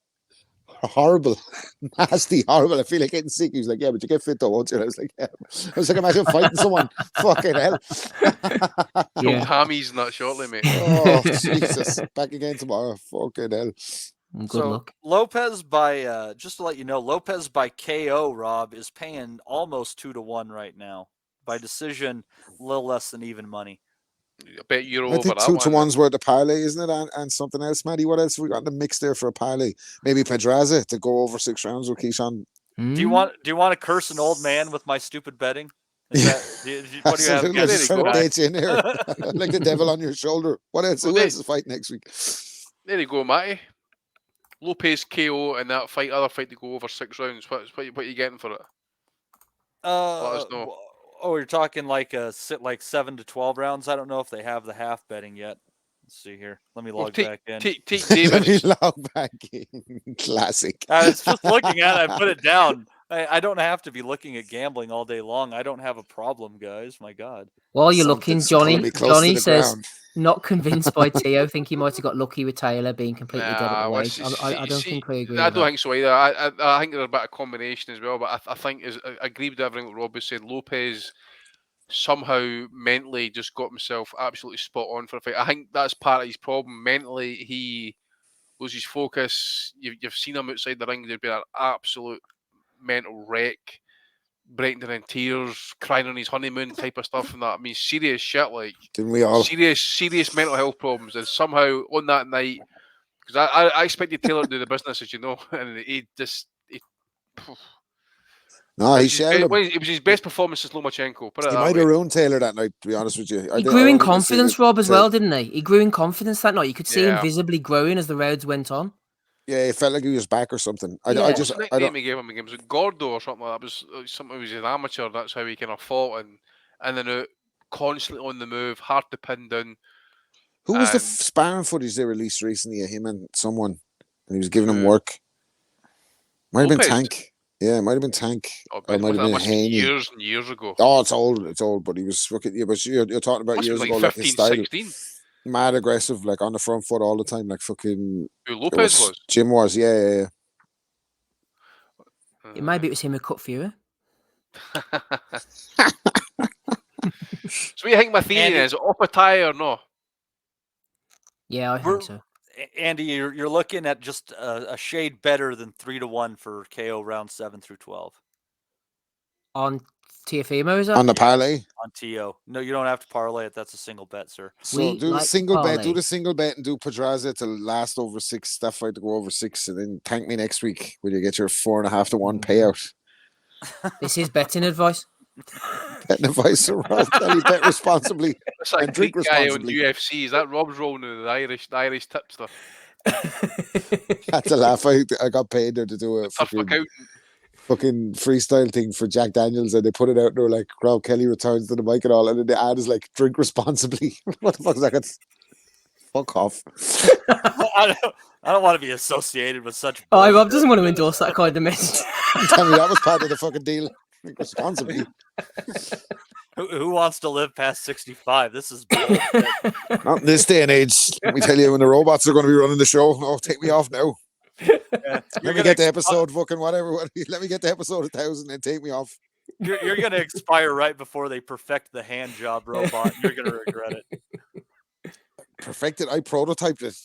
[SPEAKER 14] "Horrible, nasty, horrible. I feel like getting sick." He was like, "Yeah, but you get fit though, won't you?" And I was like, "Yeah." I was like, "Imagine fighting someone." Fucking hell.
[SPEAKER 7] Hammy's not shortly, mate.
[SPEAKER 14] Oh Jesus! Back again tomorrow. Fucking hell.
[SPEAKER 12] Good luck.
[SPEAKER 13] Lopez by just to let you know, Lopez by KO, Rob, is paying almost 2-1 right now. By decision, a little less than even money.
[SPEAKER 7] I bet you're
[SPEAKER 14] I
[SPEAKER 7] over
[SPEAKER 14] think
[SPEAKER 7] that
[SPEAKER 14] 2-1's worth of parlay, isn't it? And something else, Maddie. What else have we got in the mix there for a parlay? Maybe Pedraza to go over 6 rounds with Keyshawn.
[SPEAKER 13] Do you want to curse an old man with my stupid betting? What do you have?
[SPEAKER 14] Just trying to bait you in here, like the devil on your shoulder. What else? Who else is fighting next week?
[SPEAKER 7] There you go, Matty. Lopez KO and that other fight to go over 6 rounds. What are you getting for it? Let us know.
[SPEAKER 13] Oh, you're talking like 7 to 12 rounds. I don't know if they have the half betting yet. Let's see here. Let me log back in.
[SPEAKER 14] Let me
[SPEAKER 7] David.
[SPEAKER 14] log back in. Classic.
[SPEAKER 13] I was just looking at it. I put it down. I don't have to be looking at gambling all day long. I don't have a problem, guys. My God.
[SPEAKER 12] While you're looking, Johnny says,
[SPEAKER 14] ground.
[SPEAKER 12] not convinced by Teo. Think he might have got lucky with Taylor being completely dead at the
[SPEAKER 7] well,
[SPEAKER 12] weight. I don't think we agree
[SPEAKER 7] I
[SPEAKER 12] with
[SPEAKER 7] don't
[SPEAKER 12] that.
[SPEAKER 7] think so either. I think they're a bit of combination as well, but I think I agree with everything that Rob was saying. Lopez somehow mentally just got himself absolutely spot on for a fight. I think that's part of his problem. Mentally, he loses focus. You've seen him outside the ring. There'd been an absolute mental wreck, breaking down in tears, crying on his honeymoon type of stuff and that. I mean, serious shit, like
[SPEAKER 14] Didn't we all?
[SPEAKER 7] Serious mental health problems. And somehow on that night, because I expected Taylor to do the business, as you know, and he just
[SPEAKER 14] No, he shelled him.
[SPEAKER 7] It was his best performance since Lomachenko.
[SPEAKER 14] He might have ruined Taylor that night, to be honest with you.
[SPEAKER 12] He grew in confidence, Rob, as well, didn't he? He grew in confidence that night. You could see him visibly growing as the rounds went on.
[SPEAKER 14] Yeah, it felt like he was back or something. I
[SPEAKER 7] don't.
[SPEAKER 14] He
[SPEAKER 7] gave him a game. Was it Gordo or something like that? It was something. He was an amateur. That's how he kind of fought and then constantly on the move, hard to pin down.
[SPEAKER 14] Who was the sparring footage they released recently of him and someone, and he was giving him work? Might have been Tank. Yeah, it might have been Tank.
[SPEAKER 7] Oh,
[SPEAKER 14] or it might have been Haney.
[SPEAKER 7] Years and years ago.
[SPEAKER 14] Oh, it's old, but he was fucking. Yeah, but you're talking about years ago,
[SPEAKER 7] 15,
[SPEAKER 14] like his style.
[SPEAKER 7] 16.
[SPEAKER 14] Mad aggressive, like on the front foot all the time, like fucking.
[SPEAKER 7] Who Lopez was?
[SPEAKER 14] Jim was, yeah.
[SPEAKER 12] Maybe it was him who cut Fury.
[SPEAKER 7] So what do you think my theory is? Up a tie or no?
[SPEAKER 12] Yeah, I think so.
[SPEAKER 13] Andy, you're looking at just a shade better than 3-1 for KO round 7 through 12.
[SPEAKER 12] On TEOFIMO, is that?
[SPEAKER 14] On the parlay?
[SPEAKER 13] On TO. No, you don't have to parlay it. That's a single bet, sir.
[SPEAKER 14] So do the single bet. Do the single bet and do Pedraza to last over 6. That fight to go over 6, and then thank me next week when you get your 4.5 to 1 payout.
[SPEAKER 12] This is betting advice.
[SPEAKER 14] Betting advice, Rob. Bet responsibly.
[SPEAKER 7] It's like
[SPEAKER 14] and drink
[SPEAKER 7] guy on
[SPEAKER 14] responsibly.
[SPEAKER 7] UFC. Is that Rob's rolling in the Irish tipster?
[SPEAKER 14] That's a laugh. I got paid there to do a fucking freestyle thing for Jack Daniels, and they put it out and they were like, Rob Kelly returns to the mic and all, and then the ad is like, drink responsibly. What the fuck is that? Fuck off.
[SPEAKER 13] I don't want to be associated with such.
[SPEAKER 12] Oh, Rob doesn't want to endorse that kind of message.
[SPEAKER 14] Tell me that was part of the fucking deal. Drink responsibly.
[SPEAKER 13] Who wants to live past 65? This is
[SPEAKER 14] not in this day and age. Let me tell you, when the robots are going to be running the show, oh, take me off now.
[SPEAKER 13] Yeah,
[SPEAKER 14] let me get the episode fucking whatever. Let me get the episode 1,000 and take me off.
[SPEAKER 13] You're going to expire right before they perfect the hand job robot. You're going to regret it.
[SPEAKER 14] Perfected. I prototyped it.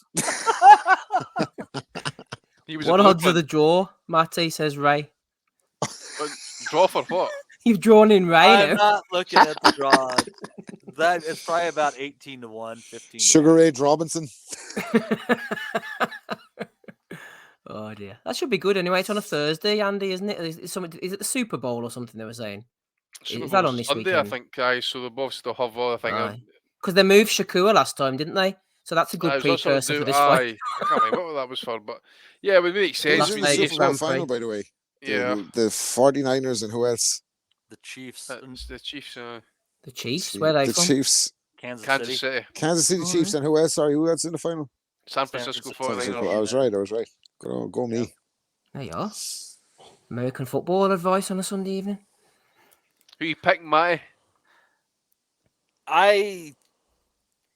[SPEAKER 12] What odds are the draw? Matty says Ray.
[SPEAKER 7] Draw for what?
[SPEAKER 12] You've drawn in Ray.
[SPEAKER 13] I'm not looking at the draw. That is probably about 18 to 1, 15 to
[SPEAKER 14] Sugar
[SPEAKER 13] 1.
[SPEAKER 14] Ray Robinson.
[SPEAKER 12] Oh dear, that should be good anyway. It's on a Thursday, Andy, isn't it? Is it the Super Bowl or something they were saying?
[SPEAKER 7] Super
[SPEAKER 12] is that
[SPEAKER 7] Bowl's
[SPEAKER 12] on this
[SPEAKER 7] Sunday,
[SPEAKER 12] weekend?
[SPEAKER 7] I think, guys. So they'll obviously have other thing.
[SPEAKER 12] Because they moved Shakur last time, didn't they? So that's a good precursor for this fight.
[SPEAKER 7] I can't remember what that was for, but yeah, it would make sense.
[SPEAKER 14] It was the Super Bowl final, by the way.
[SPEAKER 7] Yeah,
[SPEAKER 14] the 49ers and who else?
[SPEAKER 13] The Chiefs.
[SPEAKER 7] The Chiefs.
[SPEAKER 12] The Chiefs. Where are they from?
[SPEAKER 14] The Chiefs.
[SPEAKER 7] Kansas City.
[SPEAKER 14] Kansas City Chiefs and who else? Sorry, who else in the final?
[SPEAKER 7] San Francisco 49ers.
[SPEAKER 14] I was right. Go me.
[SPEAKER 12] There you are. American football advice on a Sunday evening.
[SPEAKER 7] Who you picking, Matty?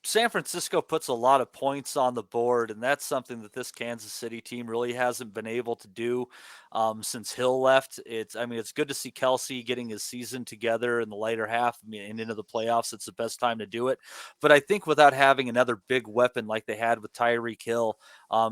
[SPEAKER 13] San Francisco puts a lot of points on the board, and that's something that this Kansas City team really hasn't been able to do since Hill left. It's good to see Kelsey getting his season together in the later half and into the playoffs. It's the best time to do it. But I think without having another big weapon like they had with Tyreek Hill,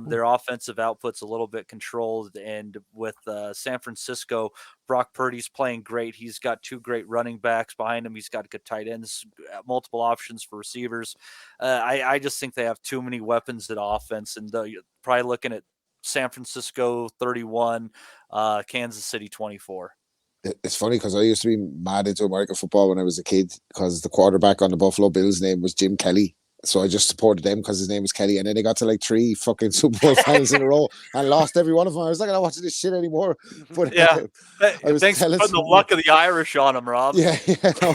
[SPEAKER 13] their offensive output's a little bit controlled. And with San Francisco, Brock Purdy's playing great. He's got 2 great running backs behind him. He's got good tight ends, multiple options for receivers. I just think they have too many weapons at offense, and you're probably looking at San Francisco 31, Kansas City 24.
[SPEAKER 14] It's funny because I used to be mad into American football when I was a kid because the quarterback on the Buffalo Bills name was Jim Kelly. So I just supported them because his name was Kelly, and then they got to like 3 fucking Super Bowl finals in a row and lost every one of them. I was like, I'm not watching this shit anymore. But
[SPEAKER 13] Yeah.
[SPEAKER 14] I was
[SPEAKER 13] Thanks for
[SPEAKER 14] telling
[SPEAKER 13] putting the
[SPEAKER 14] someone,
[SPEAKER 13] luck of the Irish on him, Rob.
[SPEAKER 14] yeah, no,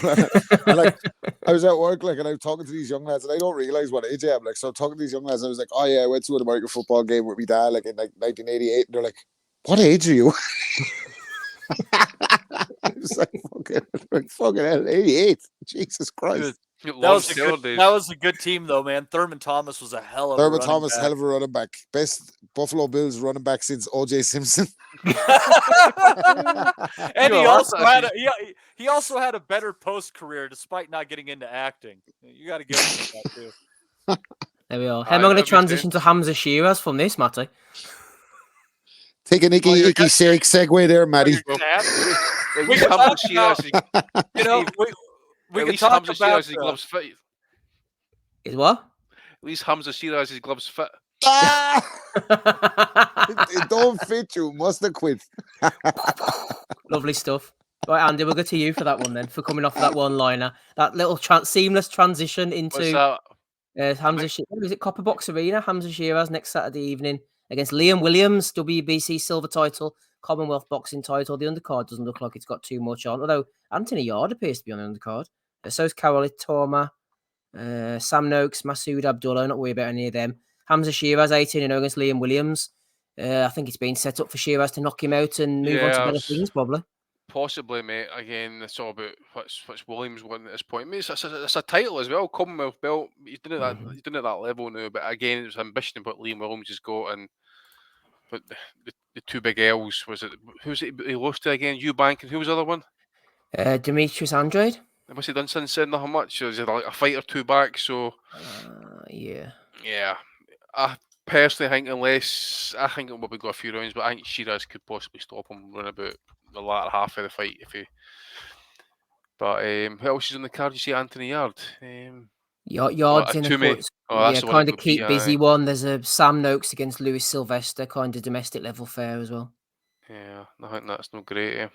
[SPEAKER 14] and like I was at work, like, and I'm talking to these young lads, and I don't realize what age I am. Like, so I'm talking to these young lads, and I was like, oh yeah, I went to an American football game with my dad, like in like 1988, and they're like, what age are you? I was like, fucking hell, 88. Jesus Christ.
[SPEAKER 13] That was a good team, though, man. Thurman Thomas was a hell of a running
[SPEAKER 14] Thomas,
[SPEAKER 13] back.
[SPEAKER 14] hell of a running back. Best Buffalo Bills running back since O.J. Simpson.
[SPEAKER 13] And he also had a better post career despite not getting into acting. You got to give him that too.
[SPEAKER 12] There we are. How am I going to transition to Hamza Shiraz from this, Matty?
[SPEAKER 14] Take a Nicky Shake segue there, Matty.
[SPEAKER 13] We can talk about, you know, we can talk about
[SPEAKER 7] his gloves fit.
[SPEAKER 12] Is what?
[SPEAKER 7] At least Hamza Shiraz's gloves fit.
[SPEAKER 14] It don't fit you. Must have quit.
[SPEAKER 12] Lovely stuff. Right, Andy, we'll go to you for that one then, for coming off that one-liner. That little seamless transition into Hamza Shiraz. Is it Copper Box Arena? Hamza Shiraz next Saturday evening against Liam Williams, WBC silver title, Commonwealth boxing title. The undercard doesn't look like it's got too much on, although Anthony Yard appears to be on the undercard. So's Carolit Torma, Sam Noakes, Masood Abdullah. Not worried about any of them. Hamza Shiraz 18-0 against Liam Williams. I think it's been set up for Shiraz to knock him out and move on to better things, probably.
[SPEAKER 7] Possibly, mate. Again, it's all about what's Williams wanting at this point. I mean, it's a title as well, Commonwealth belt. He's doing it he's doing it at that level now. But again, it's ambition of what Liam Williams has got, and but the 2 big L's was it? Who's it? He lost to again? Eubank, and who was the other one?
[SPEAKER 12] Demetrius Andrade.
[SPEAKER 7] What's he done since then? Nothing much. Or is it like a fight or 2 back? So
[SPEAKER 12] yeah.
[SPEAKER 7] I personally think I think it will be go a few rounds, but I think Shiraz could possibly stop him running about the latter half of the fight if he. But who else is on the card? You see Anthony Yard.
[SPEAKER 12] Yard's in a foot.
[SPEAKER 7] That's
[SPEAKER 12] kind of keep busy one. There's a Sam Noakes against Lewis Sylvester, kind of domestic level fare as well.
[SPEAKER 7] Yeah, I think that's no great.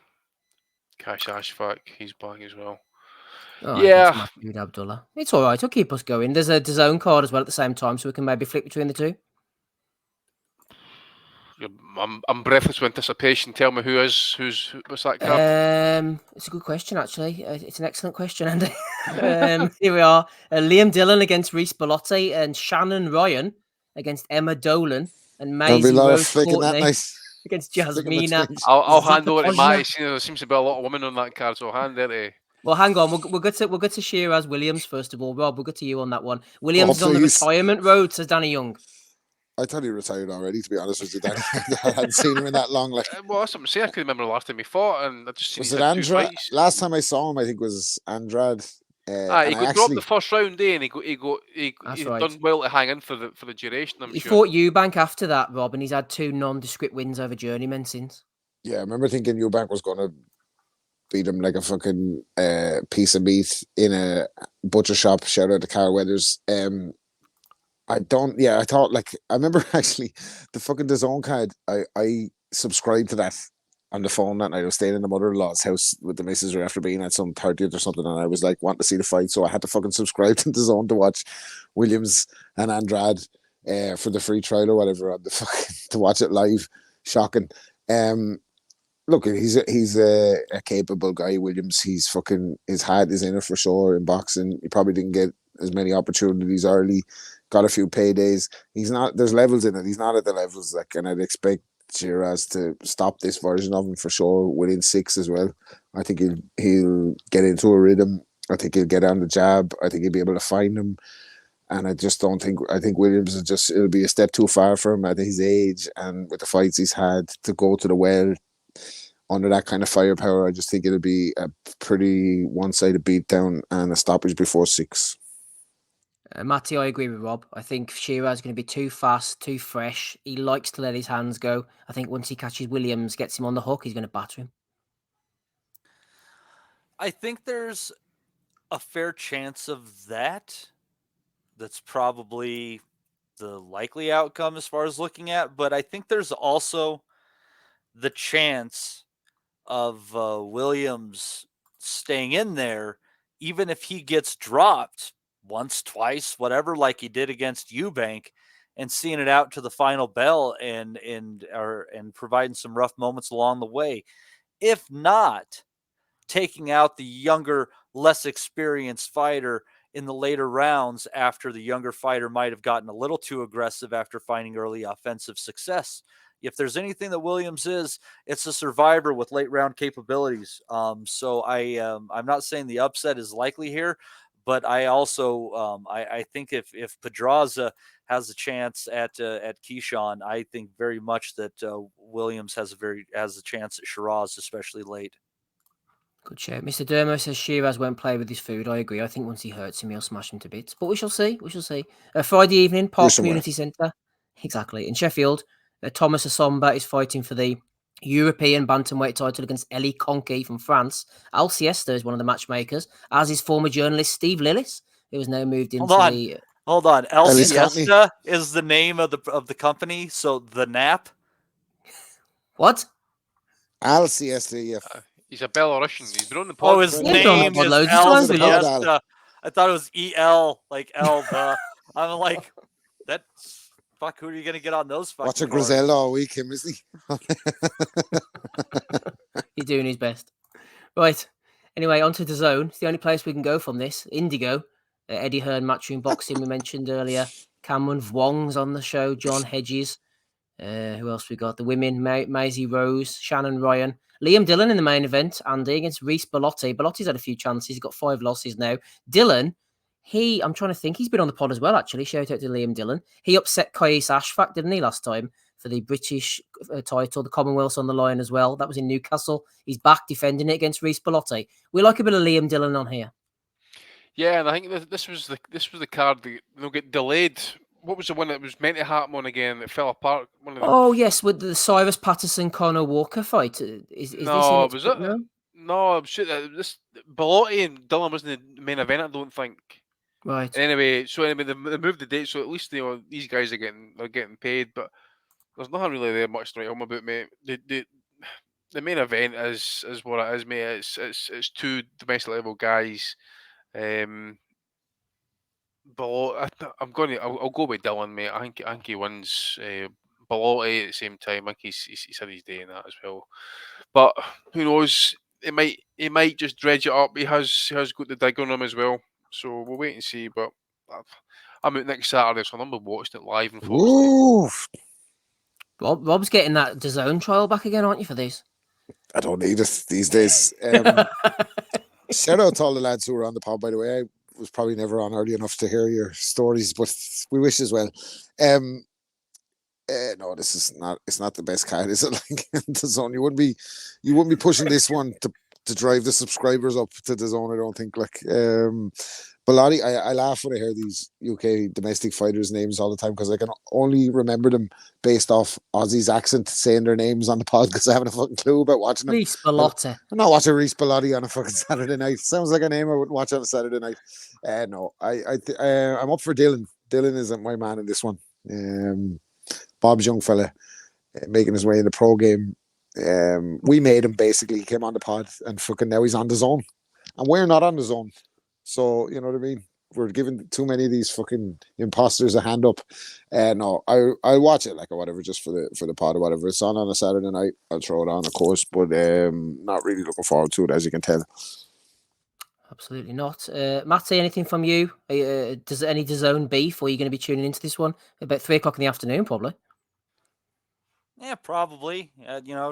[SPEAKER 7] Cash Ashfaq, he's back as well.
[SPEAKER 12] Masood Abdullah. It's all right. It'll keep us going. There's a DAZN card as well at the same time, so we can maybe flip between the two.
[SPEAKER 7] I'm breathless with anticipation. Tell me what's that card?
[SPEAKER 12] It's a good question, actually. It's an excellent question, Andy. Here we are. Liam Dillon against Reese Bellotti and Shannon Ryan against Emma Dolan and Maisie Rose Courtney against Jasmina.
[SPEAKER 7] I'll hand over to Maisie. There seems to be a lot of women on that card, so I'll hand it to.
[SPEAKER 12] Well, hang on. We'll get to Shiraz Williams first of all. Rob, we'll get to you on that one. Williams is on the retirement road, says Danny Young.
[SPEAKER 14] I thought he retired already, to be honest with you, Danny. I hadn't seen him in that long. Like,
[SPEAKER 7] well, that's what I'm saying. I can remember the last time he fought, and I just seen
[SPEAKER 14] was it Andrade? Last time I saw him, I think was Andrade.
[SPEAKER 7] He got dropped the first round day, and he done well to hang in for the duration.
[SPEAKER 12] He fought Eubank after that, Rob, and he's had 2 nondescript wins over journeymen since.
[SPEAKER 14] Yeah, I remember thinking Eubank was going to beat him like a fucking piece of meat in a butcher shop. Shout out to Carl Weathers. I thought I remember actually the fucking DAZN card. I subscribed to that on the phone that night. I was staying in the mother-in-law's house with the missus after being at some 30th or something, and I was like wanting to see the fight, so I had to fucking subscribe to DAZN to watch Williams and Andrade for the free trial or whatever on the fucking to watch it live. Shocking. Look, he's a capable guy, Williams. He's fucking, his heart is in it for sure in boxing. He probably didn't get as many opportunities early, got a few paydays. He's not, there's levels in it. He's not at the levels and I'd expect Shiraz to stop this version of him for sure within 6 as well. I think he'll get into a rhythm. I think he'll get on the jab. I think he'll be able to find him. And I just don't think, I think Williams it'll be a step too far for him at his age and with the fights he's had to go to the well under that kind of firepower. I just think it'll be a pretty one-sided beatdown and a stoppage before 6.
[SPEAKER 12] Matty, I agree with Rob. I think Shiraz is going to be too fast, too fresh. He likes to let his hands go. I think once he catches Williams, gets him on the hook, he's going to batter him.
[SPEAKER 13] I think there's a fair chance of that. That's probably the likely outcome as far as looking at. But I think there's also the chance of Williams staying in there, even if he gets dropped once, twice, whatever, like he did against Eubank, and seeing it out to the final bell and providing some rough moments along the way. If not, taking out the younger, less experienced fighter in the later rounds after the younger fighter might have gotten a little too aggressive after finding early offensive success. If there's anything that Williams is, it's a survivor with late round capabilities. So I'm not saying the upset is likely here, but I also I think if Pedraza has a chance at Keyshawn, I think very much that Williams has a chance at Shiraz, especially late.
[SPEAKER 12] Good shout. Mr. Dermo says Shiraz won't play with his food. I agree. I think once he hurts him, he'll smash him to bits. But we shall see. We shall see. Friday evening, Park Community Centre. Exactly. In Sheffield, Thomas Asomba is fighting for the European bantamweight title against Eli Conky from France. Al Siesta is one of the matchmakers, as is former journalist Steve Lillis, who has now moved into the...
[SPEAKER 13] Hold on. El Siesta is the name of the company, so the nap?
[SPEAKER 12] What?
[SPEAKER 14] Al Siesta, yeah.
[SPEAKER 7] He's a Belarusian. He's been on the pod.
[SPEAKER 13] Oh, his name is El Siesta. I thought it was E-L, like El. I'm like, that's... Fuck, who are you going to get on those fucking
[SPEAKER 14] Watch a Griselda all week, him, is he?
[SPEAKER 12] He's doing his best. Right. Anyway, on to DAZN. It's the only place we can go from this. Indigo. Eddie Hearn, Matchroom Boxing, we mentioned earlier. Cameron Vwong's on the show. John Hedges. Who else we got? The women, Maisie Rose, Shannon Ryan. Liam Dillon in the main event, Andy, against Reese Bellotti. Bellotti's had a few chances. He's got 5 losses now. Dillon, I'm trying to think. He's been on the pod as well, actually. Shout out to Liam Dillon. He upset Kais Ashfaq, didn't he, last time for the British title? The Commonwealth's on the line as well. That was in Newcastle. He's back defending it against Reese Bellotti. We like a bit of Liam Dillon on here.
[SPEAKER 7] Yeah, and I think this was the card that get delayed. What was the one that was meant to happen on again that fell apart?
[SPEAKER 12] Yes, with the Cyrus Patterson Conor Walker fight. Is this
[SPEAKER 7] was it? No, I'm sure this Bellotti and Dillon wasn't the main event. I don't think.
[SPEAKER 12] Right.
[SPEAKER 7] Anyway, they moved the date, so at least these guys are getting paid. But there's nothing really there much to write home about, mate. The main event is what it is, mate. It's 2 domestic level guys. I'll go with Dillon, mate. I think he wins. Bellotti at the same time. I think he's had his day in that as well. But who knows? He might just dredge it up. He has got the dig on him as well. So we'll wait and see. But I'm out next Saturday, so I'm watching it live. Unfortunately,
[SPEAKER 12] Rob's getting that DAZN trial back again, aren't you, for these?
[SPEAKER 14] I don't need it these days. Shout out to all the lads who were on the pod, by the way. I was probably never on early enough to hear your stories, but we wish as well. No, this is not. It's not the best card, is it? Like DAZN, you wouldn't be pushing this one to drive the subscribers up to DAZN. I don't think. Like, Bellotti, I laugh when I hear these UK domestic fighters' names all the time because I can only remember them based off Aussie's accent saying their names on the pod because I haven't a fucking clue about watching them.
[SPEAKER 12] Reese Bellotti.
[SPEAKER 14] I'm not watching Reese Bellotti on a fucking Saturday night. Sounds like a name I wouldn't watch on a Saturday night. No, I'm up for Dillon. Dillon isn't my man in this one. Bob's young fella making his way in the pro game. We made him basically. He came on the pod and fucking now he's on DAZN. And we're not on DAZN. So, you know what I mean? We're giving too many of these fucking imposters a hand up. No, I'll watch it like or whatever, just for the pod or whatever. It's on a Saturday night. I'll throw it on, of course, but not really looking forward to it, as you can tell.
[SPEAKER 12] Absolutely not. Matty, anything from you? Does any DAZN beef, or are you going to be tuning into this one about 3:00 in the afternoon, probably?
[SPEAKER 13] Yeah, probably.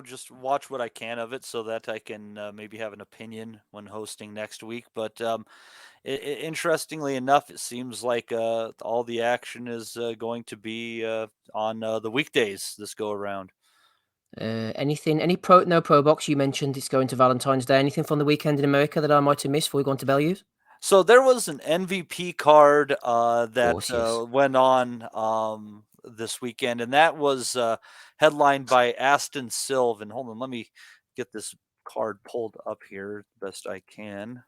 [SPEAKER 13] Just watch what I can of it so that I can maybe have an opinion when hosting next week. But interestingly enough, it seems like all the action is going to be on the weekdays this go around.
[SPEAKER 12] Any pro box? You mentioned it's going to Valentine's Day. Anything from the weekend in America that I might have missed before we go on to Bellews?
[SPEAKER 13] So there was an MVP card that went on this weekend, and that was headlined by Aston Sylve. And hold on, let me get this card pulled up here best I can.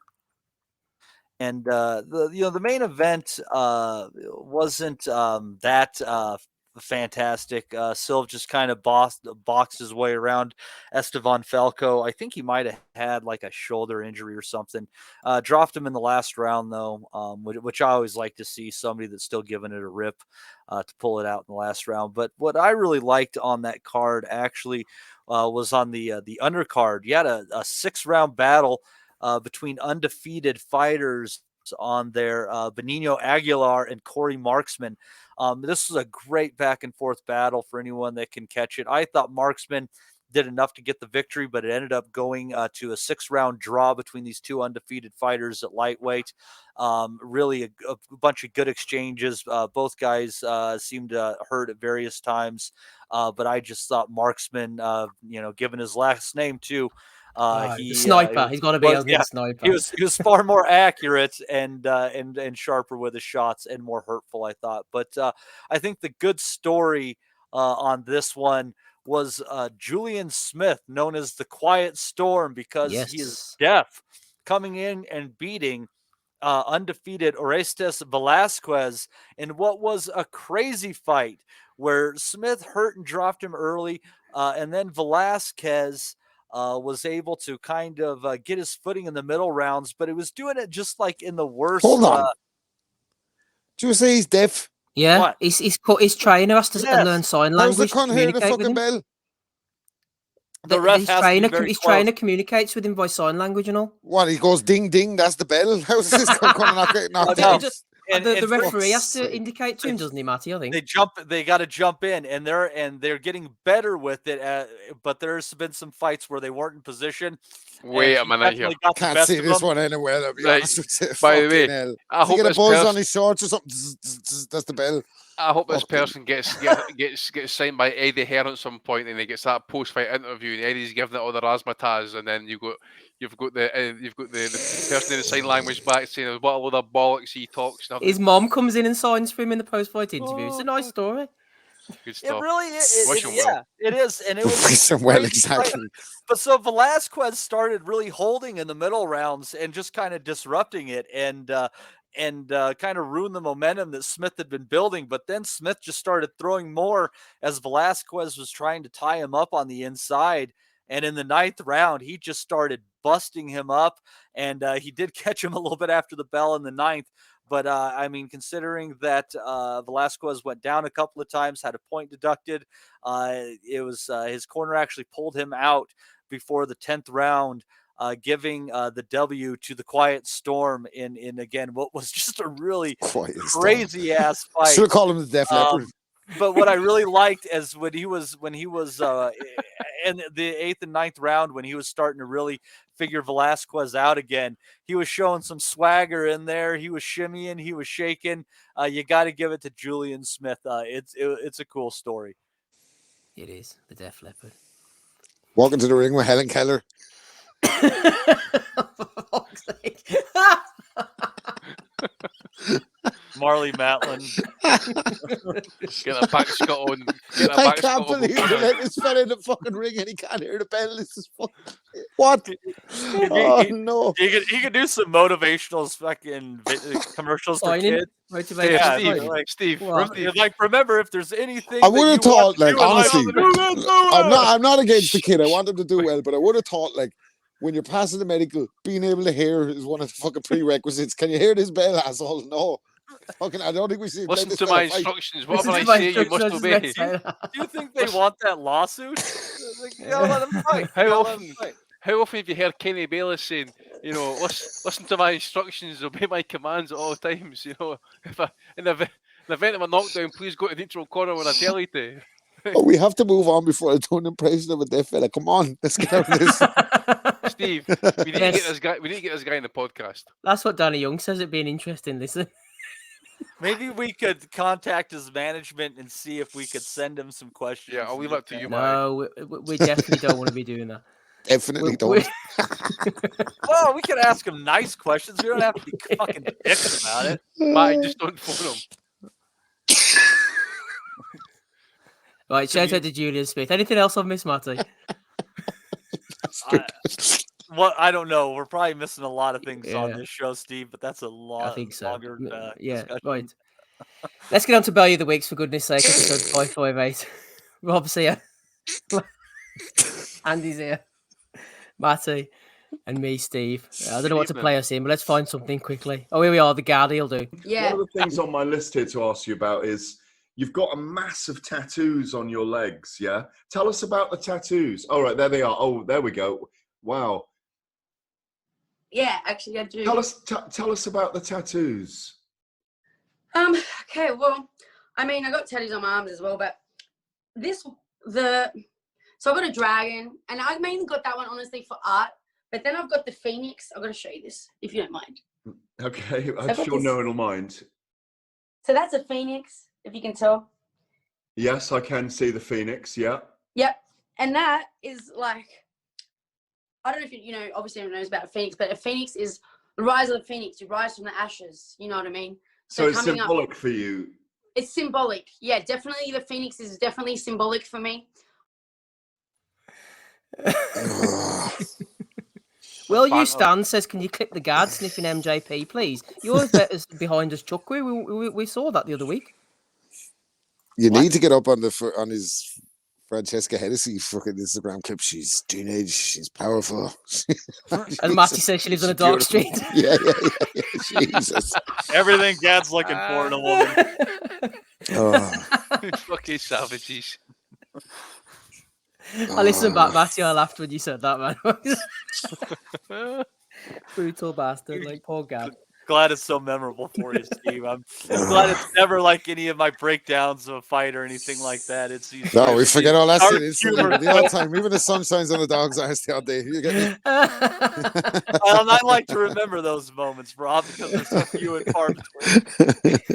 [SPEAKER 13] And the main event wasn't that fantastic. Silv just kind of boxed his way around Esteban Falco. I think he might have had like a shoulder injury or something. Dropped him in the last round though, which I always like to see, somebody that's still giving it a rip to pull it out in the last round. But what I really liked on that card actually was on the undercard. You had a 6-round battle between undefeated fighters on there, Benigno Aguilar and Corey Marksman. This was a great back and forth battle for anyone that can catch it. I thought Marksman did enough to get the victory, but it ended up going to a 6-round draw between these two undefeated fighters at lightweight. Really a bunch of good exchanges. Both guys seemed hurt at various times, but I just thought Marksman, given his last name too,
[SPEAKER 12] the sniper. He's got to be the sniper.
[SPEAKER 13] He was far more accurate and sharper with his shots and more hurtful, I thought. But I think the good story on this one was Julian Smith, known as the Quiet Storm, because he is deaf, coming in and beating undefeated Orestes Velasquez in what was a crazy fight where Smith hurt and dropped him early, and then Velasquez was able to kind of get his footing in the middle rounds, but it was doing it just like in the worst.
[SPEAKER 14] Hold on. Did you say he's deaf?
[SPEAKER 12] Yeah,
[SPEAKER 13] What?
[SPEAKER 12] his trainer has to learn sign language.
[SPEAKER 14] How's the cunt hear the fucking bell?
[SPEAKER 13] The ref
[SPEAKER 12] his
[SPEAKER 13] has
[SPEAKER 12] trainer,
[SPEAKER 13] to be very
[SPEAKER 12] his
[SPEAKER 13] close.
[SPEAKER 12] trainer communicates with him by sign language and all.
[SPEAKER 14] What, he goes ding ding, that's the bell? How's this cunt gonna knock
[SPEAKER 13] No.
[SPEAKER 14] out?
[SPEAKER 12] The referee has to indicate to him, doesn't he, Matty? I think
[SPEAKER 13] They got to jump in, and they're getting better with it. But there's been some fights where they weren't in position.
[SPEAKER 7] Wait a minute here.
[SPEAKER 14] Can't see this one anywhere. I'll be honest with you.
[SPEAKER 7] By the way,
[SPEAKER 14] Hell.
[SPEAKER 7] I
[SPEAKER 14] Does he
[SPEAKER 7] hope
[SPEAKER 14] get a
[SPEAKER 7] this
[SPEAKER 14] buzz on his shorts or something? That's the bell.
[SPEAKER 7] I hope this person gets signed by Eddie Hearn at some point, and he gets that post-fight interview, and Eddie's giving it all the razzmatazz, and then you've got the person in the sign language back saying what a load of bollocks he talks.
[SPEAKER 12] His mom comes in and signs for him in the post-fight interview. It's a nice story.
[SPEAKER 7] Good stuff.
[SPEAKER 13] It really is.
[SPEAKER 7] Wish him well.
[SPEAKER 13] It is, and it was
[SPEAKER 14] Wish him well, exactly.
[SPEAKER 13] But so Velasquez started really holding in the middle rounds and just kind of disrupting it, and kind of ruined the momentum that Smith had been building. But then Smith just started throwing more as Velasquez was trying to tie him up on the inside. And in the 9th round, he just started busting him up, and he did catch him a little bit after the bell in the 9th. But I mean, considering that Velasquez went down a couple of times, had a point deducted, it was his corner actually pulled him out before the 10th round, giving the W to the Quiet Storm in again what was just a really crazy ass fight.
[SPEAKER 14] Should have called him the Def Leppard.
[SPEAKER 13] But what I really liked is when he was in the 8th and 9th round, when he was starting to really figure Velasquez out again, he was showing some swagger in there. He was shimmying, he was shaking. You got to give it to Julian Smith. It's a cool story.
[SPEAKER 12] It is the Def Leppard
[SPEAKER 14] walking to the ring with Helen Keller.
[SPEAKER 13] Marley Matlin.
[SPEAKER 7] Get a back Scott on.
[SPEAKER 14] I can't believe they let this fella in the fucking ring and he can't hear the bell. This is fucking... What? No.
[SPEAKER 13] He could do some motivational fucking commercials for kids.
[SPEAKER 7] Steve,
[SPEAKER 13] remember, if there's anything
[SPEAKER 14] I would have thought, like, honestly,
[SPEAKER 13] I'm
[SPEAKER 14] I'm not against the kid. I want him to do well, but I would have thought, like, when you're passing the medical, being able to hear is one of the fucking prerequisites. Can you hear this bell, asshole? No. Fucking, I don't think we see.
[SPEAKER 7] Listen to my instructions. Whatever I say, you must obey.
[SPEAKER 13] Do you think they want that lawsuit? Let them fight.
[SPEAKER 7] How often have you heard Kenny Bayless saying, listen to my instructions, obey my commands at all times? If in the event of a knockdown, please go to neutral corner when I tell you to.
[SPEAKER 14] Oh, we have to move on before I do an impression of a deaf fella. Come on, let's get out of this.
[SPEAKER 7] Steve, we need to get this guy. We need to get this guy in the podcast.
[SPEAKER 12] That's what Danny Young says. It'd be an interesting listen.
[SPEAKER 13] Maybe we could contact his management and see if we could send him some questions.
[SPEAKER 7] Yeah, I'll leave that to you,
[SPEAKER 12] No, we definitely don't want to be doing that.
[SPEAKER 14] Definitely don't.
[SPEAKER 13] Well, we could ask him nice questions. We don't have to be fucking dicks about it.
[SPEAKER 7] Mate, just don't phone him.
[SPEAKER 12] Right, shout out to Julian Smith. Anything else I've missed, Matty?
[SPEAKER 13] I don't know. We're probably missing a lot of things on this show, Steve, but that's a lot.
[SPEAKER 12] I think so.
[SPEAKER 13] Longer,
[SPEAKER 12] yeah,
[SPEAKER 13] discussion.
[SPEAKER 12] right. Let's get on to Value of the Weeks, for goodness sake. Episode 558. Rob's here. Andy's here. Matty. And me, Steve. I don't know what to play us in, but let's find something quickly. Oh, here we are. The Guardy will do.
[SPEAKER 4] Yeah.
[SPEAKER 1] One of the things on my list here to ask you about is you've got a massive tattoos on your legs, yeah? Tell us about the tattoos. All right, there they are. Oh, there we go. Wow.
[SPEAKER 4] Yeah, actually, I do.
[SPEAKER 1] Tell us about the tattoos.
[SPEAKER 4] Okay, well, I mean, I got tattoos on my arms as well, but so I've got a dragon, and I mainly got that one, honestly, for art. But then I've got the phoenix. I've got to show you this, if you don't mind.
[SPEAKER 1] Okay, I'm sure no one will mind.
[SPEAKER 4] So that's a phoenix, if you can tell.
[SPEAKER 1] Yes, I can see the phoenix, yeah.
[SPEAKER 4] Yep. And that is like, I don't know if obviously everyone knows about a phoenix, but a phoenix is the rise of the phoenix. You rise from the ashes, you know what I mean?
[SPEAKER 1] So it's symbolic for you?
[SPEAKER 4] It's symbolic. Yeah, definitely the phoenix is definitely symbolic for me.
[SPEAKER 12] Will you stand says, can you clip the guard sniffing MJP, please? Yours behind us, Chuck. We saw that the other week.
[SPEAKER 14] You need to get up on his Francesca Hennessy fucking Instagram clip. She's teenage. She's powerful.
[SPEAKER 12] And Matty says she lives on a dark street.
[SPEAKER 14] Yeah. Jesus.
[SPEAKER 13] Everything Gad's looking for in a woman.
[SPEAKER 7] Fucking savages.
[SPEAKER 12] I listened back, Matty. I laughed when you said that, man. Brutal bastard, like poor Gab.
[SPEAKER 13] Glad it's so memorable for you, Steve. I'm glad it's never like any of my breakdowns of a fight or anything like that.
[SPEAKER 14] No, we forget all that shit instantly. The odd time, even the sun shines on the dog's eyes the odd day. You get me?
[SPEAKER 13] Well, I like to remember those moments, Rob, because they're so few and far between.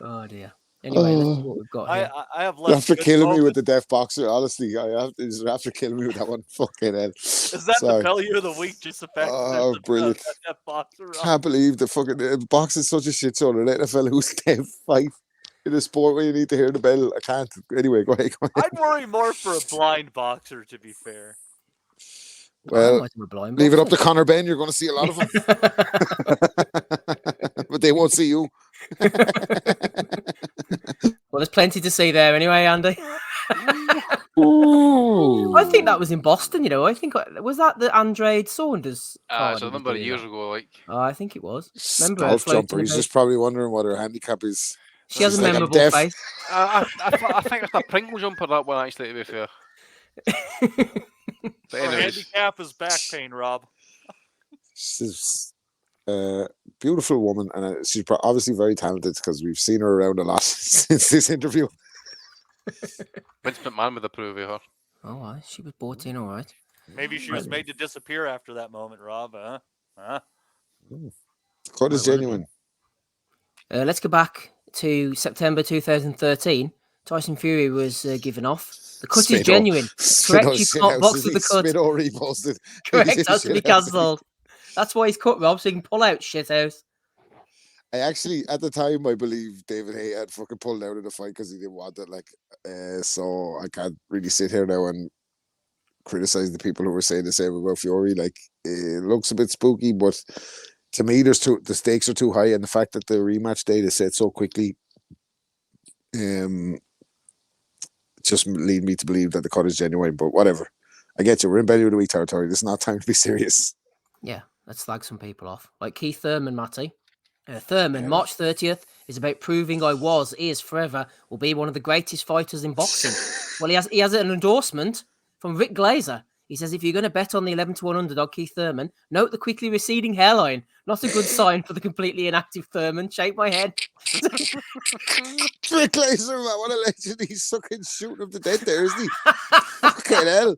[SPEAKER 12] Oh dear. Anyway, let's see what we've got here.
[SPEAKER 13] I have left.
[SPEAKER 14] After killing me with the deaf boxer, honestly, after killing me with that one, fucking hell.
[SPEAKER 13] Is that the value of the week? Just the fact
[SPEAKER 14] that brilliant.
[SPEAKER 13] Deaf boxer,
[SPEAKER 14] Can't believe the fucking boxing such a shit show. Let a fella who's deaf fight in a sport where you need to hear the bell. I can't. Anyway, go ahead.
[SPEAKER 13] I'd worry more for a blind boxer, to be fair.
[SPEAKER 14] Well, leave it up to Conor Ben. You're going to see a lot of them, but they won't see you.
[SPEAKER 12] Well, there's plenty to see there anyway, Andy.
[SPEAKER 14] Ooh.
[SPEAKER 12] I think that was in Boston, I think, was that the Andrade Saunders?
[SPEAKER 7] It's a number of years ago, like.
[SPEAKER 12] I think it was. Remember
[SPEAKER 14] golf jumper. He's just probably wondering what her handicap is.
[SPEAKER 12] She has a memorable face.
[SPEAKER 7] I think it's a Pringle jumper, that one, actually, to be fair.
[SPEAKER 13] Her handicap is back pain, Rob.
[SPEAKER 14] She's a beautiful woman, and she's obviously very talented because we've seen her around a lot since this interview.
[SPEAKER 7] Vince McMahon would approve of her.
[SPEAKER 12] Oh, she was bought in, all right.
[SPEAKER 13] Maybe she was made to disappear after that moment, Rob.
[SPEAKER 14] Cut is genuine.
[SPEAKER 12] Let's go back to September 2013. Tyson Fury was given off. The cut is genuine. Correct, you can't box with the cut.
[SPEAKER 14] Smitho reposted.
[SPEAKER 12] Correct, has to be cancelled. That's why he's cut, Rob, so he can pull out shithouse.
[SPEAKER 14] I actually, at the time, I believe David Hay had fucking pulled out of the fight because he didn't want it. So I can't really sit here now and criticize the people who were saying the same about Fury. It looks a bit spooky, but to me, the stakes are too high, and the fact that the rematch date is set so quickly, just lead me to believe that the cut is genuine. But whatever, I get you. We're in Value of the Week territory. This is not time to be serious.
[SPEAKER 12] Yeah, let's slag some people off, like Keith Thurman, Matty. Thurman, March 30th, is about proving is forever, will be one of the greatest fighters in boxing. Well, he has an endorsement from Rick Glazer. He says, if you're going to bet on the 11-1 underdog, Keith Thurman, note the quickly receding hairline. Not a good sign for the completely inactive Thurman. Shake my head.
[SPEAKER 14] Rick Glazer, man, what a legend. He's fucking shooting up the dead there, isn't he? Fucking hell.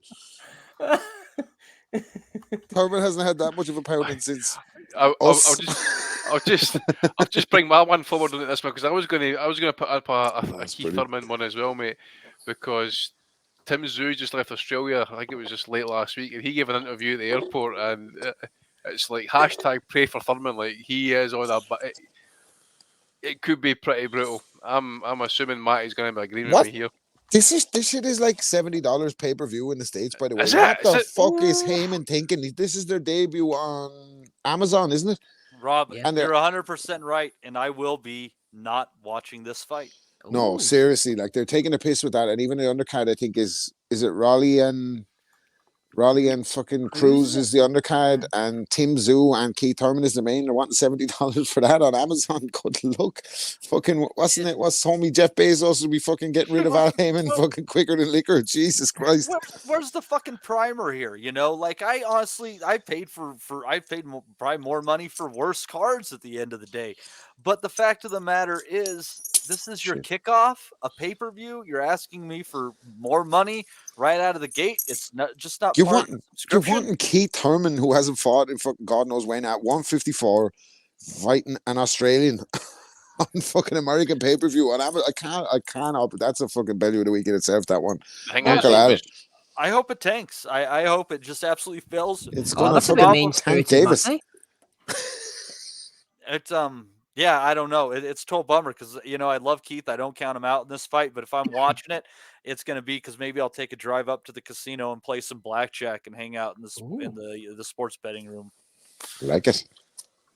[SPEAKER 14] Thurman hasn't had that much of a pounding since.
[SPEAKER 7] I'll just bring my one forward on this one because I was going to put up a Keith Thurman one as well, mate, because Tim Zhu just left Australia. I think it was just late last week, and he gave an interview at the airport, and it's like hashtag pray for Thurman. Like he is on a, but it could be pretty brutal. I'm assuming Matty's going to be agreeing with me here.
[SPEAKER 14] This shit is like $70 pay-per-view in the States, by the way. What the fuck is Heyman thinking? This is their debut on Amazon, isn't it?
[SPEAKER 13] Rob,
[SPEAKER 14] And
[SPEAKER 13] you're 100% right, and I will be not watching this fight.
[SPEAKER 14] no, seriously, like they're taking a piss with that, and even the undercard, I think is it Raleigh and fucking Cruz is the undercard, and Tim Zoo and Keith Thurman is the main. They're wanting $70 for that on Amazon. Good luck. Fucking what's homie Jeff Bezos will be fucking getting rid of Al Heyman fucking quicker than liquor. Jesus Christ.
[SPEAKER 13] Where's the fucking primer here? You know, like I paid probably more money for worse cards at the end of the day. But the fact of the matter is, this is your kickoff, a pay-per-view. You're asking me for more money right out of the gate. It's not part of the subscription.
[SPEAKER 14] You're wanting Keith Thurman, who hasn't fought in fucking God knows when, at 154, fighting an Australian on fucking American pay-per-view. And I can't help it. That's a fucking belly of the week in itself, that one.
[SPEAKER 13] I hope it tanks. I hope it just absolutely fails.
[SPEAKER 14] It's gonna fucking tank Davis.
[SPEAKER 13] It's yeah, I don't know. It's a total bummer because, you know, I love Keith. I don't count him out in this fight, but if I'm watching it, it's going to be because maybe I'll take a drive up to the casino and play some blackjack and hang out in the sports betting room.
[SPEAKER 14] Like it.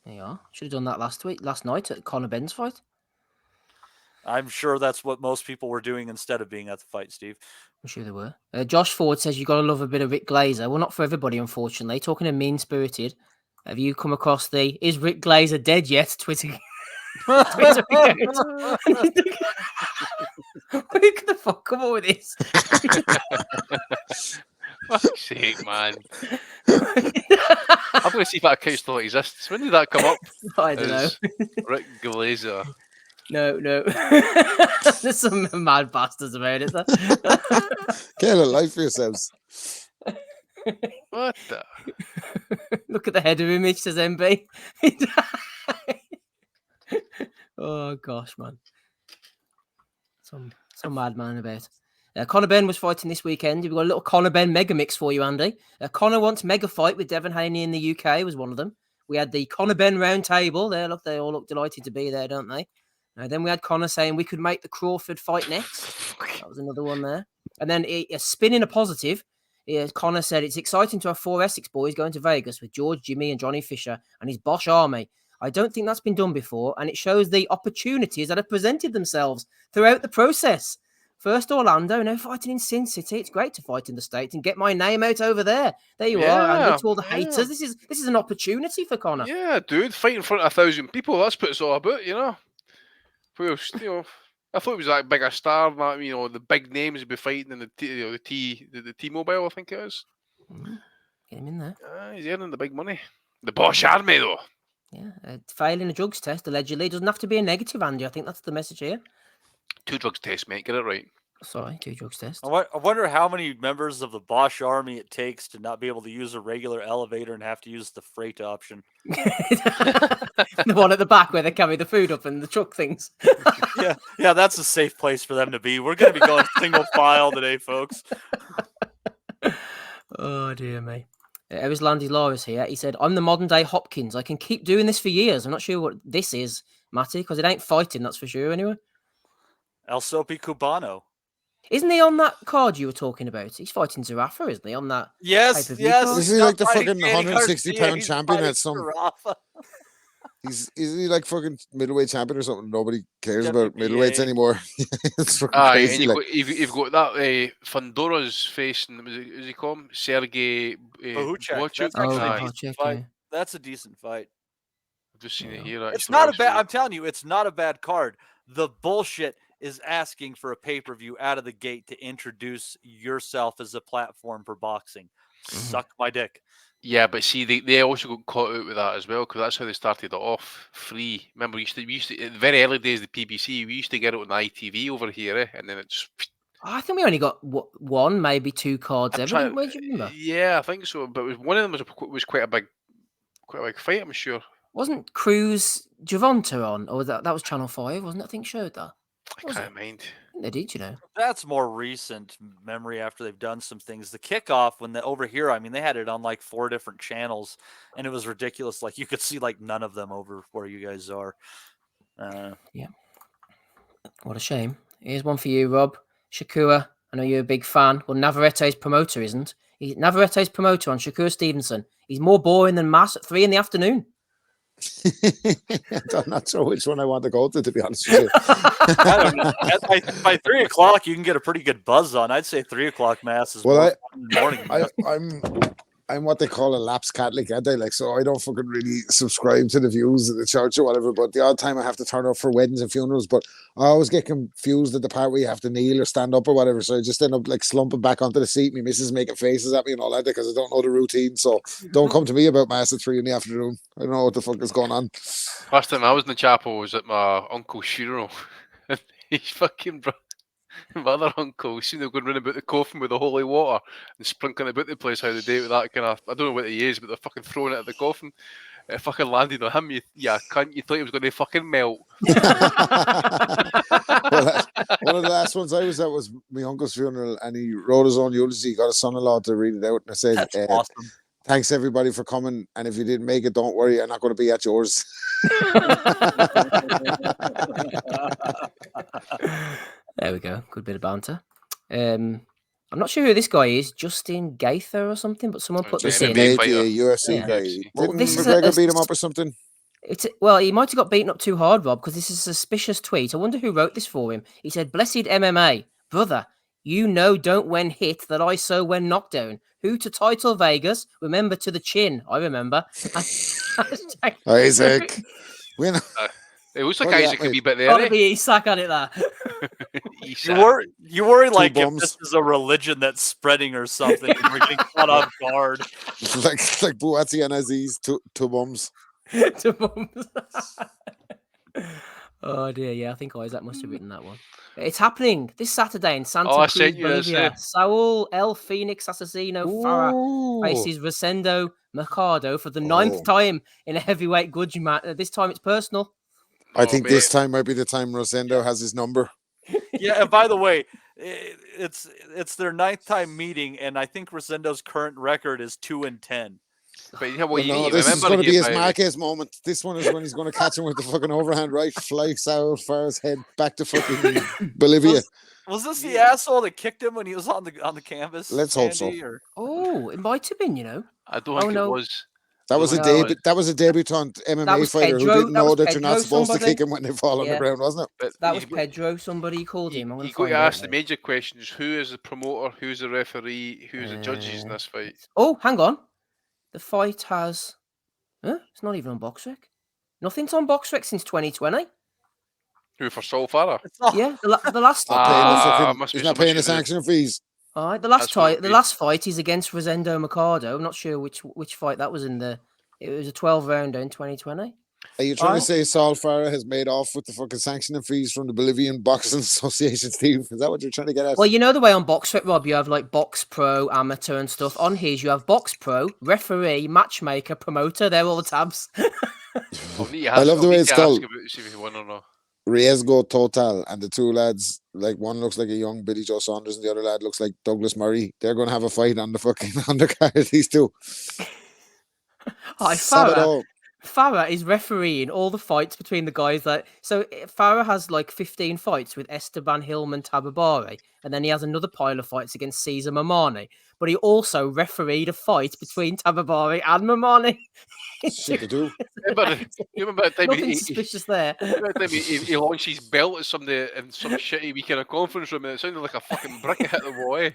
[SPEAKER 12] There you are. Should have done that last night at Conor Benn's fight.
[SPEAKER 13] I'm sure that's what most people were doing instead of being at the fight, Steve.
[SPEAKER 12] I'm sure they were. Josh Ford says you've got to love a bit of Rick Glazer. Well, not for everybody, unfortunately. Talking of mean-spirited, have you come across the "Is Rick Glazer dead yet?" Twitter account? Who could the fuck come up with this?
[SPEAKER 7] Fuck's sake, man. I'm going to see if that account still exists. When did that come up?
[SPEAKER 12] I don't know.
[SPEAKER 7] Rick Glazer.
[SPEAKER 12] No. There's some mad bastards about it.
[SPEAKER 14] Get a life for yourselves.
[SPEAKER 7] What the?
[SPEAKER 12] Look at the header image, says MB. Oh gosh, man. Some madman about. Conor Benn was fighting this weekend. We've got a little Conor Benn mega mix for you, Andy. Conor wants mega fight with Devon Haney in the UK was one of them. We had the Conor Benn round table there. Look, they all look delighted to be there, don't they? Then we had Conor saying we could make the Crawford fight next. That was another one there. And then spinning a positive, Conor said it's exciting to have 4 Essex boys going to Vegas with George, Jimmy, and Johnny Fisher and his Bosch army. I don't think that's been done before, and it shows the opportunities that have presented themselves throughout the process. First Orlando, now fighting in Sin City. It's great to fight in the States and get my name out over there. There you are, and to all the haters. This is an opportunity for Conor.
[SPEAKER 7] Yeah, dude, fight in front of 1,000 people. That's what it's all about, you know. I thought it was like bigger star, you know, the big names would be fighting in the T-Mobile, I think it is.
[SPEAKER 12] Get him in there.
[SPEAKER 7] He's earning the big money. The Bosch army, though.
[SPEAKER 12] Yeah, failing a drugs test allegedly. It doesn't have to be a negative, Andy. I think that's the message here.
[SPEAKER 7] 2 drugs tests, mate. Get it right.
[SPEAKER 12] Sorry, 2 drugs tests.
[SPEAKER 13] I wonder how many members of the Bosch army it takes to not be able to use a regular elevator and have to use the freight option.
[SPEAKER 12] The one at the back where they carry the food up and the truck things.
[SPEAKER 13] Yeah, that's a safe place for them to be. We're going to be going single file today, folks.
[SPEAKER 12] Oh, dear me. It was Landy Laura's here. He said, I'm the modern day Hopkins. I can keep doing this for years. I'm not sure what this is, Matty, because it ain't fighting, that's for sure, anyway.
[SPEAKER 13] El Sopi Cubano.
[SPEAKER 12] Isn't he on that card you were talking about? He's fighting Zarafa, isn't he? On that.
[SPEAKER 13] Yes.
[SPEAKER 14] Is he like the fucking 160-pound champion at some? Is he like fucking middleweight champion or something? Nobody cares about middleweights anymore. It's crazy.
[SPEAKER 7] And you've got that Fundora's face, is he called Sergey
[SPEAKER 13] Bohuchek. That's a decent fight.
[SPEAKER 7] I've just seen it here.
[SPEAKER 13] It's not a bad. I'm telling you, it's not a bad card. The bullshit is asking for a pay-per-view out of the gate to introduce yourself as a platform for boxing. Suck my dick.
[SPEAKER 7] Yeah, but see, they also got caught out with that as well, because that's how they started it off, free. Remember, we used to in the very early days of the PBC, we used to get it on the ITV over here, and then it just...
[SPEAKER 12] I think we only got 1, maybe 2 cards ever, didn't we? Do you remember?
[SPEAKER 7] Yeah, I think so, but one of them was quite a big fight, I'm sure.
[SPEAKER 12] Wasn't Cruz Javonta on, or that was Channel 5, wasn't it? I think showed that.
[SPEAKER 7] I can't mind.
[SPEAKER 12] They did, you know.
[SPEAKER 13] That's more recent memory after they've done some things. The kickoff, when over here, I mean, they had it on like 4 different channels, and it was ridiculous. Like you could see like none of them over where you guys are.
[SPEAKER 12] Yeah. What a shame. Here's one for you, Rob. Shakur, I know you're a big fan. Well, Navarrete's promoter isn't. Navarrete's promoter on Shakur Stevenson. He's more boring than Mass at 3 in the afternoon.
[SPEAKER 14] I'm not sure which one I want to go to be honest with you.
[SPEAKER 13] I don't know. By 3 o'clock, you can get a pretty good buzz on. I'd say 3 o'clock mass is more fun in the morning.
[SPEAKER 14] I'm what they call a lapsed Catholic, aren't I? Like, so I don't fucking really subscribe to the views of the church or whatever. But the odd time I have to turn up for weddings and funerals, but I always get confused at the part where you have to kneel or stand up or whatever. So I just end up like slumping back onto the seat. My missus making faces at me and all that because I don't know the routine. So don't come to me about mass at 3 PM. I don't know what the fuck is going on.
[SPEAKER 7] Last time I was in the chapel was at my uncle's funeral. He's fucking my other uncle, seen them going running about the coffin with the holy water and sprinkling about the place how they do it with that kind of, I don't know what he is, but they're fucking throwing it at the coffin. It fucking landed on him. You thought he was going to fucking melt.
[SPEAKER 14] Well, one of the last ones I was at was my uncle's funeral, and he wrote his own eulogy. He got his son-in-law to read it out, and I said,
[SPEAKER 13] That's awesome.
[SPEAKER 14] Thanks everybody for coming, and if you didn't make it, don't worry, I'm not going to be at yours.
[SPEAKER 12] There we go. Good bit of banter. I'm not sure who this guy is, Justin Gaither or something, but someone put this in.
[SPEAKER 14] USYK guy. Didn't McGregor beat him up or something?
[SPEAKER 12] Well, he might have got beaten up too hard, Rob, because this is a suspicious tweet. I wonder who wrote this for him. He said, "Blessed MMA, brother, you know don't when hit that I so when knocked down. Who to title Vegas? Remember to the chin. I remember."
[SPEAKER 14] Isaac.
[SPEAKER 7] It looks like Isaac could be a bit there.
[SPEAKER 12] Gotta be Isak on it there.
[SPEAKER 13] You worry like if this is a religion that's spreading or something and we're getting caught off guard.
[SPEAKER 14] like BUATSI and Aziz, two bums.
[SPEAKER 12] Two bums. Oh dear, yeah, I think Isaac must have written that one. It's happening this Saturday in Santa Cruz, Bolivia. Saul El Phoenix Assassino Farah faces Rosendo Mercado for the 9th time in a heavyweight grudge match. This time it's personal.
[SPEAKER 14] I think this time might be the time Rosendo has his number.
[SPEAKER 13] Yeah, and by the way, it's their 9th time meeting, and I think Rosendo's current record is 2-10.
[SPEAKER 7] But
[SPEAKER 14] this is going to be his Marquez moment. This one is when he's going to catch him with the fucking overhand right, fly south, far his head back to fucking Bolivia.
[SPEAKER 13] Was this the asshole that kicked him when he was on the canvas?
[SPEAKER 14] Let's hope so.
[SPEAKER 12] Oh, it might have been.
[SPEAKER 7] I don't think it was.
[SPEAKER 14] That was a debutant MMA fighter who didn't know that you're not supposed to kick him when they fall on the ground, wasn't it?
[SPEAKER 12] That was Pedro. Somebody called him.
[SPEAKER 7] You got to ask the major questions: who is the promoter? Who's the referee? Who's the judges in this fight?
[SPEAKER 12] Oh, hang on. The fight has. It's not even on BoxRec. Nothing's on BoxRec since 2020.
[SPEAKER 7] Who for Saul Farah?
[SPEAKER 12] Yeah, the last.
[SPEAKER 14] He's not paying the sanction fees.
[SPEAKER 12] All right, the last fight is against Rosendo Mercado. I'm not sure which fight that was in the. It was a 12-rounder in 2020.
[SPEAKER 14] Are you trying to say Saul Farah has made off with the fucking sanction fees from the Bolivian Boxing Association, Steve? Is that what you're trying to get at?
[SPEAKER 12] Well, you know the way on BoxRec, Rob, you have like Box Pro, Amateur and stuff. On his, you have Box Pro, Referee, Matchmaker, Promoter. They're all the tabs.
[SPEAKER 14] I love the way it's called. Riesgo Total, and the two lads, like one looks like a young Billy Joe Saunders and the other lad looks like Douglas Murray. They're going to have a fight on the fucking undercard, these two.
[SPEAKER 12] Hi, Farah is refereeing all the fights between the guys so Farah has like 15 fights with Esteban Hillman Tababari, and then he has another pile of fights against Cesar Mamani, but he also refereed a fight between Tababari and Mamani.
[SPEAKER 14] Shit to do.
[SPEAKER 7] You remember that time
[SPEAKER 12] Nothing suspicious there.
[SPEAKER 7] He launched his belt at somebody in some shitty weekend of conference room, and it sounded like a fucking brick hit the wall.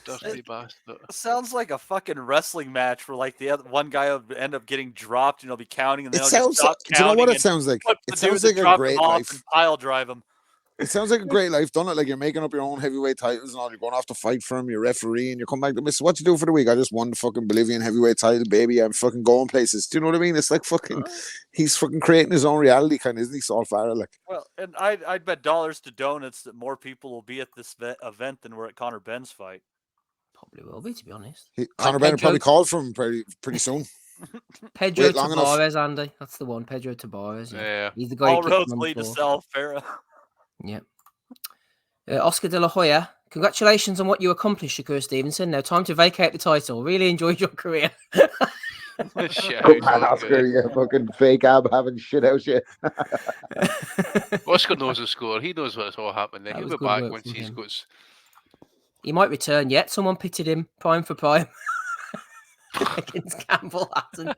[SPEAKER 7] Dirty bastard.
[SPEAKER 13] Sounds like a fucking wrestling match where like the other one guy will end up getting dropped and he'll be counting, and then
[SPEAKER 14] do you know what it sounds like? It sounds like a great life.
[SPEAKER 13] Pile drive him.
[SPEAKER 14] It sounds like a great life, don't it? Like you're making up your own heavyweight titles and all. You're going off to fight for him. You're refereeing. You come back to what you do for the week. I just won the fucking Bolivian heavyweight title, baby. I'm fucking going places. Do you know what I mean? It's like fucking. He's fucking creating his own reality, kind of, isn't he, Saul Farah? Like.
[SPEAKER 13] Well, and I'd bet dollars to donuts that more people will be at this event than were at Conor Benn's fight.
[SPEAKER 12] Probably will be, to be honest.
[SPEAKER 14] Conor Benn probably called for him pretty soon.
[SPEAKER 12] Pedro Tabarez, Andy. That's the one. Pedro Tabarez.
[SPEAKER 7] Yeah.
[SPEAKER 12] He's the guy.
[SPEAKER 13] All roads lead to Saul Farah.
[SPEAKER 12] Yeah. Oscar De La Hoya, congratulations on what you accomplished, Shakur Stevenson. Now time to vacate the title. Really enjoyed your career.
[SPEAKER 14] Good man, Oscar, you fucking fake ab having shit out shit.
[SPEAKER 7] Oscar knows the score. He knows what's all happening. He'll be back once he's got.
[SPEAKER 12] He might return yet. Someone pitted him prime for prime. against Campbell Hatton,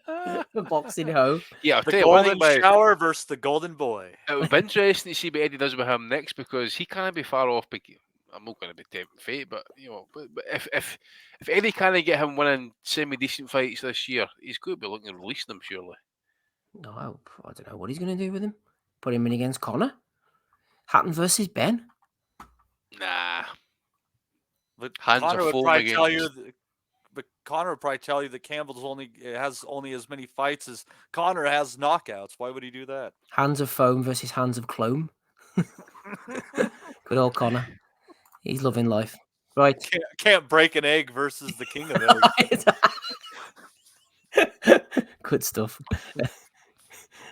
[SPEAKER 12] the boxing hoe.
[SPEAKER 7] Yeah, I'll
[SPEAKER 13] The
[SPEAKER 7] tell you one
[SPEAKER 13] golden
[SPEAKER 7] thing,
[SPEAKER 13] shower versus the golden boy.
[SPEAKER 7] it would be interesting to see what Eddie does with him next, because he can't be far off. I'm not going to be tempting fate, but but if Eddie can't get him winning semi-decent fights this year, he's going to be looking at releasing him, surely.
[SPEAKER 12] No, I don't know what he's going to do with him. Put him in against Conor. Hatton versus Ben.
[SPEAKER 7] Nah.
[SPEAKER 13] But
[SPEAKER 7] Hands
[SPEAKER 13] Conor
[SPEAKER 7] are
[SPEAKER 13] would
[SPEAKER 7] foam
[SPEAKER 13] probably tell you.
[SPEAKER 7] against.
[SPEAKER 13] But Conor would probably tell you that Campbell's has only as many fights as Conor has knockouts. Why would he do that?
[SPEAKER 12] Hands of foam versus hands of clone. Good old Conor. He's loving life. Right.
[SPEAKER 13] Can't break an egg versus the king of eggs.
[SPEAKER 12] Good stuff.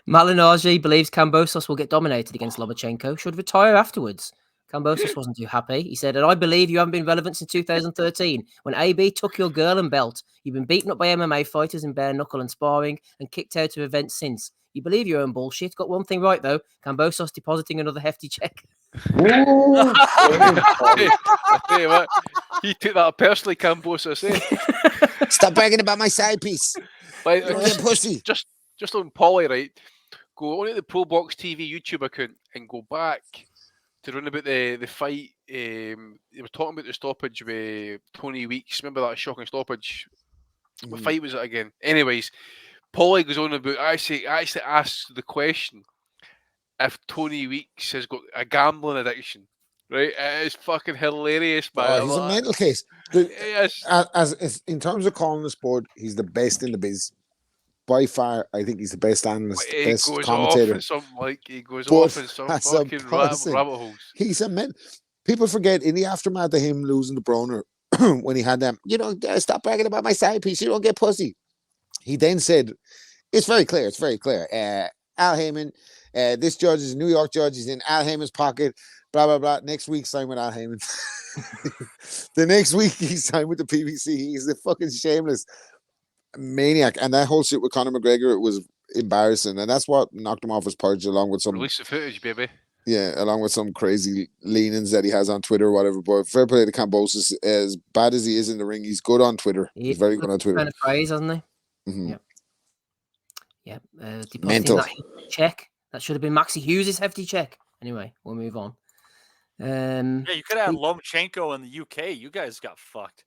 [SPEAKER 12] Malignaggi believes Kambosos will get dominated against Lomachenko, should retire afterwards. Kambosos wasn't too happy. He said, and I believe you haven't been relevant since 2013, when AB took your girl and belt. You've been beaten up by MMA fighters in bare knuckle and sparring and kicked out of events since. You believe your own bullshit. Got one thing right, though. Kambosos depositing another hefty check.
[SPEAKER 7] I tell you what, he took that personally, Kambosos.
[SPEAKER 14] Stop bragging about my side piece.
[SPEAKER 7] Like,
[SPEAKER 14] pussy.
[SPEAKER 7] Just on Polly, right? Go on to the Pro Box TV YouTube account and go back to run about the fight. They were talking about the stoppage with Tony Weeks. Remember that shocking stoppage? What fight was it again? Anyways, Paulie goes on about actually asks the question if Tony Weeks has got a gambling addiction. Right? It is fucking hilarious, man.
[SPEAKER 14] Oh, he's a mental case.
[SPEAKER 7] Yes.
[SPEAKER 14] As in terms of calling the sport, he's the best in the biz. By far, I think he's the best analyst, best commentator.
[SPEAKER 7] He goes off in some fucking rabbit holes.
[SPEAKER 14] He's a man. People forget in the aftermath of him losing to Broner when he had them. Stop bragging about my side piece. You don't get pussy. He then said, "It's very clear. It's very clear. Al Heyman, this judge is a New York judge. He's in Al Heyman's pocket. Blah blah blah. Next week, sign with Al Heyman. The next week, he signed with the PBC. He's a fucking shameless maniac, and that whole shit with Conor McGregor, it was embarrassing, and that's what knocked him off his perch, along with some
[SPEAKER 7] release the footage, baby.
[SPEAKER 14] Yeah, along with some crazy leanings that he has on Twitter or whatever. But fair play to Kambosos. As bad as he is in the ring, he's good on Twitter. He's very good on Twitter.
[SPEAKER 12] Kind of praise, hasn't he?
[SPEAKER 14] Mm-hmm.
[SPEAKER 12] Yeah.
[SPEAKER 14] Mental.
[SPEAKER 12] That check. That should have been Maxi Hughes' hefty check. Anyway, we'll move on.
[SPEAKER 13] Yeah, you could have had Lomachenko in the UK. You guys got fucked.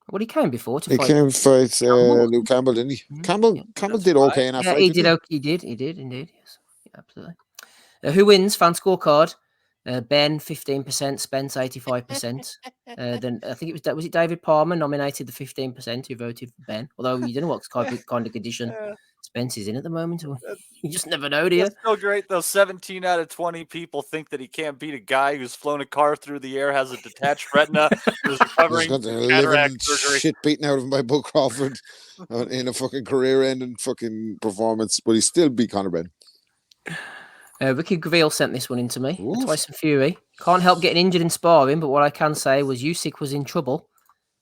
[SPEAKER 12] Well, he came before to
[SPEAKER 14] fight. He came fight Luke Campbell, didn't he?
[SPEAKER 12] Mm-hmm.
[SPEAKER 14] Campbell did okay in that fight.
[SPEAKER 12] He did indeed. Yes, absolutely. Who wins? Fan scorecard. Ben 15%, Spence 85%. Then I think was it David Palmer nominated the 15% who voted for Ben. Although you don't know what kind of condition Spence is in at the moment. You just never know, do you?
[SPEAKER 13] That's so great though. 17 out of 20 people think that he can't beat a guy who's flown a car through the air, has a detached retina, who's recovering from cataract surgery.
[SPEAKER 14] Shit beaten out of him by Bull Crawford in a fucking career-ending fucking performance, but he still beat Conor Ben.
[SPEAKER 12] Ricky Graville sent this one in to me. Tyson Fury can't help getting injured in sparring, but what I can say was USYK was in trouble.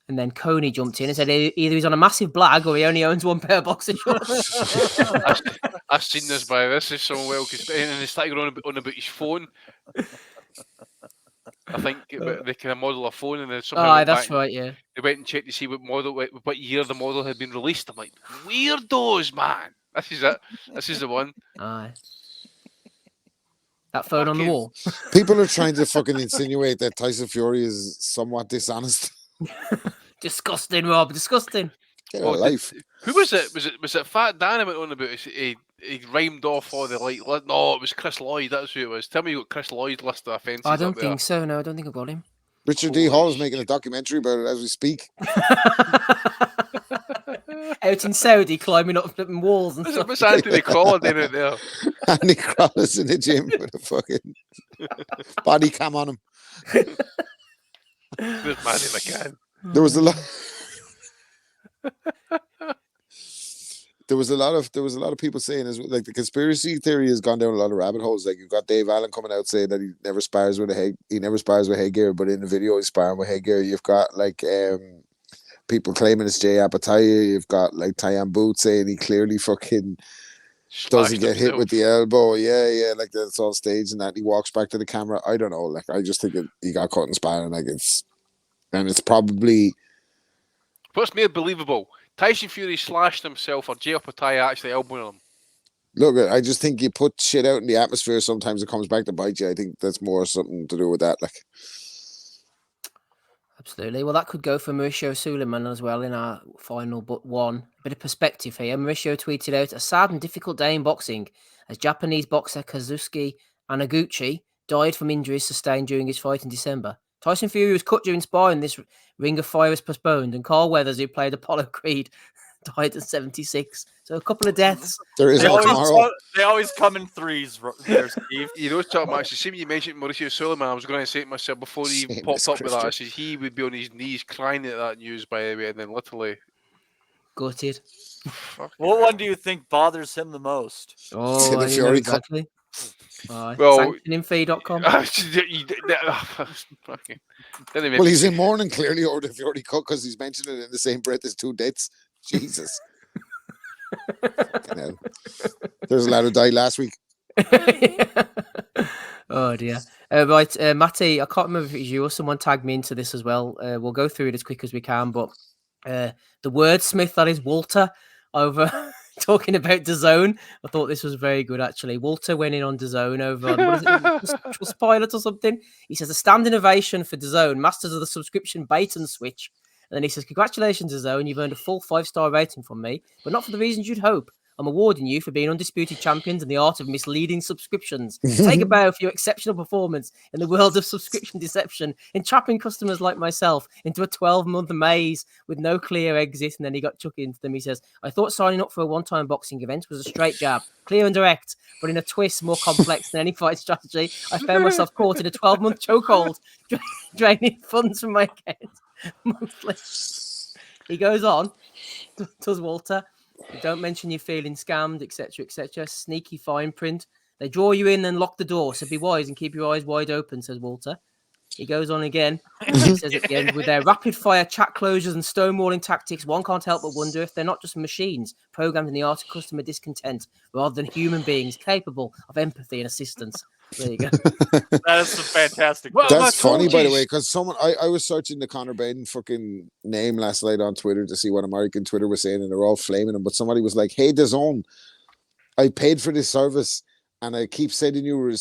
[SPEAKER 12] And then Coney jumped in and said either he's on a massive blag or he only owns one pair of boxer shorts.
[SPEAKER 7] I've seen this by this is so well because and they started going on about his phone. I think they kind of model a phone and then somehow
[SPEAKER 12] that's right, yeah.
[SPEAKER 7] They went and checked to see what year the model had been released. I'm like, weirdos, man. This is it. This is the one.
[SPEAKER 12] Aye. That phone on the wall.
[SPEAKER 14] People are trying to fucking insinuate that Tyson Fury is somewhat dishonest.
[SPEAKER 12] Disgusting, Rob. Disgusting.
[SPEAKER 14] Get a life.
[SPEAKER 7] Who was it? Was it Fat Dan I went on about? He rhymed off all the No, it was Chris Lloyd. That's who it was. Tell me what Chris Lloyd's list of offences.
[SPEAKER 12] I don't think so. No, I don't think I've got him.
[SPEAKER 14] Richard D. Hall is making a documentary about it as we speak.
[SPEAKER 12] Out in Saudi, climbing up walls and stuff.
[SPEAKER 7] What's Anthony Crawler doing out there?
[SPEAKER 14] Anthony Crawler's in the gym with a fucking body cam on him.
[SPEAKER 7] There's Manny McCann.
[SPEAKER 14] There was a lot. There was a lot of people saying like the conspiracy theory has gone down a lot of rabbit holes. Like you've got Dave Allen coming out saying that he never spars with headgear, but in the video he's sparring with headgear. You've got like people claiming it's Jay Apatow. You've got like Tyan Boots saying he clearly fucking doesn't get hit with the elbow. Yeah, like that's all staged and that he walks back to the camera. I don't know. Like I just think he got caught in sparring. Like it's probably
[SPEAKER 7] what's made believable. Tyson Fury slashed himself, or Jay Opetaia actually elbowing him.
[SPEAKER 14] Look, I just think you put shit out in the atmosphere. Sometimes it comes back to bite you. I think that's more something to do with that. Like,
[SPEAKER 12] absolutely. Well, that could go for Mauricio Suleiman as well in our final but one. A bit of perspective here. Mauricio tweeted out, a sad and difficult day in boxing as Japanese boxer Kazuki Anaguchi died from injuries sustained during his fight in December. Tyson Fury was cut during sparring. This Ring of Fire was postponed, and Carl Weathers, who played Apollo Creed, died at 76. So a couple of deaths.
[SPEAKER 14] There is tomorrow.
[SPEAKER 13] They always come in threes there, Steve.
[SPEAKER 7] You know, talking about, see when you mentioned Mauricio Suleiman, I was going to say to myself before he even popped up with that, I said he would be on his knees crying at that news, by the way, and then literally
[SPEAKER 12] gutted.
[SPEAKER 13] What one do you think bothers him the most?
[SPEAKER 12] Oh, I know exactly.
[SPEAKER 14] Well,
[SPEAKER 12] sanctioningfee.com.
[SPEAKER 14] Well, he's in mourning clearly over the Fury cut because he's mentioned it in the same breath as two deaths. Jesus. There's a lot who died last week.
[SPEAKER 12] Oh dear. Right, Matty, I can't remember if it was you or someone tagged me into this as well. We'll go through it as quick as we can, but the wordsmith, that is Walter, over talking about DAZN. I thought this was very good, actually. Walter went in on DAZN over on, what is it, Trustpilot or something. He says, a standing ovation for DAZN, masters of the subscription bait and switch. And then he says, congratulations, DAZN, you've earned a full 5-star rating from me, but not for the reasons you'd hope. I'm awarding you for being undisputed champions in the art of misleading subscriptions. Take a bow for your exceptional performance in the world of subscription deception, entrapping customers like myself into a 12-month maze with no clear exit. And then he got chucked into them. He says, I thought signing up for a one-time boxing event was a straight jab, clear and direct, but in a twist more complex than any fight strategy. I found myself caught in a 12-month chokehold, draining funds from my account monthly. He goes on, does Walter. Don't mention you're feeling scammed, etc., etc. Sneaky fine print. They draw you in and lock the door, so be wise and keep your eyes wide open, says Walter. He goes on again. He says at the end, with their rapid-fire chat closures and stonewalling tactics, one can't help but wonder if they're not just machines programmed in the art of customer discontent rather than human beings capable of empathy and assistance. There you go.
[SPEAKER 13] That is some fantastic.
[SPEAKER 14] That's funny, by the way, because someone I was searching the Conor BENN fucking name last night on Twitter to see what American Twitter was saying, and they're all flaming him. But somebody was like, "Hey, DAZN, I paid for this service, and I keep sending you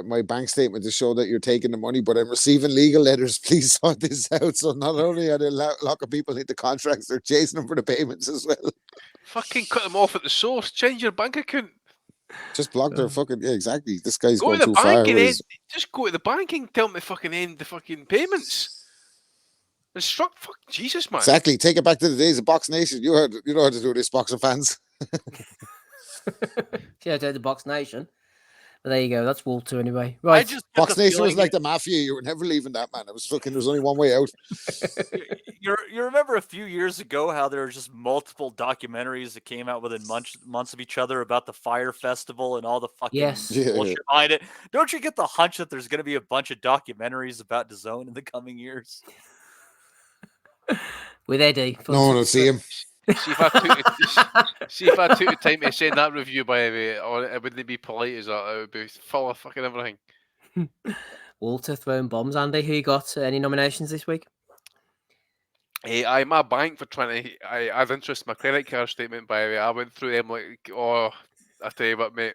[SPEAKER 14] my bank statement to show that you're taking the money, but I'm receiving legal letters. Please sort this out." So not only are they locking people into contracts, they're chasing them for the payments as well.
[SPEAKER 7] Fucking cut them off at the source. Change your bank account.
[SPEAKER 14] Just block their fucking exactly. This guy's
[SPEAKER 7] go
[SPEAKER 14] going
[SPEAKER 7] to
[SPEAKER 14] too
[SPEAKER 7] the
[SPEAKER 14] far.
[SPEAKER 7] bank and just go to the bank and tell them to fucking end the fucking payments. Fuck Jesus, man.
[SPEAKER 14] Exactly. Take it back to the days of Box Nation. You know how to do this, boxing fans.
[SPEAKER 12] Yeah, the Box Nation. But there you go. That's Walter anyway. Right.
[SPEAKER 14] Box Nation was like the mafia. You were never leaving that, man. It was fucking. There's only one way out.
[SPEAKER 13] You remember a few years ago how there were just multiple documentaries that came out within months of each other about the Fire Festival and all the fucking bullshit behind it. Don't you get the hunch that there's going to be a bunch of documentaries about DAZN in the coming years?
[SPEAKER 12] With Eddie.
[SPEAKER 14] No one will see him.
[SPEAKER 7] See if I took the time to send that review, by the way, or it wouldn't be polite as that. It would be full of fucking everything.
[SPEAKER 12] Walter throwing bombs. Andy, who you got? Any nominations this week?
[SPEAKER 7] I'm a bank for trying to. I have interest in my credit card statement, by the way. I went through them like, I tell you what, mate.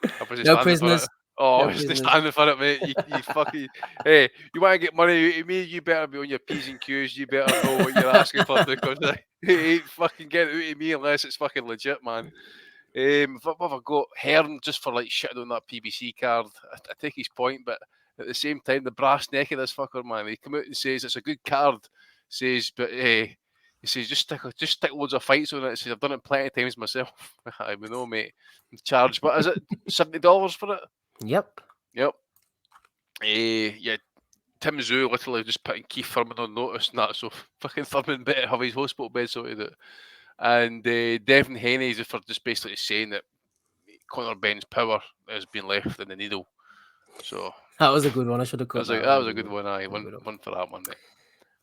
[SPEAKER 7] I was
[SPEAKER 12] no prisoners.
[SPEAKER 7] I was just standing for it, mate. You fucking. Hey, you want to get money out of me? You better be on your P's and Q's. You better know what you're asking for, because you ain't fucking get it out of me unless it's fucking legit, man. If I got Hearn just for like shitting on that PBC card, I take his point, but at the same time, the brass neck of this fucker, man, he come out and says it's a good card. Says, but he says just stick loads of fights on it. He says I've done it plenty of times myself. I know, mate. Charge, but is it $70 for it?
[SPEAKER 12] Yep.
[SPEAKER 7] Yeah. Tim Zoo literally just putting Keith Thurman on notice and that, so fucking Thurman better have his hospital bed sorted out. And Devin Haney is for just basically saying that Conor BENN's power has been left in the needle. So
[SPEAKER 12] that was a good one. I should have cut
[SPEAKER 7] that. That was a good one. One for that one, mate.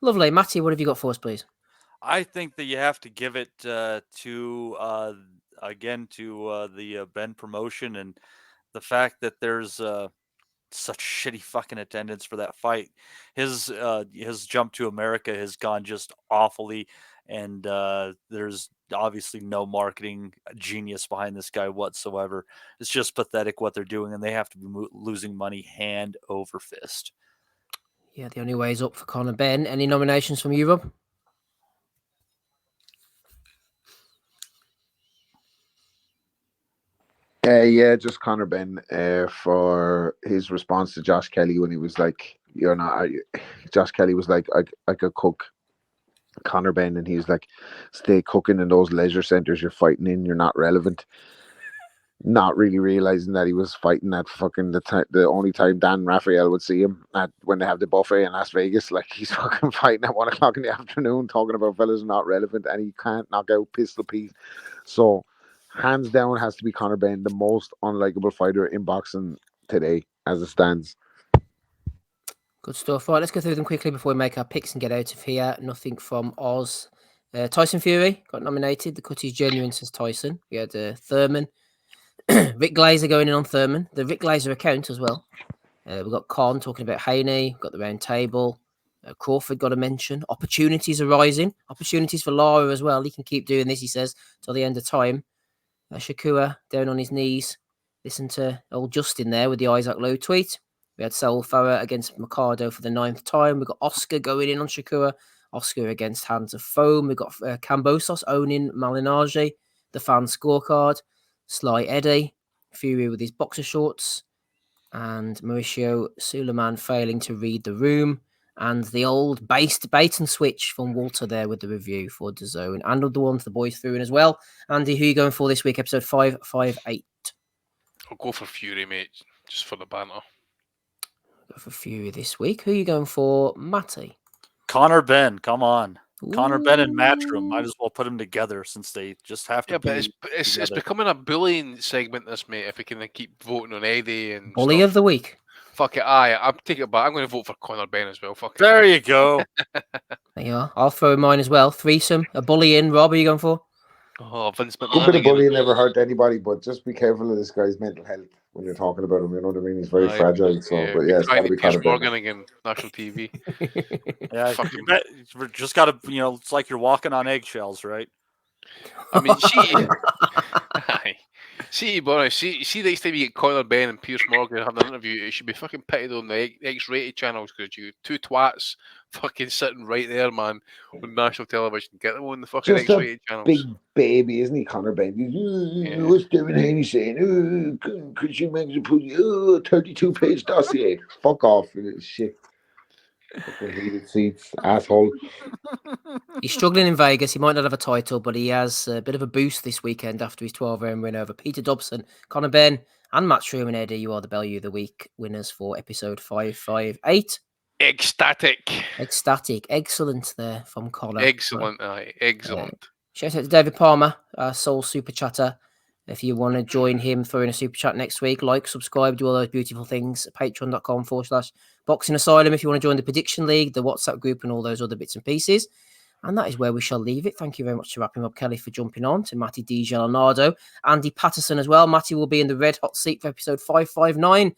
[SPEAKER 12] Lovely. Matty, what have you got for us, please?
[SPEAKER 13] I think that you have to give it to the BENN promotion, and the fact that there's such shitty fucking attendance for that fight. His jump to America has gone just awfully, and there's obviously no marketing genius behind this guy whatsoever. It's just pathetic what they're doing, and they have to be losing money hand over fist.
[SPEAKER 12] Yeah, the only way is up for Conor Benn. Any nominations from you, Rob?
[SPEAKER 14] Yeah, just Conor Benn for his response to Josh Kelly when he was like, "You're not." Josh Kelly was like, "I could cook." Conor Benn, and he's like, "Stay cooking in those leisure centers you're fighting in. You're not relevant." Not really realizing that he was fighting at fucking the only time Dan Raphael would see him at when they have the buffet in Las Vegas. Like, he's fucking fighting at 1 o'clock in the afternoon, talking about fellas not relevant, and he can't knock out Pistol Pete. So, hands down, has to be Conor Benn, the most unlikable fighter in boxing today, as it stands.
[SPEAKER 12] Good stuff. Right, let's go through them quickly before we make our picks and get out of here. Nothing from Oz. Tyson Fury got nominated. The cut is genuine, says Tyson. We had Thurman. Rick Glazer going in on Thurman. The Rick Glazer account as well. We've got Con talking about Haney. We've got the round table. Crawford got a mention. Opportunities arising. Opportunities for Lara as well. He can keep doing this, he says, till the end of time. Shakura down on his knees. Listen to old Justin there with the Isaac Lowe tweet. We had Saul Farah against Mercado for the 9th time. We've got Oscar going in on Shakura. Oscar against Hands of Foam. We've got Cambosos owning Malinage. The fan scorecard. Sly Eddie. Fury with his boxer shorts. And Mauricio Suleiman failing to read the room. And the old bait and switch from Walter there with the review for DAZN. And the ones the boys threw in as well. Andy, who are you going for this week? Episode 558.
[SPEAKER 7] I'll go for Fury, mate, just for the banter.
[SPEAKER 12] Go for Fury this week. Who are you going for, Matty?
[SPEAKER 13] Conor Benn, come on.
[SPEAKER 12] Ooh.
[SPEAKER 13] Conor Benn and Matchroom. Might as well put them together since they just have to.
[SPEAKER 7] Yeah, but it's becoming a bullying segment, this, mate. If we can keep voting on Eddie and
[SPEAKER 12] Bully
[SPEAKER 7] stuff.
[SPEAKER 12] of the week.
[SPEAKER 7] Fuck it, I'm taking it back. I'm going to vote for Conor Benn as well. Fuck it.
[SPEAKER 13] There you go.
[SPEAKER 12] There you are. I'll throw in mine as well. Threesome. A bully in. Rob, are you going for?
[SPEAKER 7] Oh, Vince
[SPEAKER 14] A bit of bullying never hurt anybody, but just be careful of this guy's mental health when you're talking about him. You know what I mean? He's very fragile. So, but yeah, it's got to be Conor Benn.
[SPEAKER 7] Morgan again, national TV.
[SPEAKER 13] Yeah, you just got to, it's like you're walking on eggshells, right?
[SPEAKER 7] I mean, see, next time you get Conor Benn and Piers Morgan having an interview, it should be fucking pitted on the X-rated channels because you two twats fucking sitting right there, man, on national television. Get them on the fucking
[SPEAKER 14] Just
[SPEAKER 7] X-rated
[SPEAKER 14] a
[SPEAKER 7] channels.
[SPEAKER 14] big baby, isn't he, Conor Benn? What's Devin Haney saying? Christian Magazine put 32-page dossier. Fuck off, shit. Fucking heated seats, asshole.
[SPEAKER 12] He's struggling in Vegas. He might not have a title, but he has a bit of a boost this weekend after his 12-round win over Peter Dobson. Conor Benn and Matt Shroom and Eddie, you are the Bellew of the Week winners for episode 558.
[SPEAKER 7] Ecstatic.
[SPEAKER 12] Excellent there from Conor.
[SPEAKER 7] Excellent.
[SPEAKER 12] Shout out to David Palmer, our sole super chatter. If you want to join him throwing a super chat next week, like, subscribe, do all those beautiful things. Patreon.com/Boxing Asylum if you want to join the Prediction League, the WhatsApp group, and all those other bits and pieces. And that is where we shall leave it. Thank you very much to Rapping Rob Kelly for jumping on, to Matty D. Leonardo, Andy Patterson as well. Matty will be in the red hot seat for episode 559.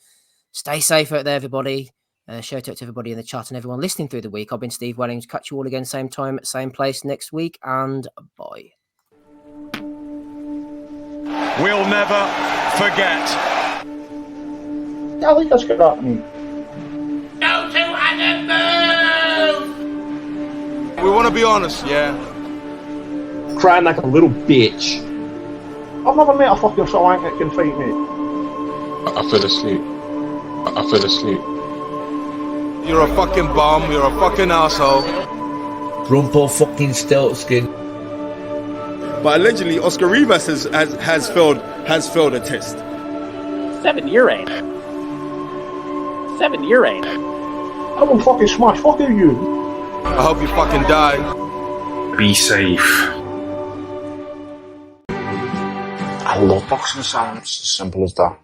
[SPEAKER 12] Stay safe out there, everybody. Shout out to everybody in the chat and everyone listening through the week. I've been Steve Wellings. Catch you all again, same time, same place next week, and bye.
[SPEAKER 3] We'll never forget.
[SPEAKER 5] I think that's good happening.
[SPEAKER 2] Go to animals!
[SPEAKER 15] We want to be honest, yeah?
[SPEAKER 5] Crying like a little bitch. I've never met a fucking swank that can fight me.
[SPEAKER 16] I fell asleep.
[SPEAKER 15] You're a fucking bum, you're a fucking asshole.
[SPEAKER 17] Grumpo fucking Steltskin.
[SPEAKER 15] But allegedly, Oscar Rivas has failed a test.
[SPEAKER 5] 7-year ain't. I will fucking smash fucking you.
[SPEAKER 15] I hope you fucking die.
[SPEAKER 3] Be safe.
[SPEAKER 8] I love Boxing Asylum. It's as simple as that.